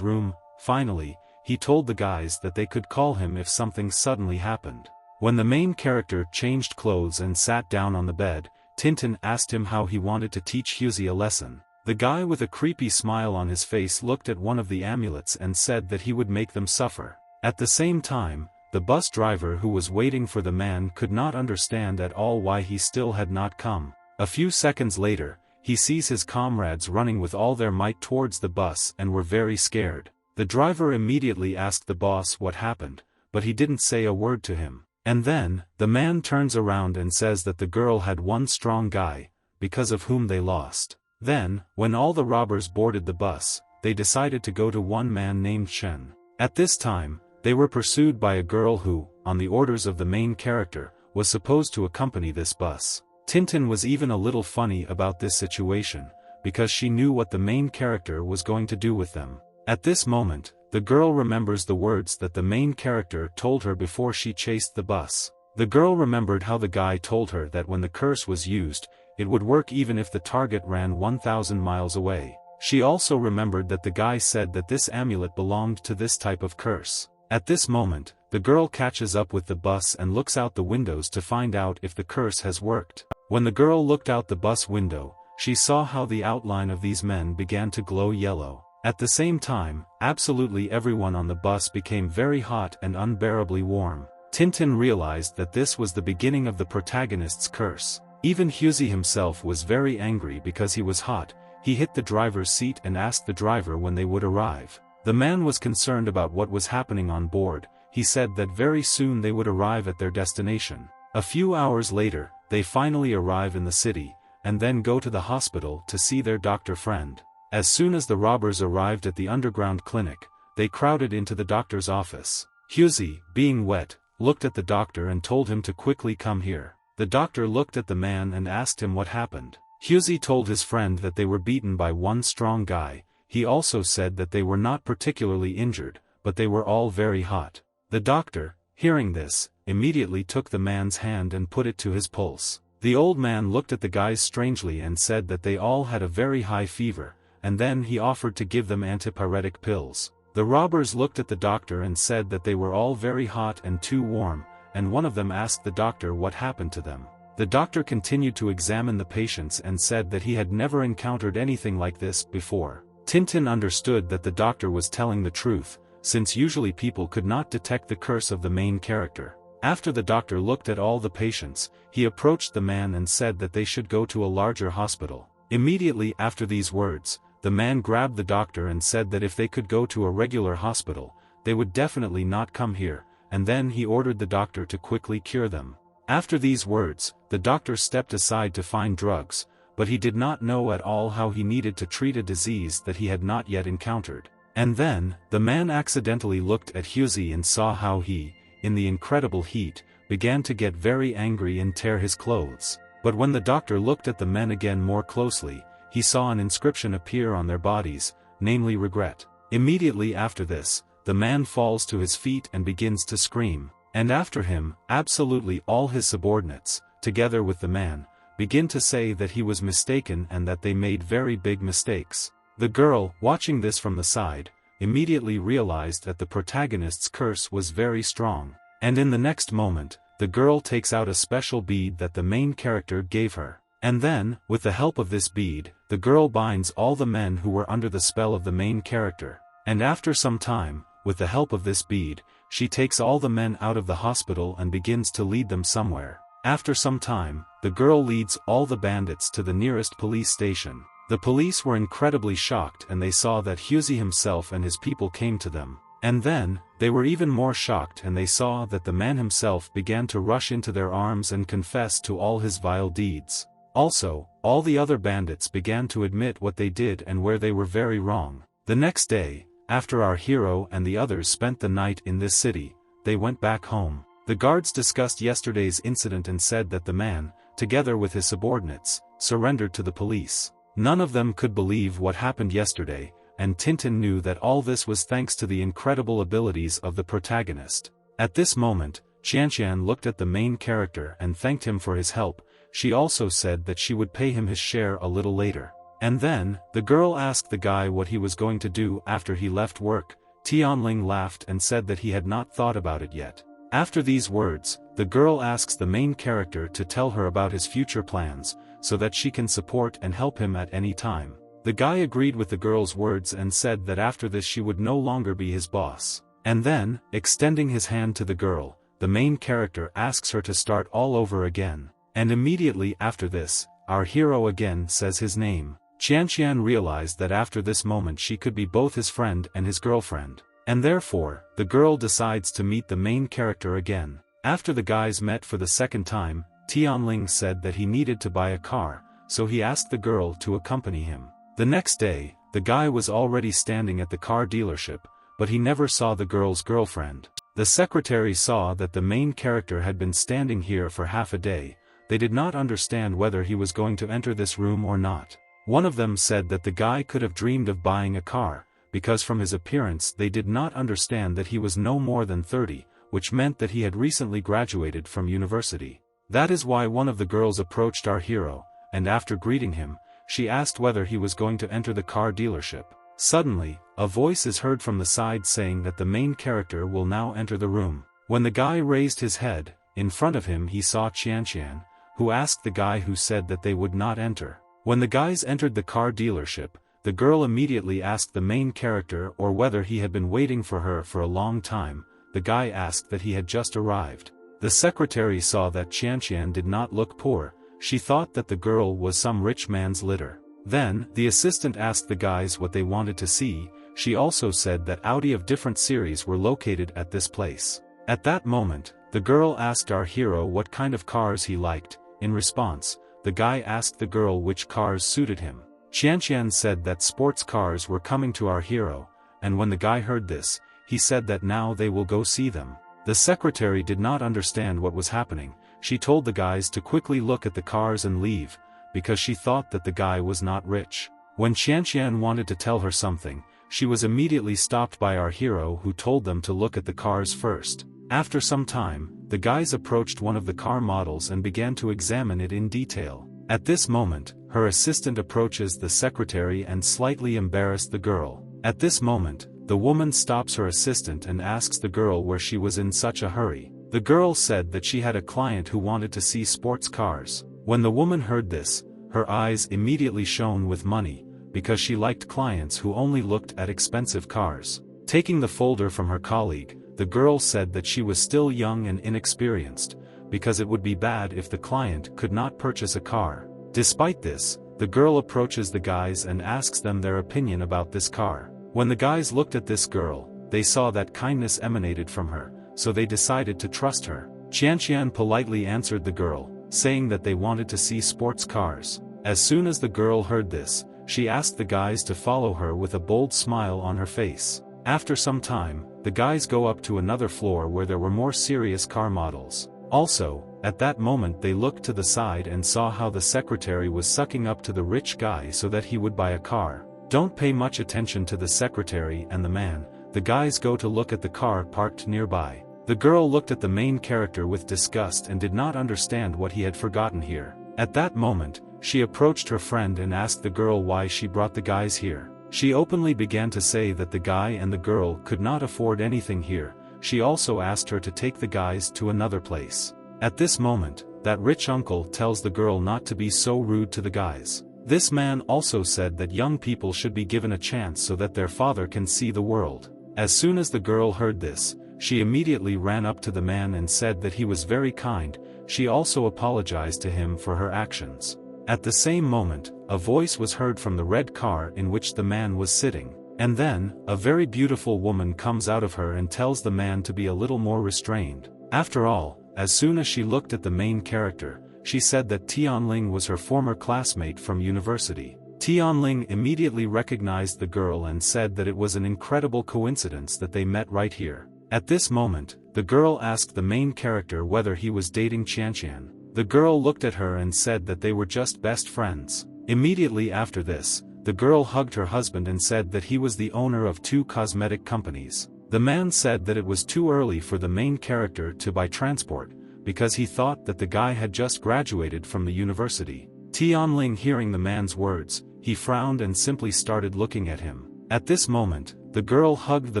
room. Finally, he told the guys that they could call him if something suddenly happened. When the main character changed clothes and sat down on the bed, Tintin asked him how he wanted to teach Yussi a lesson. The guy with a creepy smile on his face looked at one of the amulets and said that he would make them suffer. At the same time, the bus driver who was waiting for the man could not understand at all why he still had not come. A few seconds later, he sees his comrades running with all their might towards the bus and were very scared. The driver immediately asked the boss what happened, but he didn't say a word to him. And then, the man turns around and says that the girl had one strong guy, because of whom they lost. Then, when all the robbers boarded the bus, they decided to go to one man named Shen. At this time, they were pursued by a girl who, on the orders of the main character, was supposed to accompany this bus. Tintin was even a little funny about this situation, because she knew what the main character was going to do with them. At this moment, the girl remembers the words that the main character told her before she chased the bus. The girl remembered how the guy told her that when the curse was used, it would work even if the target ran 1,000 miles away. She also remembered that the guy said that this amulet belonged to this type of curse. At this moment, the girl catches up with the bus and looks out the windows to find out if the curse has worked. When the girl looked out the bus window, she saw how the outline of these men began to glow yellow. At the same time, absolutely everyone on the bus became very hot and unbearably warm. Tintin realized that this was the beginning of the protagonist's curse. Even Yussi himself was very angry because he was hot. He hit the driver's seat and asked the driver when they would arrive. The man was concerned about what was happening on board. He said that very soon they would arrive at their destination. A few hours later, they finally arrive in the city, and then go to the hospital to see their doctor friend. As soon as the robbers arrived at the underground clinic, they crowded into the doctor's office. Yussi, being wet, looked at the doctor and told him to quickly come here. The doctor looked at the man and asked him what happened. Yussi told his friend that they were beaten by one strong guy. He also said that they were not particularly injured, but they were all very hot. The doctor, hearing this, immediately took the man's hand and put it to his pulse. The old man looked at the guys strangely and said that they all had a very high fever, and then he offered to give them antipyretic pills. The robbers looked at the doctor and said that they were all very hot and too warm, and one of them asked the doctor what happened to them. The doctor continued to examine the patients and said that he had never encountered anything like this before. Tintin understood that the doctor was telling the truth, since usually people could not detect the curse of the main character. After the doctor looked at all the patients, he approached the man and said that they should go to a larger hospital. Immediately after these words, the man grabbed the doctor and said that if they could go to a regular hospital, they would definitely not come here, and then he ordered the doctor to quickly cure them. After these words, the doctor stepped aside to find drugs, but he did not know at all how he needed to treat a disease that he had not yet encountered. And then, the man accidentally looked at Yussi and saw how he, in the incredible heat, began to get very angry and tear his clothes. But when the doctor looked at the men again more closely, he saw an inscription appear on their bodies, namely regret. Immediately after this, the man falls to his feet and begins to scream. And after him, absolutely all his subordinates, together with the man, begin to say that he was mistaken and that they made very big mistakes. The girl, watching this from the side, immediately realized that the protagonist's curse was very strong. And in the next moment, the girl takes out a special bead that the main character gave her. And then, with the help of this bead, the girl binds all the men who were under the spell of the main character. And after some time, with the help of this bead, she takes all the men out of the hospital and begins to lead them somewhere. After some time, the girl leads all the bandits to the nearest police station. The police were incredibly shocked and they saw that Yussi himself and his people came to them. And then, they were even more shocked and they saw that the man himself began to rush into their arms and confess to all his vile deeds. Also, all the other bandits began to admit what they did and where they were very wrong. The next day, after our hero and the others spent the night in this city, they went back home. The guards discussed yesterday's incident and said that the man, together with his subordinates, surrendered to the police. None of them could believe what happened yesterday, and Tintin knew that all this was thanks to the incredible abilities of the protagonist. At this moment, Qianqian looked at the main character and thanked him for his help. She also said that she would pay him his share a little later. And then, the girl asked the guy what he was going to do after he left work. Tianling laughed and said that he had not thought about it yet. After these words, the girl asks the main character to tell her about his future plans, so that she can support and help him at any time. The guy agreed with the girl's words and said that after this she would no longer be his boss. And then, extending his hand to the girl, the main character asks her to start all over again. And immediately after this, our hero again says his name. Qianqian realized that after this moment she could be both his friend and his girlfriend. And therefore, the girl decides to meet the main character again. After the guys met for the second time, Tianling said that he needed to buy a car, so he asked the girl to accompany him. The next day, the guy was already standing at the car dealership, but he never saw the girl's girlfriend. The secretary saw that the main character had been standing here for half a day. They did not understand whether he was going to enter this room or not. One of them said that the guy could have dreamed of buying a car, because from his appearance they did not understand that he was no more than 30, which meant that he had recently graduated from university. That is why one of the girls approached our hero, and after greeting him, she asked whether he was going to enter the car dealership. Suddenly, a voice is heard from the side saying that the main character will now enter the room. When the guy raised his head, in front of him he saw Qianqian, who asked the guy who said that they would not enter. When the guys entered the car dealership, the girl immediately asked the main character or whether he had been waiting for her for a long time. The guy asked that he had just arrived. The secretary saw that Qianqian did not look poor. She thought that the girl was some rich man's litter. Then, the assistant asked the guys what they wanted to see. She also said that Audi of different series were located at this place. At that moment, the girl asked our hero what kind of cars he liked. In response, the guy asked the girl which cars suited him. Qianqian said that sports cars were coming to our hero, and when the guy heard this, he said that now they will go see them. The secretary did not understand what was happening. She told the guys to quickly look at the cars and leave, because she thought that the guy was not rich. When Qianqian wanted to tell her something, she was immediately stopped by our hero who told them to look at the cars first. After some time, the guys approached one of the car models and began to examine it in detail. At this moment, her assistant approaches the secretary and slightly embarrassed the girl. At this moment, the woman stops her assistant and asks the girl where she was in such a hurry. The girl said that she had a client who wanted to see sports cars. When the woman heard this, her eyes immediately shone with money, because she liked clients who only looked at expensive cars. Taking the folder from her colleague, the girl said that she was still young and inexperienced, because it would be bad if the client could not purchase a car. Despite this, the girl approaches the guys and asks them their opinion about this car. When the guys looked at this girl, they saw that kindness emanated from her, so they decided to trust her. Qianqian politely answered the girl, saying that they wanted to see sports cars. As soon as the girl heard this, she asked the guys to follow her with a bold smile on her face. After some time, the guys go up to another floor where there were more serious car models. Also, at that moment they looked to the side and saw how the secretary was sucking up to the rich guy so that he would buy a car. Don't pay much attention to the secretary and the man. The guys go to look at the car parked nearby. The girl looked at the main character with disgust and did not understand what he had forgotten here. At that moment, she approached her friend and asked the girl why she brought the guys here. She openly began to say that the guy and the girl could not afford anything here. She also asked her to take the guys to another place. At this moment, that rich uncle tells the girl not to be so rude to the guys. This man also said that young people should be given a chance so that their father can see the world. As soon as the girl heard this, she immediately ran up to the man and said that he was very kind. She also apologized to him for her actions. At the same moment, a voice was heard from the red car in which the man was sitting, and then, a very beautiful woman comes out of her and tells the man to be a little more restrained. After all, as soon as she looked at the main character, she said that Tianling was her former classmate from university. Tianling immediately recognized the girl and said that it was an incredible coincidence that they met right here. At this moment, the girl asked the main character whether he was dating Qianqian. The girl looked at her and said that they were just best friends. Immediately after this, the girl hugged her husband and said that he was the owner of 2 cosmetic companies. The man said that it was too early for the main character to buy transport, because he thought that the guy had just graduated from the university. Tianling, hearing the man's words, he frowned and simply started looking at him. At this moment, the girl hugged the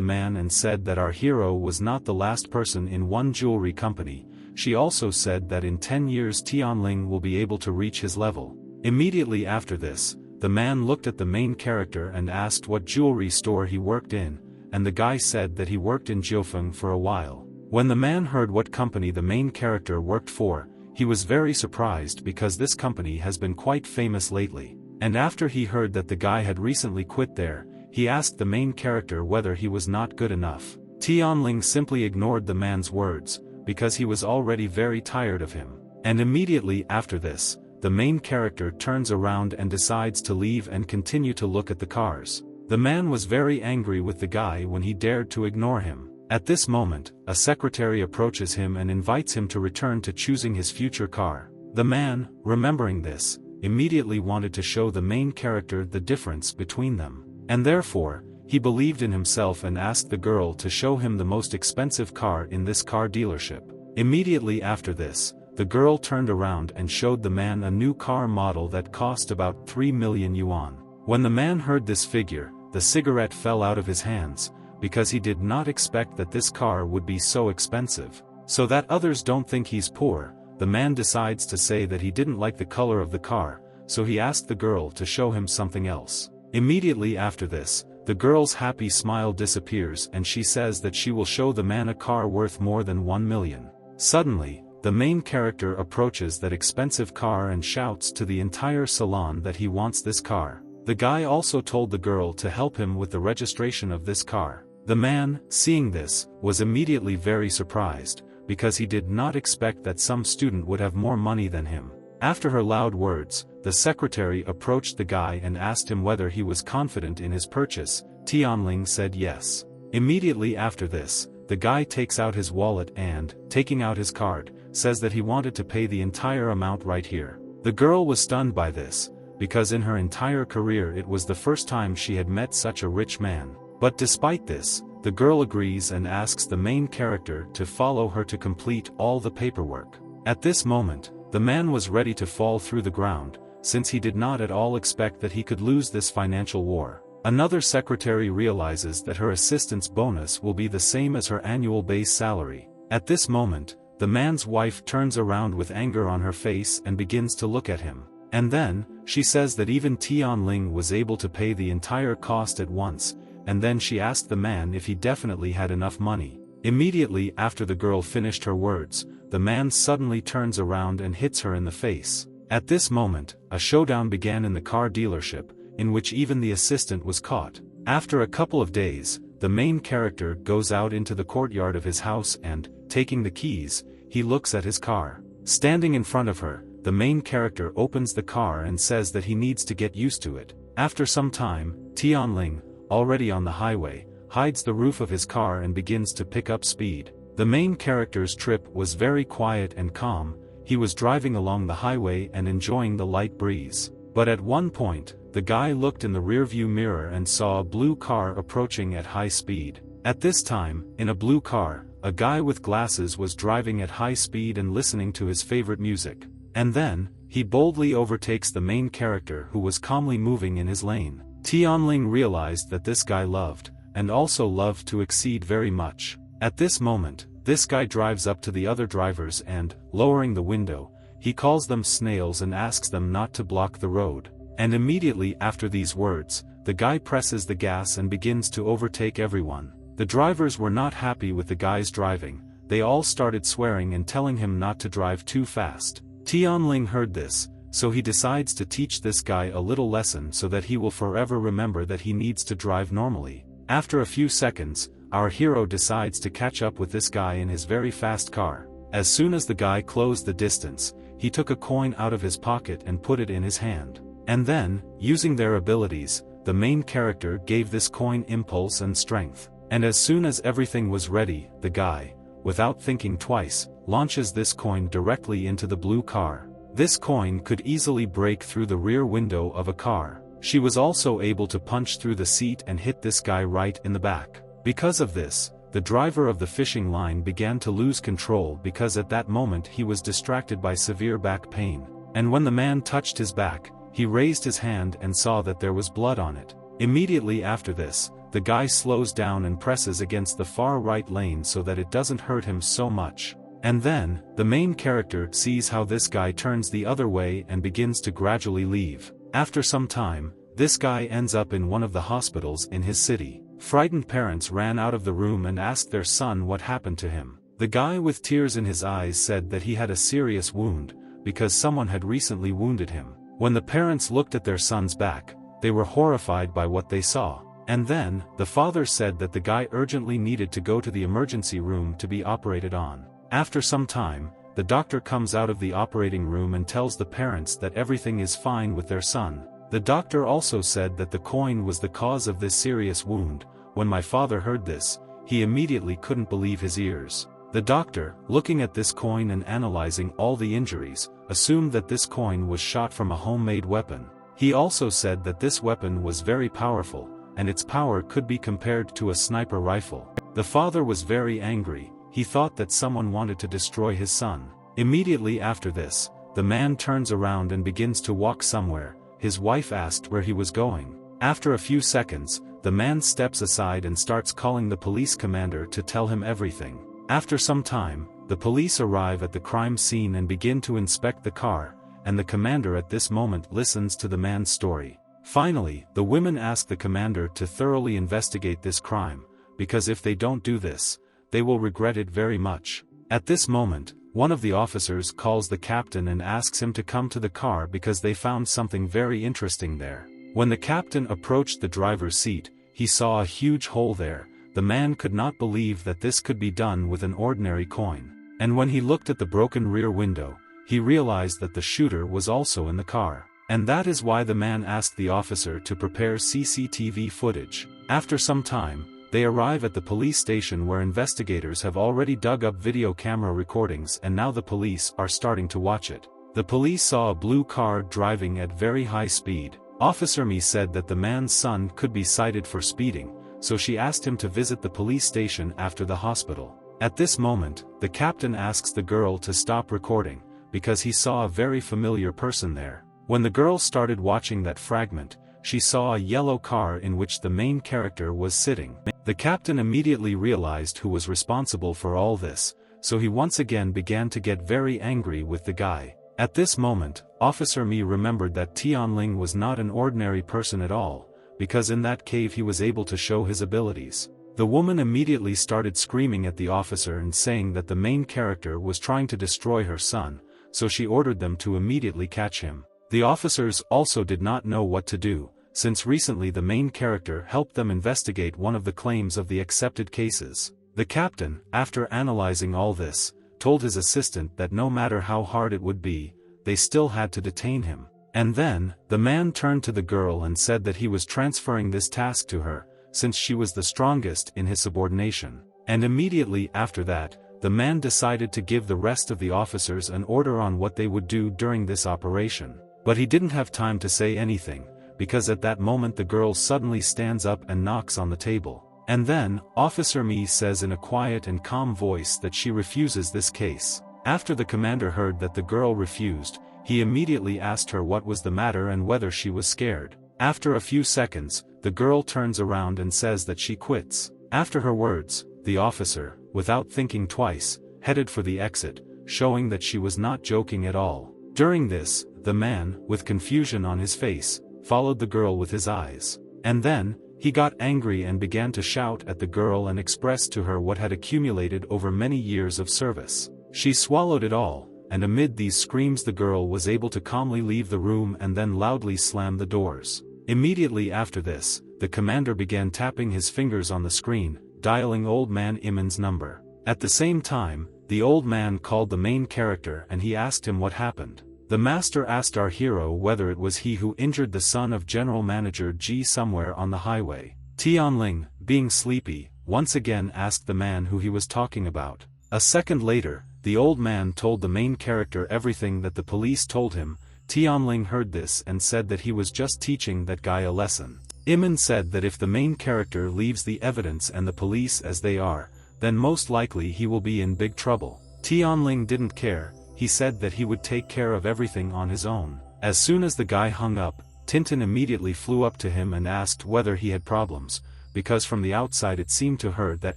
man and said that our hero was not the last person in one jewelry company. She also said that in 10 years Tianling will be able to reach his level. Immediately after this, the man looked at the main character and asked what jewelry store he worked in, and the guy said that he worked in Jiufeng for a while. When the man heard what company the main character worked for, he was very surprised because this company has been quite famous lately. And after he heard that the guy had recently quit there, he asked the main character whether he was not good enough. Tianling simply ignored the man's words, because he was already very tired of him. And immediately after this, the main character turns around and decides to leave and continue to look at the cars. The man was very angry with the guy when he dared to ignore him. At this moment, a secretary approaches him and invites him to return to choosing his future car. The man, remembering this, immediately wanted to show the main character the difference between them. And therefore, he believed in himself and asked the girl to show him the most expensive car in this car dealership. Immediately after this, the girl turned around and showed the man a new car model that cost about 3 million yuan. When the man heard this figure, the cigarette fell out of his hands, because he did not expect that this car would be so expensive. So that others don't think he's poor, the man decides to say that he didn't like the color of the car, so he asked the girl to show him something else. Immediately after this, the girl's happy smile disappears and she says that she will show the man a car worth more than 1 million. Suddenly, the main character approaches that expensive car and shouts to the entire salon that he wants this car. The guy also told the girl to help him with the registration of this car. The man, seeing this, was immediately very surprised, because he did not expect that some student would have more money than him. After her loud words, the secretary approached the guy and asked him whether he was confident in his purchase. Tianling said yes. Immediately after this, the guy takes out his wallet and, taking out his card, says that he wanted to pay the entire amount right here. The girl was stunned by this, because in her entire career it was the first time she had met such a rich man. But despite this, the girl agrees and asks the main character to follow her to complete all the paperwork. At this moment, the man was ready to fall through the ground, since he did not at all expect that he could lose this financial war. Another secretary realizes that her assistant's bonus will be the same as her annual base salary. At this moment, the man's wife turns around with anger on her face and begins to look at him. And then, she says that even Tianling was able to pay the entire cost at once, and then she asked the man if he definitely had enough money. Immediately after the girl finished her words, the man suddenly turns around and hits her in the face. At this moment, a showdown began in the car dealership, in which even the assistant was caught. After a couple of days, the main character goes out into the courtyard of his house and, taking the keys, he looks at his car. Standing in front of her, the main character opens the car and says that he needs to get used to it. After some time, Tianling, already on the highway, hides the roof of his car and begins to pick up speed. The main character's trip was very quiet and calm. He was driving along the highway and enjoying the light breeze. But at one point, the guy looked in the rearview mirror and saw a blue car approaching at high speed. At this time, in a blue car, a guy with glasses was driving at high speed and listening to his favorite music. And then, he boldly overtakes the main character who was calmly moving in his lane. Tianling realized that this guy loved, and also loved to exceed very much. At this moment, this guy drives up to the other drivers and, lowering the window, he calls them snails and asks them not to block the road. And immediately after these words, the guy presses the gas and begins to overtake everyone. The drivers were not happy with the guy's driving, they all started swearing and telling him not to drive too fast. Tianling heard this, so he decides to teach this guy a little lesson so that he will forever remember that he needs to drive normally. After a few seconds, our hero decides to catch up with this guy in his very fast car. As soon as the guy closed the distance, he took a coin out of his pocket and put it in his hand. And then, using their abilities, the main character gave this coin impulse and strength. And as soon as everything was ready, the guy, without thinking twice, launches this coin directly into the blue car. This coin could easily break through the rear window of a car. She was also able to punch through the seat and hit this guy right in the back. Because of this, the driver of the fishing line began to lose control because at that moment he was distracted by severe back pain. And when the man touched his back, he raised his hand and saw that there was blood on it. Immediately after this, the guy slows down and presses against the far right lane so that it doesn't hurt him so much. And then, the main character sees how this guy turns the other way and begins to gradually leave. After some time, this guy ends up in one of the hospitals in his city. Frightened parents ran out of the room and asked their son what happened to him. The guy with tears in his eyes said that he had a serious wound, because someone had recently wounded him. When the parents looked at their son's back, they were horrified by what they saw. And then, the father said that the guy urgently needed to go to the emergency room to be operated on. After some time, the doctor comes out of the operating room and tells the parents that everything is fine with their son. The doctor also said that the coin was the cause of this serious wound. When my father heard this, he immediately couldn't believe his ears. The doctor, looking at this coin and analyzing all the injuries, assumed that this coin was shot from a homemade weapon. He also said that this weapon was very powerful, and its power could be compared to a sniper rifle. The father was very angry. He thought that someone wanted to destroy his son. Immediately after this, the man turns around and begins to walk somewhere. His wife asked where he was going. After a few seconds, the man steps aside and starts calling the police commander to tell him everything. After some time, the police arrive at the crime scene and begin to inspect the car, and the commander at this moment listens to the man's story. Finally, the women ask the commander to thoroughly investigate this crime, because if they don't do this, they will regret it very much. At this moment, one of the officers calls the captain and asks him to come to the car because they found something very interesting there. When the captain approached the driver's seat, he saw a huge hole there. The man could not believe that this could be done with an ordinary coin. And when he looked at the broken rear window, he realized that the shooter was also in the car. And that is why the man asked the officer to prepare CCTV footage. After some time, they arrive at the police station where investigators have already dug up video camera recordings and now the police are starting to watch it. The police saw a blue car driving at very high speed. Officer Mi said that the man's son could be cited for speeding, so she asked him to visit the police station after the hospital. At this moment, the captain asks the girl to stop recording, because he saw a very familiar person there. When the girl started watching that fragment, she saw a yellow car in which the main character was sitting. The captain immediately realized who was responsible for all this, so he once again began to get very angry with the guy. At this moment, Officer Mi remembered that Tianling was not an ordinary person at all, because in that cave he was able to show his abilities. The woman immediately started screaming at the officer and saying that the main character was trying to destroy her son, so she ordered them to immediately catch him. The officers also did not know what to do, since recently the main character helped them investigate one of the claims of the accepted cases. The captain, after analyzing all this, told his assistant that no matter how hard it would be, they still had to detain him. And then, the man turned to the girl and said that he was transferring this task to her, since she was the strongest in his subordination. And immediately after that, the man decided to give the rest of the officers an order on what they would do during this operation. But he didn't have time to say anything, because at that moment the girl suddenly stands up and knocks on the table. And then, Officer Mi says in a quiet and calm voice that she refuses this case. After the commander heard that the girl refused, he immediately asked her what was the matter and whether she was scared. After a few seconds, the girl turns around and says that she quits. After her words, the officer, without thinking twice, headed for the exit, showing that she was not joking at all. During this, the man, with confusion on his face, followed the girl with his eyes. And then, he got angry and began to shout at the girl and express to her what had accumulated over many years of service. She swallowed it all, and amid these screams the girl was able to calmly leave the room and then loudly slam the doors. Immediately after this, the commander began tapping his fingers on the screen, dialing old man Iman's number. At the same time, the old man called the main character and he asked him what happened. The master asked our hero whether it was he who injured the son of General Manager Ji somewhere on the highway. Tianling, being sleepy, once again asked the man who he was talking about. A second later, the old man told the main character everything that the police told him. Tianling heard this and said that he was just teaching that guy a lesson. Iman said that if the main character leaves the evidence and the police as they are, then most likely he will be in big trouble. Tianling didn't care. He said that he would take care of everything on his own. As soon as the guy hung up, Tintin immediately flew up to him and asked whether he had problems, because from the outside it seemed to her that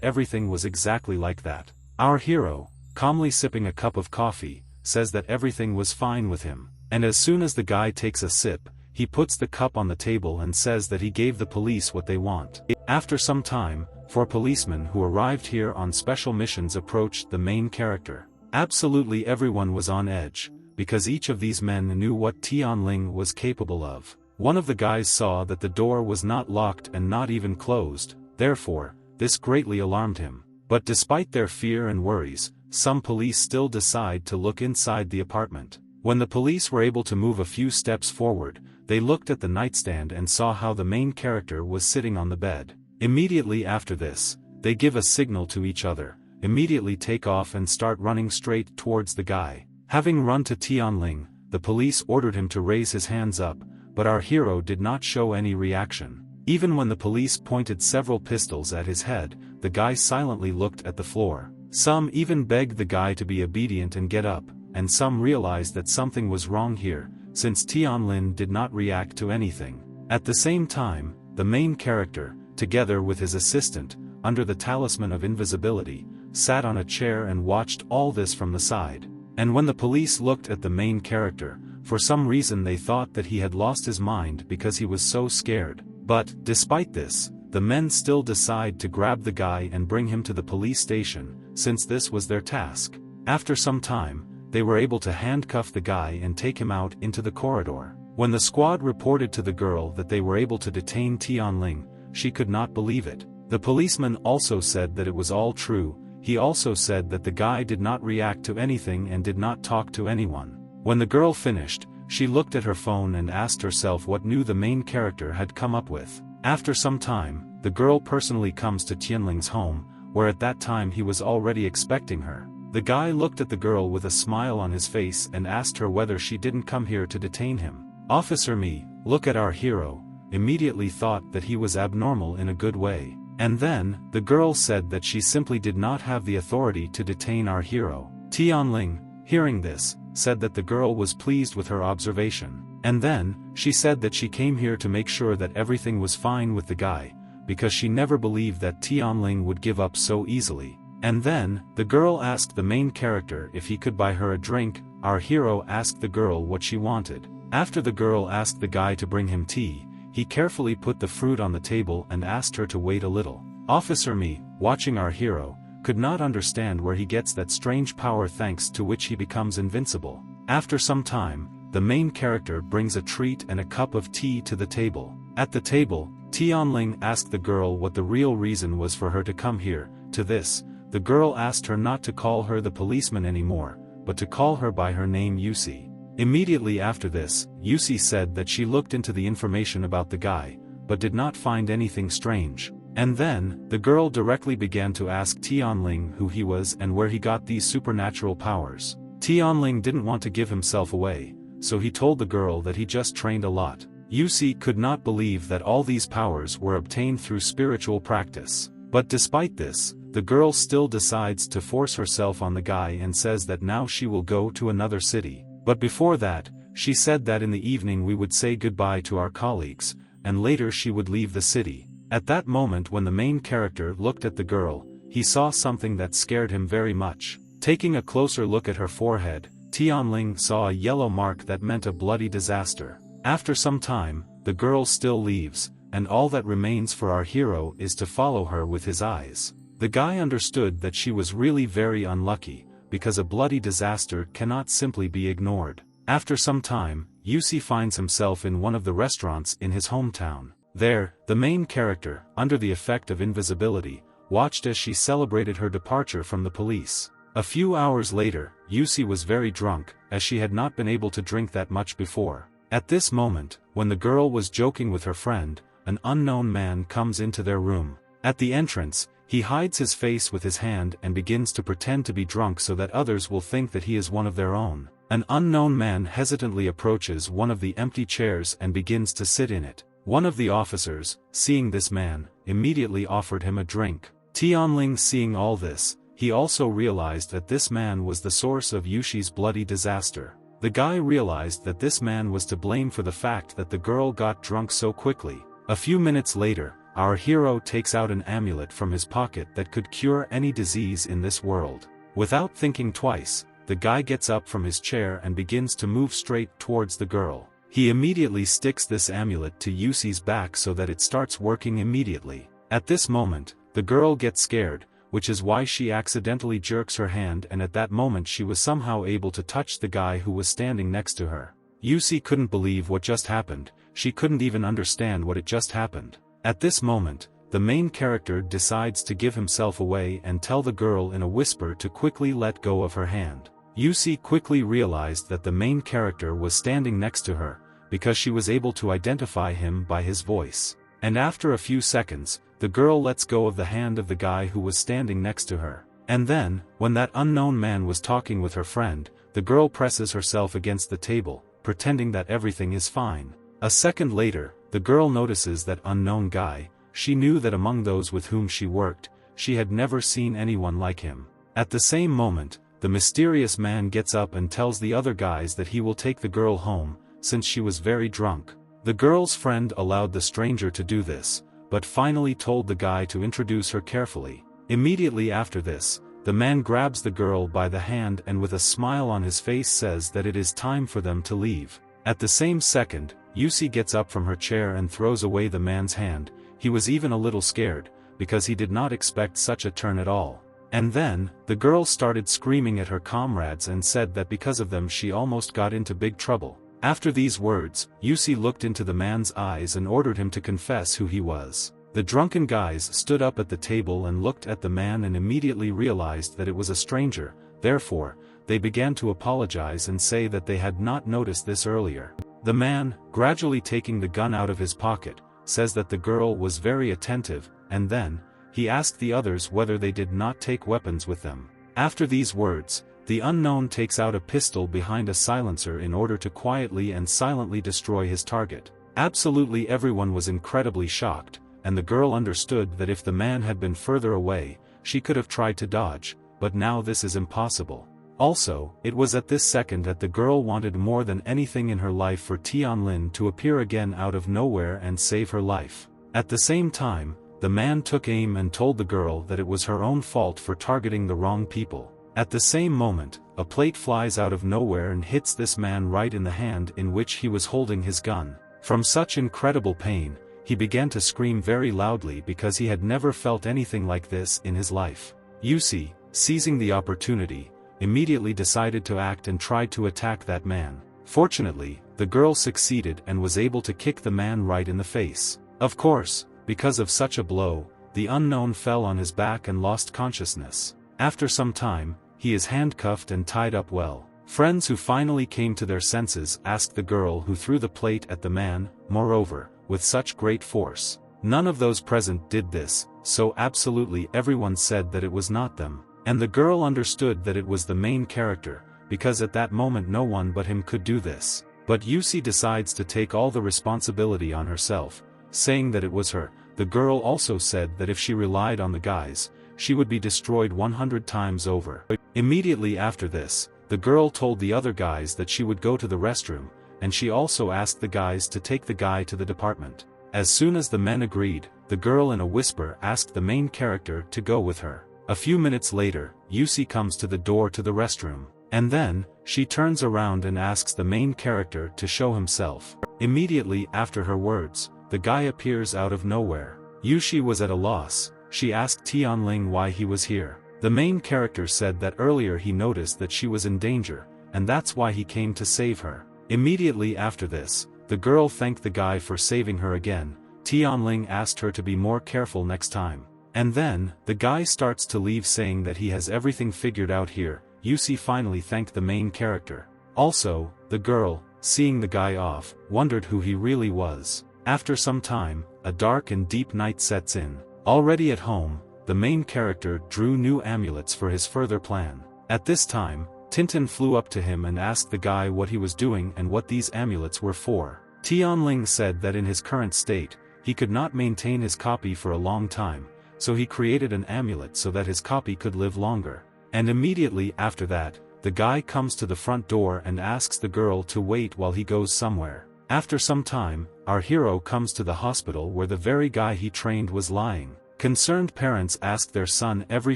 everything was exactly like that. Our hero, calmly sipping a cup of coffee, says that everything was fine with him, and as soon as the guy takes a sip, he puts the cup on the table and says that he gave the police what they want. After some time, four policemen who arrived here on special missions approached the main character. Absolutely everyone was on edge, because each of these men knew what Tianling was capable of. One of the guys saw that the door was not locked and not even closed, therefore, this greatly alarmed him. But despite their fear and worries, some police still decide to look inside the apartment. When the police were able to move a few steps forward, they looked at the nightstand and saw how the main character was sitting on the bed. Immediately after this, they give a signal to each other, immediately take off and start running straight towards the guy. Having run to Tianling, the police ordered him to raise his hands up, but our hero did not show any reaction. Even when the police pointed several pistols at his head, the guy silently looked at the floor. Some even begged the guy to be obedient and get up, and some realized that something was wrong here, since Tianlin did not react to anything. At the same time, the main character, together with his assistant, under the talisman of invisibility, sat on a chair and watched all this from the side. And when the police looked at the main character, for some reason they thought that he had lost his mind because he was so scared. But, despite this, the men still decide to grab the guy and bring him to the police station, since this was their task. After some time, they were able to handcuff the guy and take him out into the corridor. When the squad reported to the girl that they were able to detain Tianling, she could not believe it. The policeman also said that it was all true. He also said that the guy did not react to anything and did not talk to anyone. When the girl finished, she looked at her phone and asked herself what new the main character had come up with. After some time, the girl personally comes to Tianling's home, where at that time he was already expecting her. The guy looked at the girl with a smile on his face and asked her whether she didn't come here to detain him. Officer Me, look at our hero, immediately thought that he was abnormal in a good way. And then, the girl said that she simply did not have the authority to detain our hero. Tianling, hearing this, said that the girl was pleased with her observation. And then, she said that she came here to make sure that everything was fine with the guy, because she never believed that Tianling would give up so easily. And then, the girl asked the main character if he could buy her a drink. Our hero asked the girl what she wanted. After the girl asked the guy to bring him tea, he carefully put the fruit on the table and asked her to wait a little. Officer Me, watching our hero, could not understand where he gets that strange power thanks to which he becomes invincible. After some time, the main character brings a treat and a cup of tea to the table. At the table, Tianling asked the girl what the real reason was for her to come here. To this, the girl asked her not to call her the policeman anymore, but to call her by her name Yussi. Immediately after this, Yussi said that she looked into the information about the guy, but did not find anything strange. And then, the girl directly began to ask Tianling who he was and where he got these supernatural powers. Tianling didn't want to give himself away, so he told the girl that he just trained a lot. Yussi could not believe that all these powers were obtained through spiritual practice. But despite this, the girl still decides to force herself on the guy and says that now she will go to another city. But before that, she said that in the evening we would say goodbye to our colleagues, and later she would leave the city. At that moment when the main character looked at the girl, he saw something that scared him very much. Taking a closer look at her forehead, Tianling saw a yellow mark that meant a bloody disaster. After some time, the girl still leaves, and all that remains for our hero is to follow her with his eyes. The guy understood that she was really very unlucky, because a bloody disaster cannot simply be ignored. After some time, Yussi finds himself in one of the restaurants in his hometown. There, the main character, under the effect of invisibility, watched as she celebrated her departure from the police. A few hours later, Yussi was very drunk, as she had not been able to drink that much before. At this moment, when the girl was joking with her friend, an unknown man comes into their room. At the entrance, he hides his face with his hand and begins to pretend to be drunk so that others will think that he is one of their own. An unknown man hesitantly approaches one of the empty chairs and begins to sit in it. One of the officers, seeing this man, immediately offered him a drink. Tianling, seeing all this, he also realized that this man was the source of Yussi's bloody disaster. The guy realized that this man was to blame for the fact that the girl got drunk so quickly. A few minutes later, our hero takes out an amulet from his pocket that could cure any disease in this world. Without thinking twice, the guy gets up from his chair and begins to move straight towards the girl. He immediately sticks this amulet to Yussi's back so that it starts working immediately. At this moment, the girl gets scared, which is why she accidentally jerks her hand, and at that moment she was somehow able to touch the guy who was standing next to her. Yussi couldn't believe what just happened, she couldn't even understand what had just happened. At this moment, the main character decides to give himself away and tell the girl in a whisper to quickly let go of her hand. Yussi quickly realized that the main character was standing next to her, because she was able to identify him by his voice. And after a few seconds, the girl lets go of the hand of the guy who was standing next to her. And then, when that unknown man was talking with her friend, the girl presses herself against the table, pretending that everything is fine. A second later, the girl notices that unknown guy. She knew that among those with whom she worked, she had never seen anyone like him. At the same moment, the mysterious man gets up and tells the other guys that he will take the girl home, since she was very drunk. The girl's friend allowed the stranger to do this, but finally told the guy to introduce her carefully. Immediately after this, the man grabs the girl by the hand and with a smile on his face says that it is time for them to leave. At the same second, Yussi gets up from her chair and throws away the man's hand. He was even a little scared, because he did not expect such a turn at all. And then, the girl started screaming at her comrades and said that because of them she almost got into big trouble. After these words, Yussi looked into the man's eyes and ordered him to confess who he was. The drunken guys stood up at the table and looked at the man and immediately realized that it was a stranger, therefore, they began to apologize and say that they had not noticed this earlier. The man, gradually taking the gun out of his pocket, says that the girl was very attentive, and then, he asked the others whether they did not take weapons with them. After these words, the unknown takes out a pistol behind a silencer in order to quietly and silently destroy his target. Absolutely everyone was incredibly shocked, and the girl understood that if the man had been further away, she could have tried to dodge, but now this is impossible. Also, it was at this second that the girl wanted more than anything in her life for Tianlin to appear again out of nowhere and save her life. At the same time, the man took aim and told the girl that it was her own fault for targeting the wrong people. At the same moment, a plate flies out of nowhere and hits this man right in the hand in which he was holding his gun. From such incredible pain, he began to scream very loudly because he had never felt anything like this in his life. Yussi, seizing the opportunity, immediately decided to act and tried to attack that man. Fortunately, the girl succeeded and was able to kick the man right in the face. Of course, because of such a blow, the unknown fell on his back and lost consciousness. After some time, he is handcuffed and tied up well. Friends who finally came to their senses asked the girl who threw the plate at the man, moreover, with such great force. None of those present did this, so absolutely everyone said that it was not them. And the girl understood that it was the main character, because at that moment no one but him could do this. But Yussi decides to take all the responsibility on herself, saying that it was her. The girl also said that if she relied on the guys, she would be destroyed 100 times over. Immediately after this, the girl told the other guys that she would go to the restroom, and she also asked the guys to take the guy to the department. As soon as the men agreed, the girl in a whisper asked the main character to go with her. A few minutes later, Yussi comes to the door to the restroom. And then, she turns around and asks the main character to show himself. Immediately after her words, the guy appears out of nowhere. Yussi was at a loss. She asked Tianling why he was here. The main character said that earlier he noticed that she was in danger, and that's why he came to save her. Immediately after this, the girl thanked the guy for saving her again. Tianling asked her to be more careful next time. And then, the guy starts to leave saying that he has everything figured out here. Yussi finally thanked the main character. Also, the girl, seeing the guy off, wondered who he really was. After some time, a dark and deep night sets in. Already at home, the main character drew new amulets for his further plan. At this time, Tintin flew up to him and asked the guy what he was doing and what these amulets were for. Tianling said that in his current state, he could not maintain his copy for a long time, so he created an amulet so that his copy could live longer. And immediately after that, the guy comes to the front door and asks the girl to wait while he goes somewhere. After some time, our hero comes to the hospital where the very guy he trained was lying. Concerned parents asked their son every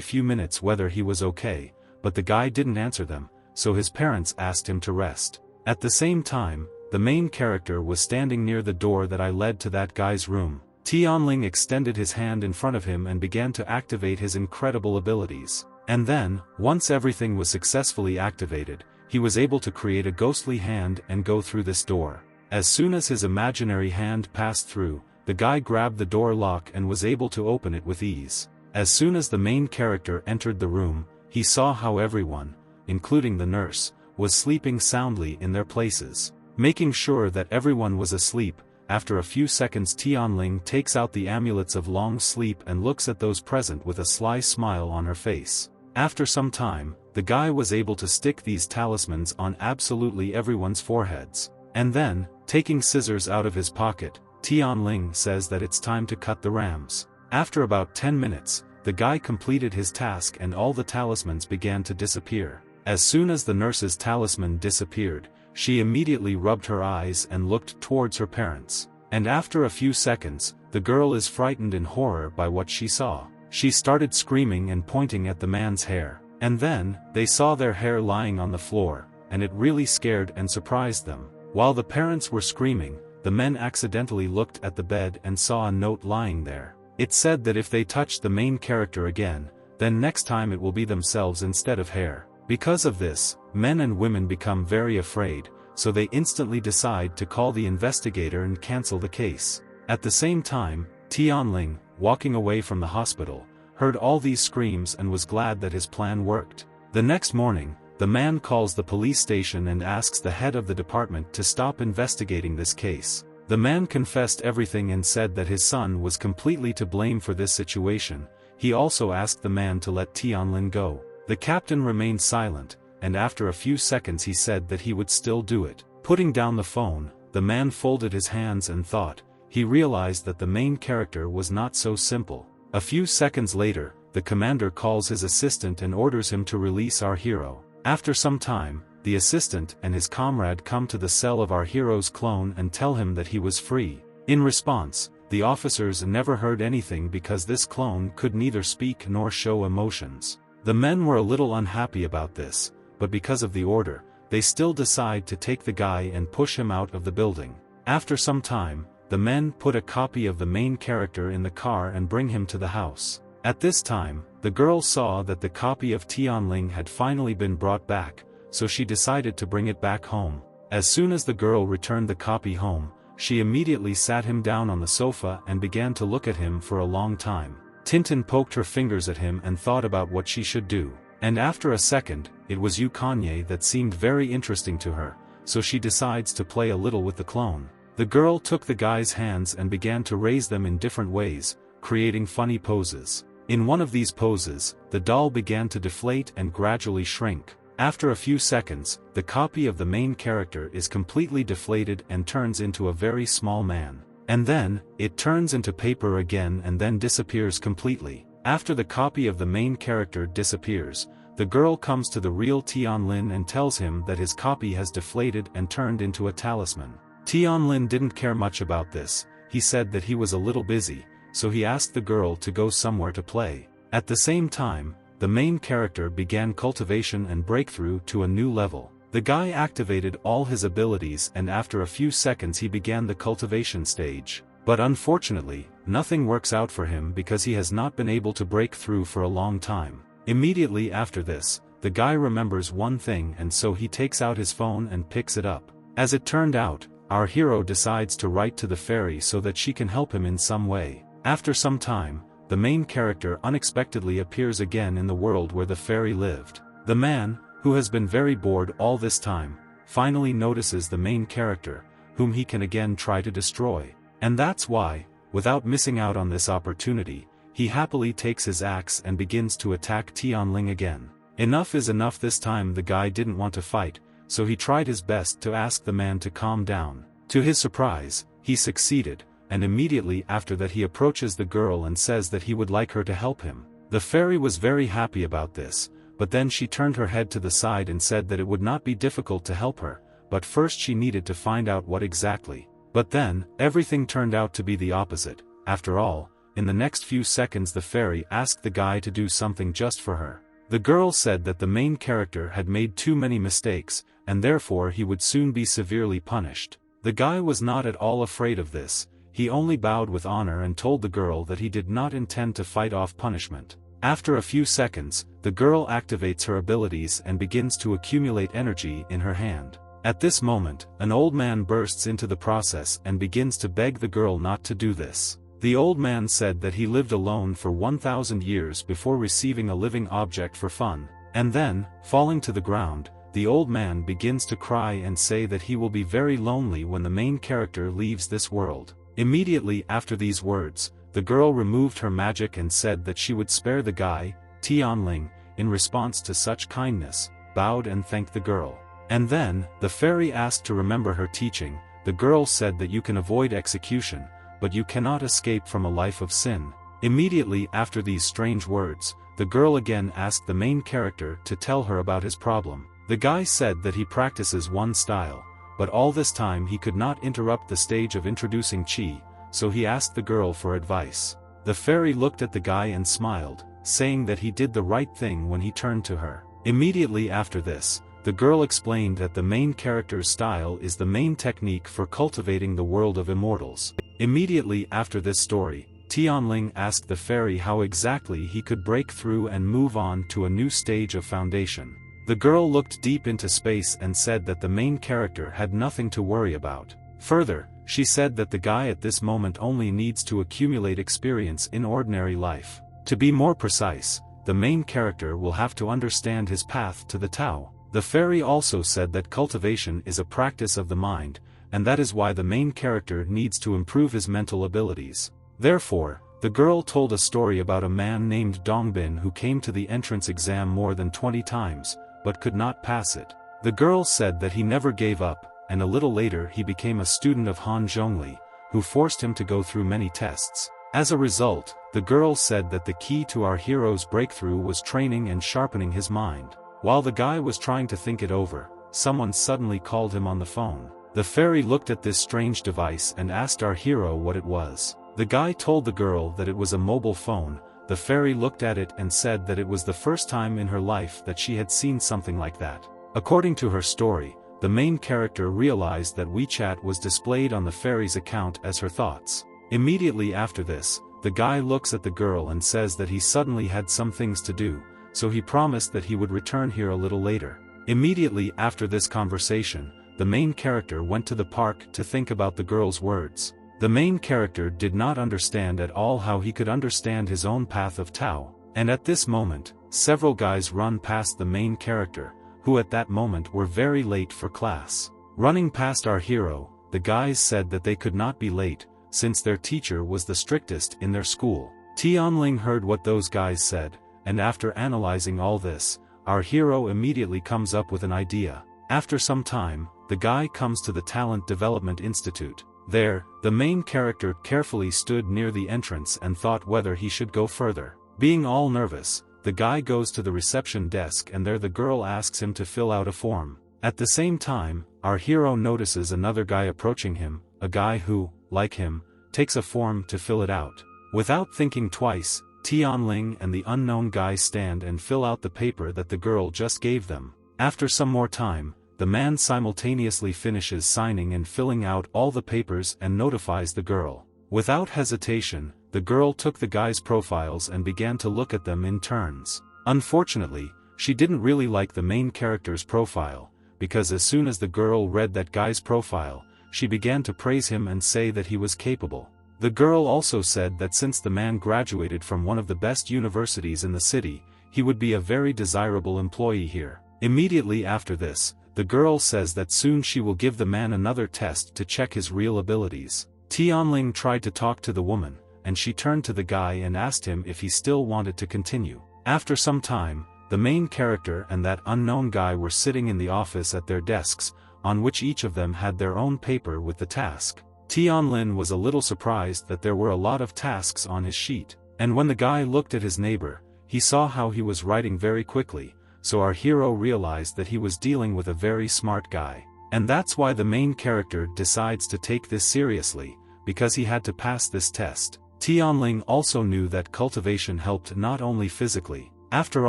few minutes whether he was okay, but the guy didn't answer them, so his parents asked him to rest. At the same time, the main character was standing near the door that led to that guy's room. Tianling extended his hand in front of him and began to activate his incredible abilities. And then, once everything was successfully activated, he was able to create a ghostly hand and go through this door. As soon as his imaginary hand passed through, the guy grabbed the door lock and was able to open it with ease. As soon as the main character entered the room, he saw how everyone, including the nurse, was sleeping soundly in their places. Making sure that everyone was asleep, after a few seconds Tianling takes out the amulets of long sleep and looks at those present with a sly smile on her face. After some time, the guy was able to stick these talismans on absolutely everyone's foreheads. And then, taking scissors out of his pocket, Tianling says that it's time to cut the rams. After about 10 minutes, the guy completed his task and all the talismans began to disappear. As soon as the nurse's talisman disappeared, she immediately rubbed her eyes and looked towards her parents. And after a few seconds, the girl is frightened in horror by what she saw. She started screaming and pointing at the man's hair. And then, they saw their hair lying on the floor, and it really scared and surprised them. While the parents were screaming, the men accidentally looked at the bed and saw a note lying there. It said that if they touch the main character again, then next time it will be themselves instead of hair. Because of this, men and women become very afraid, so they instantly decide to call the investigator and cancel the case. At the same time, Tianling, walking away from the hospital, heard all these screams and was glad that his plan worked. The next morning, the man calls the police station and asks the head of the department to stop investigating this case. The man confessed everything and said that his son was completely to blame for this situation. He also asked the man to let Tianling go. The captain remained silent, and after a few seconds he said that he would still do it. Putting down the phone, the man folded his hands and thought. He realized that the main character was not so simple. A few seconds later, the commander calls his assistant and orders him to release our hero. After some time, the assistant and his comrade come to the cell of our hero's clone and tell him that he was free. In response, the officers never heard anything because this clone could neither speak nor show emotions. The men were a little unhappy about this, but because of the order, they still decide to take the guy and push him out of the building. After some time, the men put a copy of the main character in the car and bring him to the house. At this time, the girl saw that the copy of Tianling had finally been brought back, so she decided to bring it back home. As soon as the girl returned the copy home, she immediately sat him down on the sofa and began to look at him for a long time. Tintin poked her fingers at him and thought about what she should do. And after a second, it was Yu Kanye that seemed very interesting to her, so she decides to play a little with the clone. The girl took the guy's hands and began to raise them in different ways, creating funny poses. In one of these poses, the doll began to deflate and gradually shrink. After a few seconds, the copy of the main character is completely deflated and turns into a very small man. And then, it turns into paper again and then disappears completely. After the copy of the main character disappears, the girl comes to the real Tianlin and tells him that his copy has deflated and turned into a talisman. Tianlin didn't care much about this. He said that he was a little busy, so he asked the girl to go somewhere to play. At the same time, the main character began cultivation and breakthrough to a new level. The guy activated all his abilities and after a few seconds he began the cultivation stage. But unfortunately, nothing works out for him because he has not been able to break through for a long time. Immediately after this, the guy remembers one thing and so he takes out his phone and picks it up. As it turned out, our hero decides to write to the fairy so that she can help him in some way. After some time, the main character unexpectedly appears again in the world where the fairy lived. The man, who has been very bored all this time, finally notices the main character, whom he can again try to destroy. And that's why, without missing out on this opportunity, he happily takes his axe and begins to attack Tianling again. Enough is enough. This time the guy didn't want to fight, so he tried his best to ask the man to calm down. To his surprise, he succeeded, and immediately after that he approaches the girl and says that he would like her to help him. The fairy was very happy about this, but then she turned her head to the side and said that it would not be difficult to help her, but first she needed to find out what exactly. But then, everything turned out to be the opposite. After all, in the next few seconds the fairy asked the guy to do something just for her. The girl said that the main character had made too many mistakes, and therefore he would soon be severely punished. The guy was not at all afraid of this, he only bowed with honor and told the girl that he did not intend to fight off punishment. After a few seconds, the girl activates her abilities and begins to accumulate energy in her hand. At this moment, an old man bursts into the process and begins to beg the girl not to do this. The old man said that he lived alone for 1,000 years before receiving a living object for fun, and then, falling to the ground, the old man begins to cry and say that he will be very lonely when the main character leaves this world. Immediately after these words, the girl removed her magic and said that she would spare the guy, Tianling, in response to such kindness, bowed and thanked the girl. And then, the fairy asked to remember her teaching. The girl said that you can avoid execution, but you cannot escape from a life of sin. Immediately after these strange words, the girl again asked the main character to tell her about his problem. The guy said that he practices one style, but all this time he could not interrupt the stage of introducing chi, so he asked the girl for advice. The fairy looked at the guy and smiled, saying that he did the right thing when he turned to her. Immediately after this, the girl explained that the main character's style is the main technique for cultivating the world of immortals. Immediately after this story, Tianling asked the fairy how exactly he could break through and move on to a new stage of foundation. The girl looked deep into space and said that the main character had nothing to worry about. Further, she said that the guy at this moment only needs to accumulate experience in ordinary life. To be more precise, the main character will have to understand his path to the Tao. The fairy also said that cultivation is a practice of the mind, and that is why the main character needs to improve his mental abilities. Therefore, the girl told a story about a man named Dongbin who came to the entrance exam more than 20 times, but could not pass it. The girl said that he never gave up, and a little later he became a student of Han Zhongli, who forced him to go through many tests. As a result, the girl said that the key to our hero's breakthrough was training and sharpening his mind. While the guy was trying to think it over, someone suddenly called him on the phone. The fairy looked at this strange device and asked our hero what it was. The guy told the girl that it was a mobile phone. The fairy looked at it and said that it was the first time in her life that she had seen something like that. According to her story, the main character realized that WeChat was displayed on the fairy's account as her thoughts. Immediately after this, the guy looks at the girl and says that he suddenly had some things to do, so he promised that he would return here a little later. Immediately after this conversation, the main character went to the park to think about the girl's words. The main character did not understand at all how he could understand his own path of Tao, and at this moment, several guys run past the main character, who at that moment were very late for class. Running past our hero, the guys said that they could not be late, since their teacher was the strictest in their school. Tianling heard what those guys said, and after analyzing all this, our hero immediately comes up with an idea. After some time, the guy comes to the Talent Development Institute. There, the main character carefully stood near the entrance and thought whether he should go further. Being all nervous, the guy goes to the reception desk and there the girl asks him to fill out a form. At the same time, our hero notices another guy approaching him, a guy who, like him, takes a form to fill it out. Without thinking twice, Tianling and the unknown guy stand and fill out the paper that the girl just gave them. After some more time, the man simultaneously finishes signing and filling out all the papers and notifies the girl. Without hesitation, the girl took the guy's profiles and began to look at them in turns. Unfortunately, she didn't really like the main character's profile, because as soon as the girl read that guy's profile, she began to praise him and say that he was capable. The girl also said that since the man graduated from one of the best universities in the city, he would be a very desirable employee here. Immediately after this, the girl says that soon she will give the man another test to check his real abilities. Tianling tried to talk to the woman, and she turned to the guy and asked him if he still wanted to continue. After some time, the main character and that unknown guy were sitting in the office at their desks, on which each of them had their own paper with the task. Tianlin was a little surprised that there were a lot of tasks on his sheet, and when the guy looked at his neighbor, he saw how he was writing very quickly, so our hero realized that he was dealing with a very smart guy. And that's why the main character decides to take this seriously, because he had to pass this test. Tianling also knew that cultivation helped not only physically. After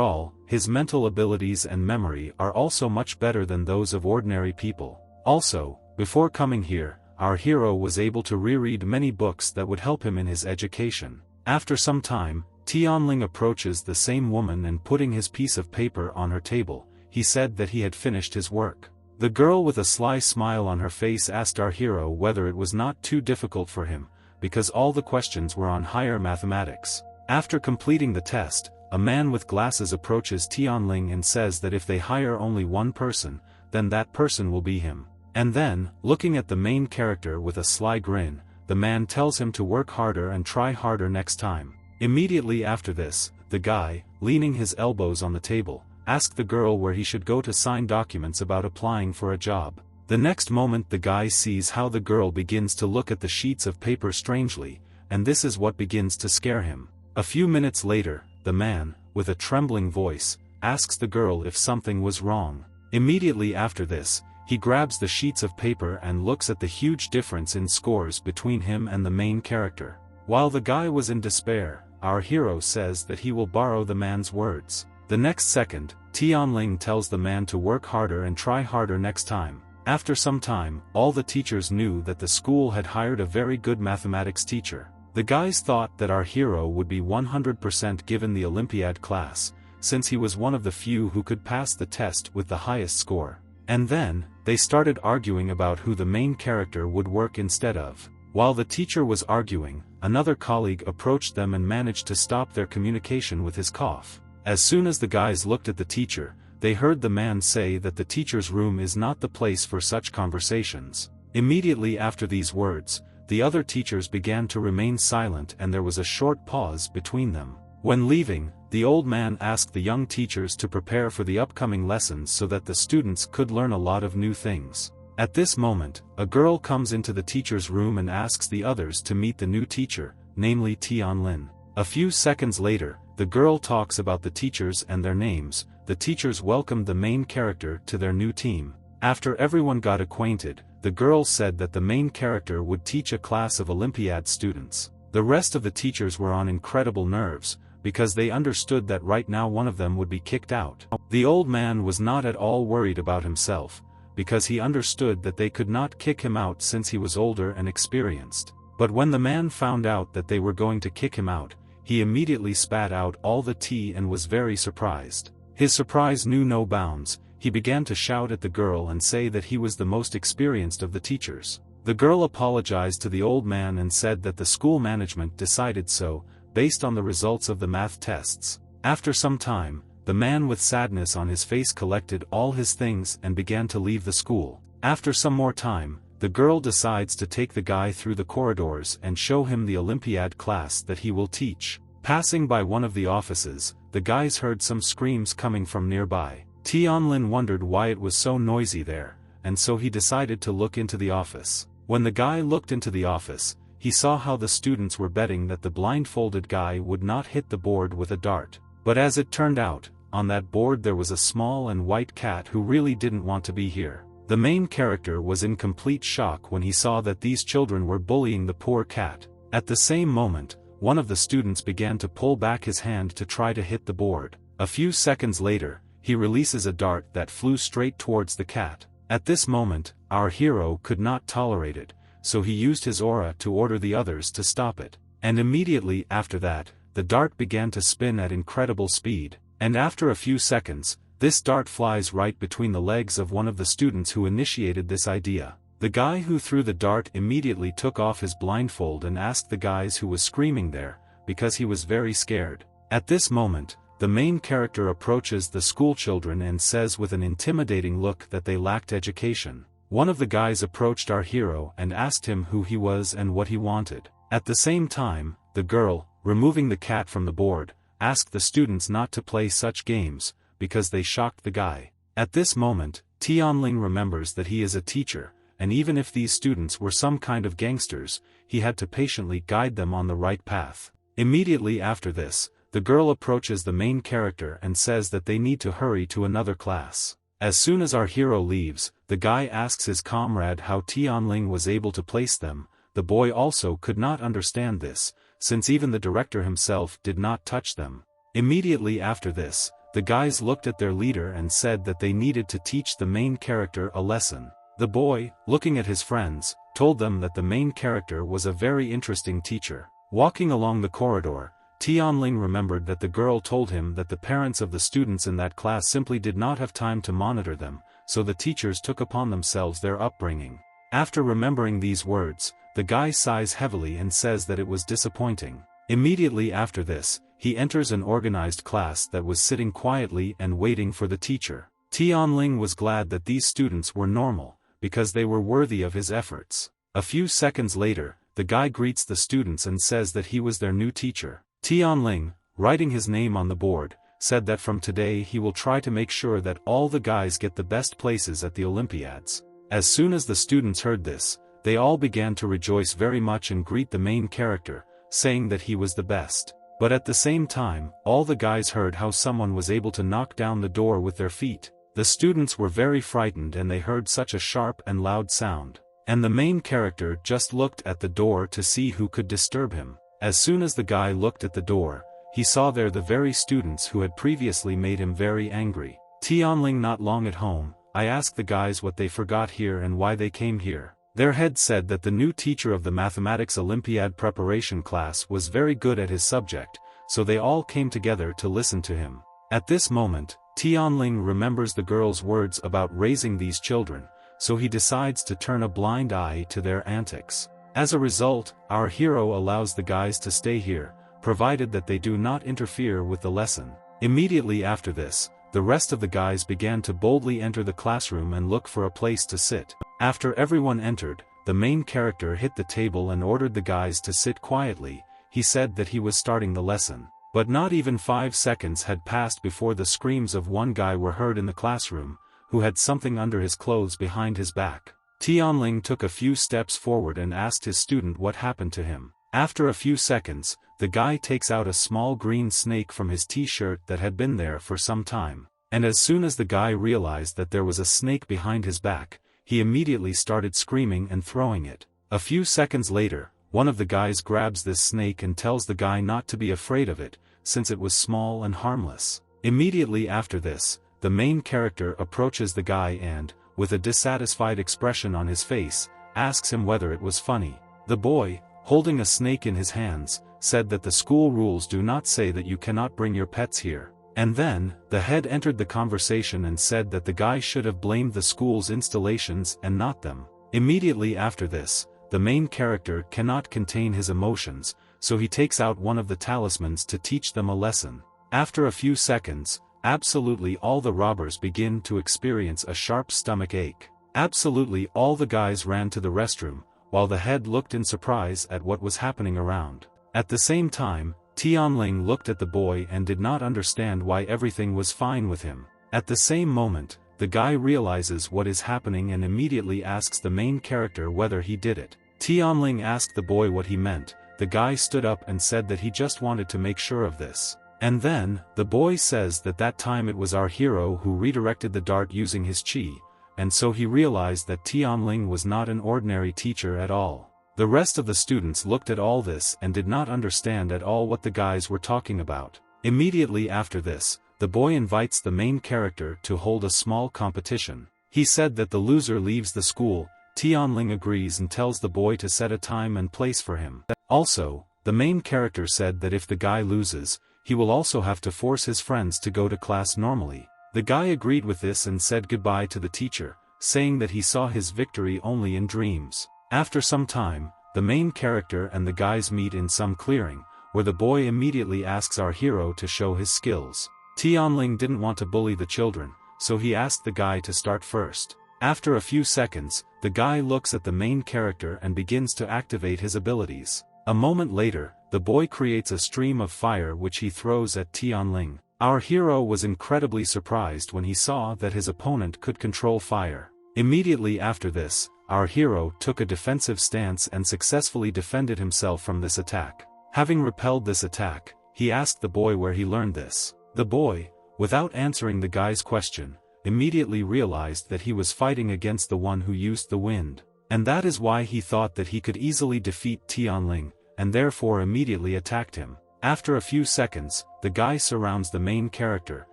all, his mental abilities and memory are also much better than those of ordinary people. Also, before coming here, our hero was able to reread many books that would help him in his education. After some time, Tianling approaches the same woman and putting his piece of paper on her table, he said that he had finished his work. The girl with a sly smile on her face asked our hero whether it was not too difficult for him, because all the questions were on higher mathematics. After completing the test, a man with glasses approaches Tianling and says that if they hire only one person, then that person will be him. And then, looking at the main character with a sly grin, the man tells him to work harder and try harder next time. Immediately after this, the guy, leaning his elbows on the table, asked the girl where he should go to sign documents about applying for a job. The next moment the guy sees how the girl begins to look at the sheets of paper strangely, and this is what begins to scare him. A few minutes later, the man, with a trembling voice, asks the girl if something was wrong. Immediately after this, he grabs the sheets of paper and looks at the huge difference in scores between him and the main character. While the guy was in despair, our hero says that he will borrow the man's words. The next second, Tianling tells the man to work harder and try harder next time. After some time, all the teachers knew that the school had hired a very good mathematics teacher. The guys thought that our hero would be 100% given the Olympiad class, since he was one of the few who could pass the test with the highest score. And then, they started arguing about who the main character would work instead of. While the teacher was arguing, another colleague approached them and managed to stop their communication with his cough. As soon as the guys looked at the teacher, they heard the man say that the teacher's room is not the place for such conversations. Immediately after these words, the other teachers began to remain silent and there was a short pause between them. When leaving, the old man asked the young teachers to prepare for the upcoming lessons so that the students could learn a lot of new things. At this moment, a girl comes into the teacher's room and asks the others to meet the new teacher, namely Tianlin. A few seconds later, the girl talks about the teachers and their names. The teachers welcomed the main character to their new team. After everyone got acquainted, the girl said that the main character would teach a class of Olympiad students. The rest of the teachers were on incredible nerves, because they understood that right now one of them would be kicked out. The old man was not at all worried about himself, because he understood that they could not kick him out since he was older and experienced. But when the man found out that they were going to kick him out, he immediately spat out all the tea and was very surprised. His surprise knew no bounds. He began to shout at the girl and say that he was the most experienced of the teachers. The girl apologized to the old man and said that the school management decided so, based on the results of the math tests. After some time, the man with sadness on his face collected all his things and began to leave the school. After some more time, the girl decides to take the guy through the corridors and show him the Olympiad class that he will teach. Passing by one of the offices, the guys heard some screams coming from nearby. Tianlin wondered why it was so noisy there, and so he decided to look into the office. When the guy looked into the office, he saw how the students were betting that the blindfolded guy would not hit the board with a dart. But as it turned out, on that board there was a small and white cat who really didn't want to be here. The main character was in complete shock when he saw that these children were bullying the poor cat. At the same moment, one of the students began to pull back his hand to try to hit the board. A few seconds later, he releases a dart that flew straight towards the cat. At this moment, our hero could not tolerate it, so he used his aura to order the others to stop it. And immediately after that, the dart began to spin at incredible speed. And after a few seconds, this dart flies right between the legs of one of the students who initiated this idea. The guy who threw the dart immediately took off his blindfold and asked the guys who was screaming there, because he was very scared. At this moment, the main character approaches the schoolchildren and says with an intimidating look that they lacked education. One of the guys approached our hero and asked him who he was and what he wanted. At the same time, the girl, removing the cat from the board, asked the students not to play such games, because they shocked the guy. At this moment, Tianling remembers that he is a teacher, and even if these students were some kind of gangsters, he had to patiently guide them on the right path. Immediately after this, the girl approaches the main character and says that they need to hurry to another class. As soon as our hero leaves, the guy asks his comrade how Tianling was able to place them. The boy also could not understand this, since even the director himself did not touch them. Immediately after this, the guys looked at their leader and said that they needed to teach the main character a lesson. The boy, looking at his friends, told them that the main character was a very interesting teacher. Walking along the corridor, Tianling remembered that the girl told him that the parents of the students in that class simply did not have time to monitor them, so the teachers took upon themselves their upbringing. After remembering these words, the guy sighs heavily and says that it was disappointing. Immediately after this, he enters an organized class that was sitting quietly and waiting for the teacher. Tianling was glad that these students were normal, because they were worthy of his efforts. A few seconds later, the guy greets the students and says that he was their new teacher. Tianling, writing his name on the board, said that from today he will try to make sure that all the guys get the best places at the Olympiads. As soon as the students heard this, they all began to rejoice very much and greet the main character, saying that he was the best. But at the same time, all the guys heard how someone was able to knock down the door with their feet. The students were very frightened and they heard such a sharp and loud sound. And the main character just looked at the door to see who could disturb him. As soon as the guy looked at the door, he saw there the very students who had previously made him very angry. Tianling not long at home, I asked the guys what they forgot here and why they came here. Their head said that the new teacher of the Mathematics Olympiad preparation class was very good at his subject, so they all came together to listen to him. At this moment, Tianling remembers the girl's words about raising these children, so he decides to turn a blind eye to their antics. As a result, our hero allows the guys to stay here, provided that they do not interfere with the lesson. Immediately after this, the rest of the guys began to boldly enter the classroom and look for a place to sit. After everyone entered, the main character hit the table and ordered the guys to sit quietly. He said that he was starting the lesson. But not even 5 seconds had passed before the screams of one guy were heard in the classroom, who had something under his clothes behind his back. Tianling took a few steps forward and asked his student what happened to him. After a few seconds, the guy takes out a small green snake from his t-shirt that had been there for some time. And as soon as the guy realized that there was a snake behind his back, he immediately started screaming and throwing it. A few seconds later, one of the guys grabs this snake and tells the guy not to be afraid of it, since it was small and harmless. Immediately after this, the main character approaches the guy and, with a dissatisfied expression on his face, asks him whether it was funny. The boy, holding a snake in his hands, said that the school rules do not say that you cannot bring your pets here. And then, the head entered the conversation and said that the guy should have blamed the school's installations and not them. Immediately after this, the main character cannot contain his emotions, so he takes out one of the talismans to teach them a lesson. After a few seconds, absolutely all the robbers begin to experience a sharp stomach ache. Absolutely all the guys ran to the restroom, while the head looked in surprise at what was happening around. At the same time, Tianling looked at the boy and did not understand why everything was fine with him. At the same moment, the guy realizes what is happening and immediately asks the main character whether he did it. Tianling asked the boy what he meant. The guy stood up and said that he just wanted to make sure of this. And then, the boy says that that time it was our hero who redirected the dart using his chi, and so he realized that Tianling was not an ordinary teacher at all. The rest of the students looked at all this and did not understand at all what the guys were talking about. Immediately after this, the boy invites the main character to hold a small competition. He said that the loser leaves the school. Tianling agrees and tells the boy to set a time and place for him. Also, the main character said that if the guy loses, he will also have to force his friends to go to class normally. The guy agreed with this and said goodbye to the teacher, saying that he saw his victory only in dreams. After some time, the main character and the guys meet in some clearing, where the boy immediately asks our hero to show his skills. Tianling didn't want to bully the children, so he asked the guy to start first. After a few seconds, the guy looks at the main character and begins to activate his abilities. A moment later, the boy creates a stream of fire which he throws at Tianling. Our hero was incredibly surprised when he saw that his opponent could control fire. Immediately after this, our hero took a defensive stance and successfully defended himself from this attack. Having repelled this attack, he asked the boy where he learned this. The boy, without answering the guy's question, immediately realized that he was fighting against the one who used the wind. And that is why he thought that he could easily defeat Tianling, and therefore immediately attacked him. After a few seconds, the guy surrounds the main character,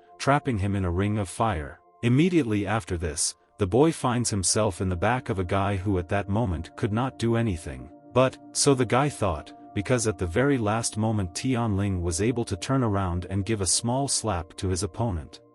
trapping him in a ring of fire. Immediately after this, the boy finds himself in the back of a guy who at that moment could not do anything. But, so the guy thought, because at the very last moment Tianling was able to turn around and give a small slap to his opponent.